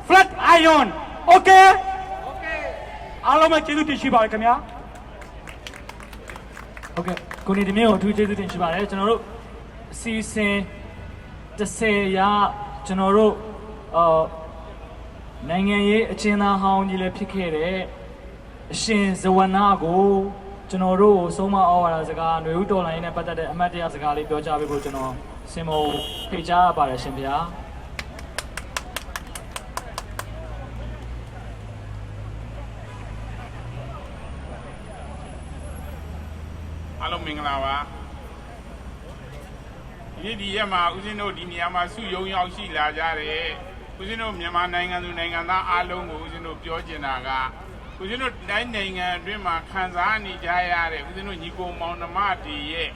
H: Flatiron okay အားလုံးပဲကျေးဇူးတင်ရှိပါတယ်ခင်ဗျာ
C: ဟုတ်ကဲ့ကိုနေဒီမျိုးကိုအထူးကျေးဇူးတင်ရှိပါတယ်ကျွန်တော်တို့အစီအစဉ်30ရာကျွန်တော်တို့နိုင်ငံရေးအကျဉ်းသားဟောင်းကြီးလည်းဖြစ်ခဲ့တဲ့အရှင်ဇဝနာကိုကျွန်တော်တို့ဆုံးမဩဝါဒစကားຫນွေဦးတော်လိုင်းနဲ့ပတ်သက်တဲ့အမှတ်တရစကားလေးပြောကြားပေးဖို့ကျွန်တော်စင်မောဖိတ်ကြားရပါတယ်ရှင်ဗျာ
J: အားလုံးမင်္ဂလာပါဒီရက်မှာဦးဇင်းတို့ဒီနေရာမှာစုယုံရောက်ရှိလာကြတယ်ဦးဇင်းတို့မြန်မာနိုင်ငံသူနိုင်ငံသားအားလုံးကိုဦးဇင်းတို့ပြောချင်တာကဦးဇင်းတို့တိုင်းနိုင်ငံအတွင်းမှာခံစားနေကြရတဲ့ဦးဇင်းတို့ညီကိုမောင်နှမတွေရဲ့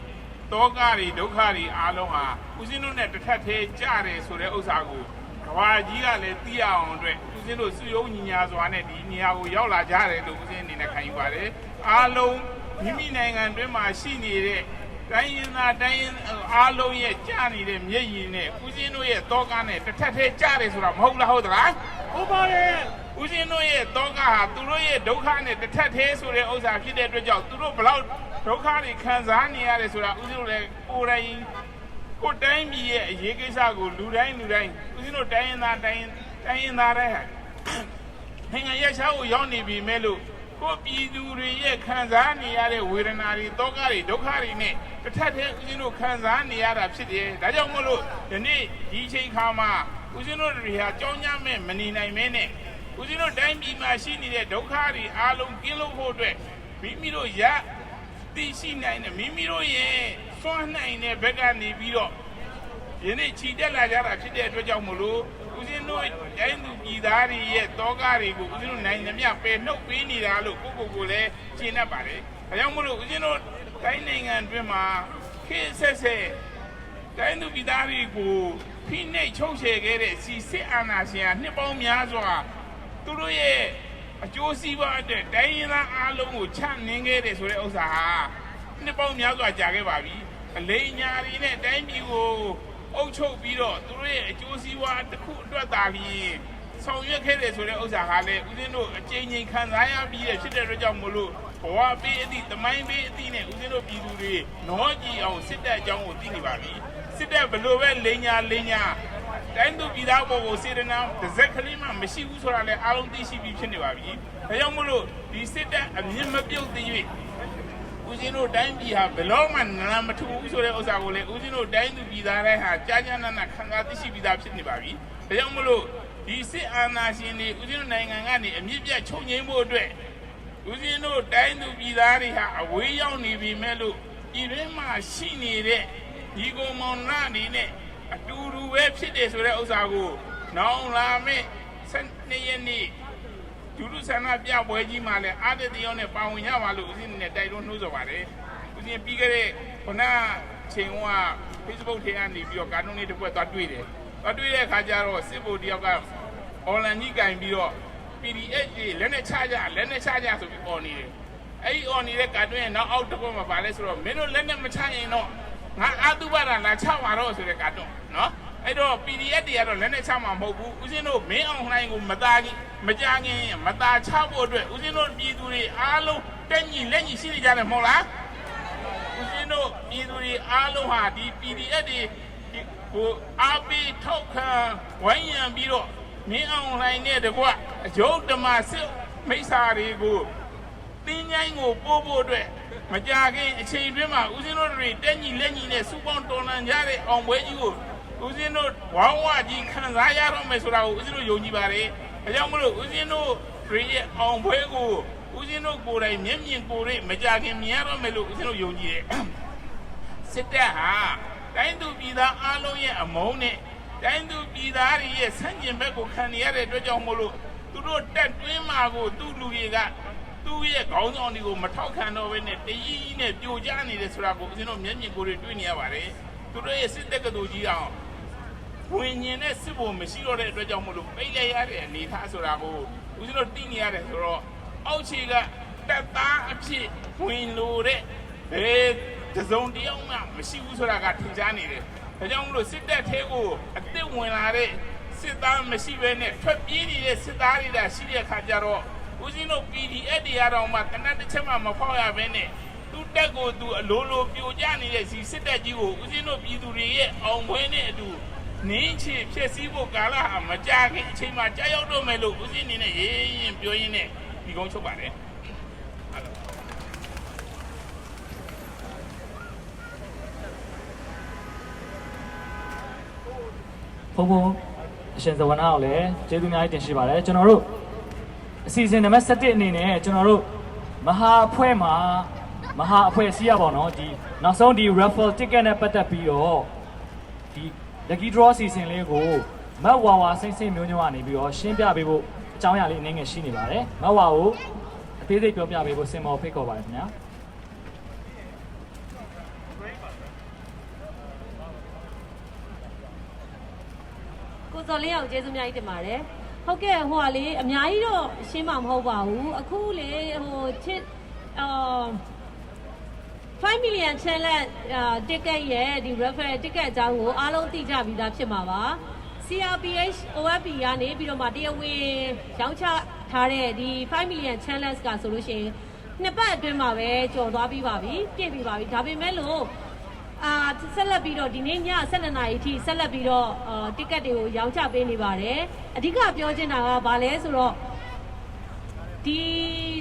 J: တောကတွေဒုက္ခတွေအားလုံးဟာဦးဇင်းတို့နဲ့တစ်ထပ်သေးကြတယ်ဆိုတဲ့ဥစ္စာကိုကဘာကြီးကလည်းသိရအောင်အတွက်ဦးဇင်းတို့စုယုံညီညာစွာနဲ့ဒီနေရာကိုရောက်လာကြတယ်လို့ဦးဇင်းအနေနဲ့ခံယူပါတယ်အားလုံးမိမိနိုင်ငံအတွင်းမှာရှိနေတဲ့တိုင်းရင်းသားတိုင်းရင်းအားလုံးရဲ့ကြားနေတဲ့မျက်ရည်နဲ့ဦးဇင်းတို့ရဲ့တောကနဲ့တစ်ထပ်သေးကြားတယ်ဆိုတာမဟုတ်လားဟုတ်သလားဟုတ်ပါတယ်ဦးဇင်းတို့ရဲ့တောကဟာသူတို့ရဲ့ဒုက္ခနဲ့တစ်ထပ်သေးဆိုတဲ့ဥစ္စာဖြစ်တဲ့အတွက်ကြောင့်သူတို့ဘလောက်ဒုက္ခတွေခံစားနေရတယ်ဆိုတာဦးဇင်းတို့လည်းကိုယ်တိုင်ကိုတိုင်းပြည်ရဲ့အရေးကိစ္စကိုလူတိုင်းဦးဇင်းတို့တိုင်းရင်းသားတိုင်းရင်းသားတွေနိုင်ငံရဲ့ရှားကိုရောက်နေပြီမဲ့လို့ကိုပြည်သူတွေရဲ့ခံစားနေရတဲ့ဝေဒနာတွေတောကတွေဒုက္ခတွေနဲ့တစ်ထပ်သေးဦးဇင်းတို့ခံစားနေရတာဖြစ်တယ်ဒါကြောင့်မို့လို့ဒီနေ့ဒီချိန်ခါမှာဦးဇင်းတို့တွေဟာကြောင်းကြမဲ့မနေနိုင်မဲနဲ့ဦးဇင်းတို့တိုင်းပြည်မှာရှိနေတဲ့ဒုက္ခတွေအားလုံးကင်းလို့ဖို့အတွက်မိမိတို့ရသိရှိနိုင်တဲ့မိမိတို့ရဲ့စွမ်းနိုင်တဲ့ဘက်ကနေပြီးတော့ဒီနေ့ခြိတက်လာကြတာဖြစ်တဲ့အတွက်ကြောင့်မို့လို့ဦးဇင်းတို့တိုင်းသူပြည်သားတွေရဲ့တောကတွေကိုဦးဇင်းတို့နိုင်သမျှပယ်နှုတ်ပေးနေတာလို့ကိုလည်းရှင်းတတ်ပါတယ်။ဒါကြောင့်မို့လို့ဦးဇင်းတို့တိုင်းနိုင်ငံအတွင်းမှာခေတ်ဆက်ဆက်တိုင်းသူပြည်သားတွေကိုဖိနှိပ်ချုပ်ချယ်ခဲ့တဲ့စီစစ်အာဏာရှင်ကနှစ်ပေါင်းများစွာသူတို့ရဲ့အကျိုးစီးပွားအတွက်တိုင်းရင်းသားအားလုံးကိုချနှင်းခဲ့တယ်ဆိုတဲ့ဥစ္စာဟာနှစ်ပေါင်းများစွာကြာခဲ့ပါပြီ။အလိမ်ညာတွေနဲ့တိုင်းပြည်ကိုအုပ်ချုပ်ပြီးတော့သူတို့ရဲ့အကျိုးစီးပွားတစ်ခုအတွက်သာပြီးဆောင်ရွက်ခဲ့တယ်ဆိုတဲ့ဥစ္စာဟာလည်းဦးဇင်းတို့အကြိမ်ကြိမ်ခံစားရပြီးတဲ့ဖြစ်တဲ့အတွက်ကြောင့်မို့လို့ဘဝပေးအသည့်တမိုင်းပေးအသည့်နဲ့ဦးဇင်းတို့ပြည်သူတွေနောကြည်အောင်စစ်တပ်အကြောင်းကိုသိနေပါပြီစစ်တပ်ဘလို့ပဲလိန်ညာတိုင်းသူပြည်သားပေါ်ကိုစေတနာတစ်စက်ကလေးမှမရှိဘူးဆိုတာလည်းအားလုံးသိရှိပြီးဖြစ်နေပါပြီဒါကြောင့်မို့လို့ဒီစစ်တပ်အမြင့်မပြုတ်သေး၍ဦးဇင်းတို့တိုင်းပြည်ဟာဘယ်တော့မှနာမထူဘူးဆိုတဲ့ဥစ္စာကိုလည်းဦးဇင်းတို့တိုင်းသူပြည်သားတိုင်းဟာကြားကြားနာနာခံစားသိရှိပြီးသားဖြစ်နေပါပြီဒါကြောင့်မို့လို့ဒီစစ်အာဏာရှင်တွေဦးဇင်းတို့နိုင်ငံကနေအမြင့်ပြတ်ချုပ်ငြိမ်းဖို့အတွက်ဦးဇင်းတို့တိုင်းသူပြည်သားတွေဟာအဝေးရောက်နေပြီမဲ့လို့ပြည်တွင်းမှာရှိနေတဲ့ဒီကောင်မောင်နှမတွေနဲ့အတူတူပဲဖြစ်တယ်ဆိုတဲ့ဥစ္စာကိုနောင်လာမယ့်12ရက်နေ့ဒုလူဆန္ဒပြပွဲကြီးမှာလည်းအားတတရောနဲ့ပါဝင်ရပါလို့ဦးဇင်းနဲ့တိုက်တွန်းနှိုးဆော်ပါတယ်ဦးဇင်းပြီးခဲ့တဲ့ခုနချိန်က Facebook ထဲကနေပြီးတော့ကာတွန်းလေးတစ်ခွက်သွားတွေ့တယ်သွားတွေ့တဲ့အခါကျတော့စစ်ဗိုလ်တယောက်က online ကြီးကင်ပြီးတော့ PDF ကြီးလက်နဲ့ချကြဆိုပြီးអော်နေတယ်အဲ့ဒီអော်နေတဲ့ကာတွန်းရဲ့နောက်အောက်တစ်ခွက်မှာပါလဲဆိုတော့မင်းတို့လက်နဲ့မချရင်တော့ငါအာတုပါဒလာချပါတော့ဆိုတဲ့ကာတွန်းနော်အဲ့တော့ PDF တွေကတော့လက်နဲ့ချမှာမဟုတ်ဘူးဦးဇင်းတို့မင်းအောင်လှိုင်းကိုမသားခင်မကြခင်မသားချဖို့အတွက်ဦးဇင်းတို့ပြည်သူတွေအားလုံးတက်ညီလက်ညီရှိနေကြတယ်မဟုတ်လားဦးဇင်းတို့ပြည်သူတွေအားလုံးဟာဒီ PDF တွေကိုအားပေးထောက်ခံဝိုင်းရံပြီးတော့မင်းအောင်လှိုင်းနဲ့တကွအကျုပ်ဓမ္မစစ်မိစ္ဆာတွေကိုတင်းញိုင်းကိုပို့ဖို့အတွက်မကြခင်အချိန်တွင်းမှာဦးဇင်းတို့တွေတက်ညီလက်ညီနဲ့စူပေါင်းတော်လှန်ကြတဲ့အောင်ပွဲကြီးကိုဦးဇင်းတို့ဝါဝကြီးခံစားရတော့မယ်ဆိုတာကိုဦးဇင်းတို့ယုံကြည်ပါတယ်။ဒါကြောင့်မလို့ဦးဇင်းတို့ရဲ့အောင်ပွဲကိုဦးဇင်းတို့ကိုယ်တိုင်မျက်မြင်ကိုယ်တွေ့မကြခင်မြင်ရတော့မယ်လို့ဦးဇင်းတို့ယုံကြည်တယ်။စစ်တပ်ဟာတိုင်းသူပြည်သားအားလုံးရဲ့အမုန်းနဲ့တိုင်းသူပြည်သားတွေရဲ့ဆန့်ကျင်ဘက်ကိုခံရတဲ့အတွက်ကြောင့်မို့လို့သူတို့တက်တွင်းမှာကိုသူ့လူတွေကသူ့ရဲ့ခေါင်းဆောင်တွေကိုမထောက်ခံတော့ဘဲနဲ့တရီးနဲ့ပြိုကျနေတယ်ဆိုတာကိုဦးဇင်းတို့မျက်မြင်ကိုယ်တွေ့နေရပါတယ်။သူတို့ရဲ့စစ်တပ်ကတူကြီးအောင်ဝိညာဉ်နဲ့စစ်ဖို့မရှိတော့တဲ့အတွက်ကြောင့်မို့လို့ပိတ်လိုက်ရတဲ့အနေအထားဆိုတာကိုဦးဇင်းတို့သိနေရတယ်ဆိုတော့အောက်ခြေကတပ်သားအဖြစ်ဝင်လို့တဲ့ဘယ်တစုံတယောက်မှမရှိဘူးဆိုတာကထင်ရှားနေတယ်။ဒါကြောင့်မို့လို့စစ်တပ်ထဲကိုအစ်စ်ဝင်လာတဲ့စ စစ်သားမရှိဘဲနဲ့ထွက်ပြေးနေတဲ့စစ်သားတွေဒါရှိတဲ့ခါကျတော့ဦးဇင်းတို့ PDF တွေကတော့မှတနက်တစ်ချက်မှမဖောက်ရဘဲနဲ့သူတက်ကိုသူအလိုလိုပြိုကျနေတဲ့စီစစ်တပ်ကြီးကိုဦးဇင်းတို့ပြည်သူတွေရဲ့အောင်ပွဲနဲ့အတူနင်းချဖြည့်ဆည်းဖို့ကာလဟာမကြခင်အချိန်မှကြာရောက်တော့မယ်လို့ဦးဇင်းနေနဲ့ရေးရင်ပြောရင်းနဲ့ဒီကုန်းချုပ်ပါတယ်
C: ဖုံဖုံအရှင်သဝနာကိုလည်းကျေးဇူးအများကြီးတင်ရှိပါတယ်ကျွန်တော်တို့အစီအစဉ်နံပါတ်7အနေနဲ့ကျွန်တော်တို့မဟာအဖွဲ့မှာမဟာအဖွဲ့စီးရပါတော့ဒီနောက်ဆုံးဒီ raffle ticket နဲ့ပတ်သက်ပြီးတော့ဒီ lucky draw အစီအစဉ်လေးကိုမတ်ဝါဝါစိမ့်စိမ့်မျိုးညွှန်းကနေပြီးတော့ရှင်းပြပေးဖို့အကြောင်းအရာလေးအနေငယ်ရှိနေပါတယ်မတ်ဝါကိုအသေးစိတ်ပြောပြပေးဖို့စင်မော်ဖိတ်ခေါ်ပါတယ်ခင်ဗျာ
K: ကိုစော်လေးအောင်ကျေးဇူးအများကြီးတင်ပါတယ်ဟုတ်ကဲ့ဟိုဟာလေအများကြီးတော့ရှင်းမှာမဟုတ်ပါဘူးအခုလေဟိုချစ်5 million challenge ticket ရဲ့ဒီ referral ticket အကြောင်းကိုအားလုံးသိကြပြီးသားဖြစ်မှာပါ CRPH OFP ကနေပြီးတော့မှတရားဝင်ရောင်းချထားတဲ့ဒီ5 million challenge ကဆိုလို့ရှိရင်နှစ်ပတ်အတွင်းမှာပဲကျော်သွားပြီးပါပြီပြည့်ပြီးပါပြီဒါပေမဲ့လို့ဆက်လက်ပြီးတော့ဒီနေ့ည12နာရီအထိဆက်လက်ပြီးတော့ticket တွေကိုရောင်းချပေးနေပါတယ်အဓိကပြောချင်တာကဘာလဲဆိုတော့ဒီ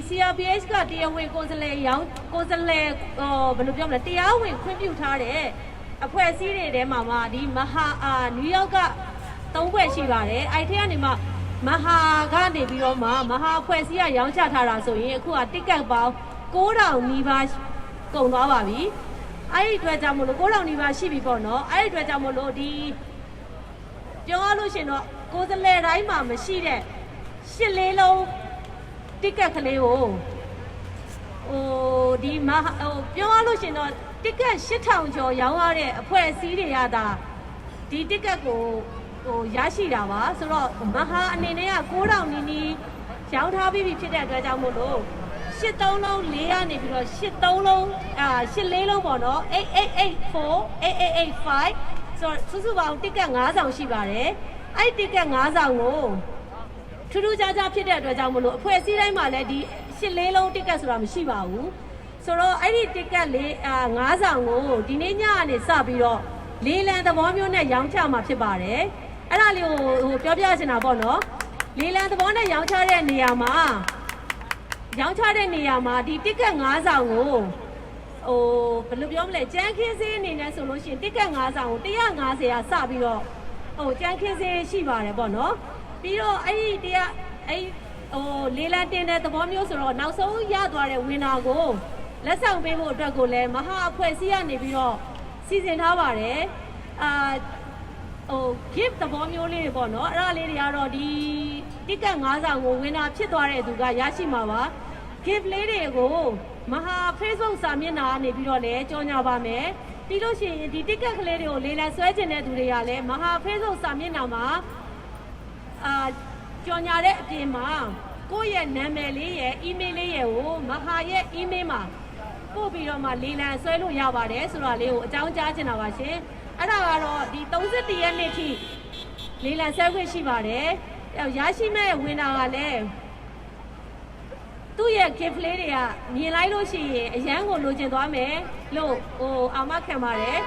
K: CRPH ကတရားဝင်ကိုယ်စားလှယ်ရောင်းကိုယ်စားလှယ်ဘယ်လိုပြောမလဲတရားဝင်ခွင့်ပြုထားတဲ့အဖွဲ့အစည်းတွေထဲမှာဒီမဟာနယူးယောက်က3ဖွဲ့ရှိပါတယ်အဲ့ထက်ကနေမှမဟာကနေပြီးတော့မှမဟာအဖွဲ့အစည်းကရောင်းချထားတာဆိုရင်အခုက ticket ပေါင်း9000နီးပါးကုန်သွားပါပြီအဲ့ဒီအတွက်ကြောင့်မလို့9000နီးပါးရှိပြီပေါ့နော်အဲ့ဒီအတွက်ကြောင့်မလို့ဒီပြောရလို့ရှင်တော့ကိုယ်စားလှယ်တိုင်းမှာမရှိတဲ့8လေးလုံး ticket ကလေးကိုဒီမှာပြောရလို့ရှင်တော့ ticket 8000ကျော်ရောင်းရတဲ့အဖွဲ့အစည်းတွေကဒါဒီ ticket ကိုရရှိတာပါဆိုတော့မဟာအနေနဲ့က9000နီးနီးရောင်းထားပြီးပြီဖြစ်တဲ့အတွက်ကြောင့်မို့လို့83လုံး4ကနေပြီးတော့83လုံး84လုံးပေါ့နော်8884 8885ဆိုတော့စုစုပေါင်း ticket 5ဆောင်ရှိပါတယ်အဲ့ ticket 5ဆောင်ကိုထူးထူးခြားခြားဖြစ်တဲ့အတွက်ကြောင့်မလို့အဖွဲ့အစည်းတိုင်းမှာလည်းဒီ84လုံး ticket ဆိုတာမရှိပါဘူးဆိုတော့အဲ့ဒီ ticket 5ဆောင်ကိုဒီနေ့ညကနေစပြီးတော့လေးလံသဘောမျိုးနဲ့ရောင်းချမှာဖြစ်ပါတယ်အဲ့ဒါလေးကိုပြောပြချင်တာပေါ့နော်လေးလံသဘောနဲ့ရောင်းချတဲ့နေရာမှာဒီ ticket 5ဆောင်ကိုဘယ်လိုပြောမလဲကြမ်းခင်းစည်းအနေနဲ့ဆိုလို့ရှိရင် ticket 5ဆောင်ကို150ရာစပြီးတော့ကြမ်းခင်းစည်းရှိပါတယ်ပေါ့နော်ပြီးတော့အဲ့လေးလံတင်တဲ့သဘောမျိုးဆိုတော့နောက်ဆုံးရသွားတဲ့ဝင်နာကိုလက်ဆောင်ပေးဖို့အတွက်ကိုလည်းမဟာအဖွဲ့အစည်းကနေပြီးတော့စီစဉ်ထားပါတယ်gift သဘောမျိုးလေးတွေပေါ့နော်အဲ့ဒါလေးတွေကတော့ဒီ ticket 5ဆောင်ကိုဝင်နာဖြစ်သွားတဲ့သူကရရှိမှာပါ gift လေးတွေကိုမဟာ Facebook စာမျက်နှာကနေပြီးတော့လည်းကြော်ညာပါမယ်ပြီးလို့ရှိရင်ဒီ ticket ကလေးတွေကိုလေးလံဆွဲကျင်တဲ့သူတွေကလည်းမဟာ Facebook စာမျက်နှာမှာကြော်ညာတဲ့အပြင်မှာကိုယ့်ရဲ့နာမည်လေးရဲ့ email လေးရဲ့ကိုမဟာရဲ့ email မှာပို့ပြီးတော့မှလေးလံဆွဲလို့ရပါတယ်ဆိုတာလေးကိုအကြောင်းကြားချင်တာပါရှင်အဲ့ဒါကတော့ဒီ31ရက်နေ့ထိလေးလံဆွဲခွင့်ရှိပါတယ်ရရှိမဲ့ဝင်တာကလည်းသူ့ရဲ့ gift လေးတွေကမြင်လိုက်လို့ရှိရင်အရန်ကိုလိုချင်သွားမယ်လို့အာမခံပါတယ်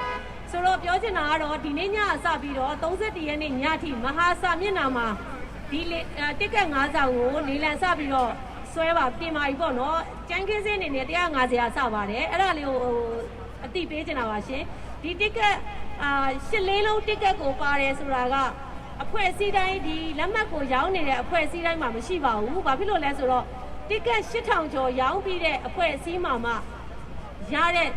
K: ဆိုတော့ပြောချင်တာကတော့ဒီနေ့ညစပြီးတော့31ရက်နေ့ညထိမဟာစာမျက်နှာမှာဒီticket 5ဆောင်ကိုလေးလံစပြီးတော့ဆွဲပါပြင်ပါပြီပေါ့နော်ကျန်းခင်းစင်းအနေနဲ့150ရာစပါတယ်အဲ့ဒါလေးကိုအတိပေးချင်တာပါရှင်ဒီ ticket 8လေးလုံး ticket ကိုပါတယ်ဆိုတာကအဖွဲ့အစည်းတိုင်းဒီလက်မှတ်ကိုရောင်းနေတဲ့အဖွဲ့အစည်းတိုင်းမှာမရှိပါဘူးဘာဖြစ်လို့လဲဆိုတော့ ticket 8000ကျော်ရောင်းပြီးတဲ့အဖွဲ့အစည်းမှာမှရတဲ့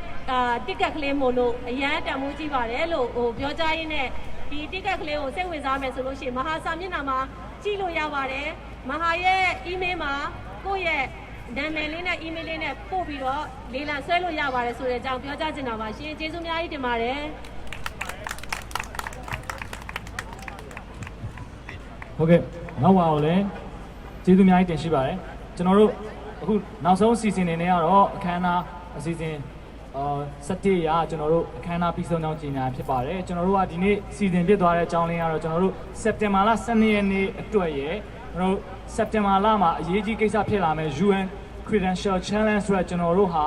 K: ticket ကလေးမို့လို့အရန်တန်ဖိုးကြီးပါတယ်လို့ပြောကြားရင်းနဲ့ဒီ ticket ကလေးကိုစိတ်ဝင်စားမယ်ဆိုလို့ရှိရင်မဟာစာမျက်နှာမှာကြည့်လို့ရပါတယ်မဟာရဲ့ email မှာကိုယ့်ရဲ့နာမည်လေးနဲ့ email လေးနဲ့ပို့ပြီးတော့လေးလံဆွဲလို့ရပါတယ်ဆိုတဲ့အကြောင်းပြောကြားချင်တာပါရှင်ကျေးဇူးအများကြီးတင်ပါတယ်
C: ဟုတ်ကဲ့နောက်ပါအောင်လဲကျေးဇူးအများကြီးတင်ရှိပါတယ်ကျွန်တော်တို့အခုနောက်ဆုံးအစီအစဉ်တွေနဲ့ကတော့အခမ်းအနားအစီအစဉ် 17ရာကျွန်တော်တို့အခမ်းအနားပြီးဆုံးကြောင်းကြေညာဖြစ်ပါတယ်ကျွန်တော်တို့ကဒီနေ့စီစဉ်ဖြစ်သွားတဲ့အကြောင်းလင်းကတော့ကျွန်တော်တို့စက်တင်ဘာလ12ရက်နေ့အတွက်ရယ်ကျွန်တော်တို့စက်တင်ဘာလမှာအရေးကြီးကိစ္စဖြစ်လာမယ် UN Credential Challenge ဆိုတော့ကျွန်တော်တို့ဟာ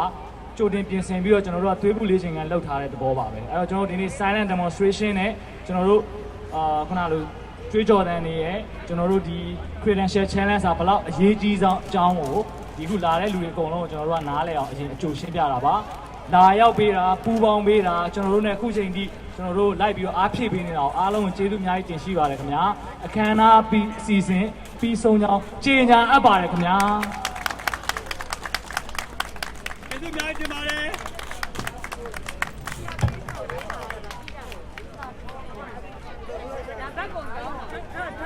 C: ကြိုတင်ပြင်ဆင်ပြီးတော့ကျွန်တော်တို့ကသွေးပူလေးချိန်ကန်လှုပ်ထားတဲ့သဘောပါပဲအဲ့တော့ကျွန်တော်တို့ဒီနေ့ silent demonstration နဲ့ကျွန်တော်တို့ခုနလိုကြွေးကြော်တဲ့နေရယ်ကျွန်တော်တို့ဒီ Credential Challenge ဆိုတာဘယ်လောက်အရေးကြီးဆုံးအကြောင်းကိုဒီခုလာတဲ့လူတွေအကုန်လုံးကိုကျွန်တော်တို့ကနားလည်အောင်အရင်အကျိုးရှင်းပြတာပါလာရောက်ပေးတာပူပေါင်းပေးတာကျွန်တော်တို့ ਨੇ အခုချိန်ထိကျွန်တော်တို့လိုက်ပြီးတော့အားဖြည့်ပေးနေတာကိုအားလုံးကိုကျေးဇူးအများကြီးတင်ရှိပါတယ်ခင်ဗျာအခမ်းအနားပြီးအစီအစဉ်ပြီးဆုံးကြောင်းကြေညာအပ်ပါတယ်ခင်ဗျာ
A: ကျေးဇူးများတင်ပါတယ်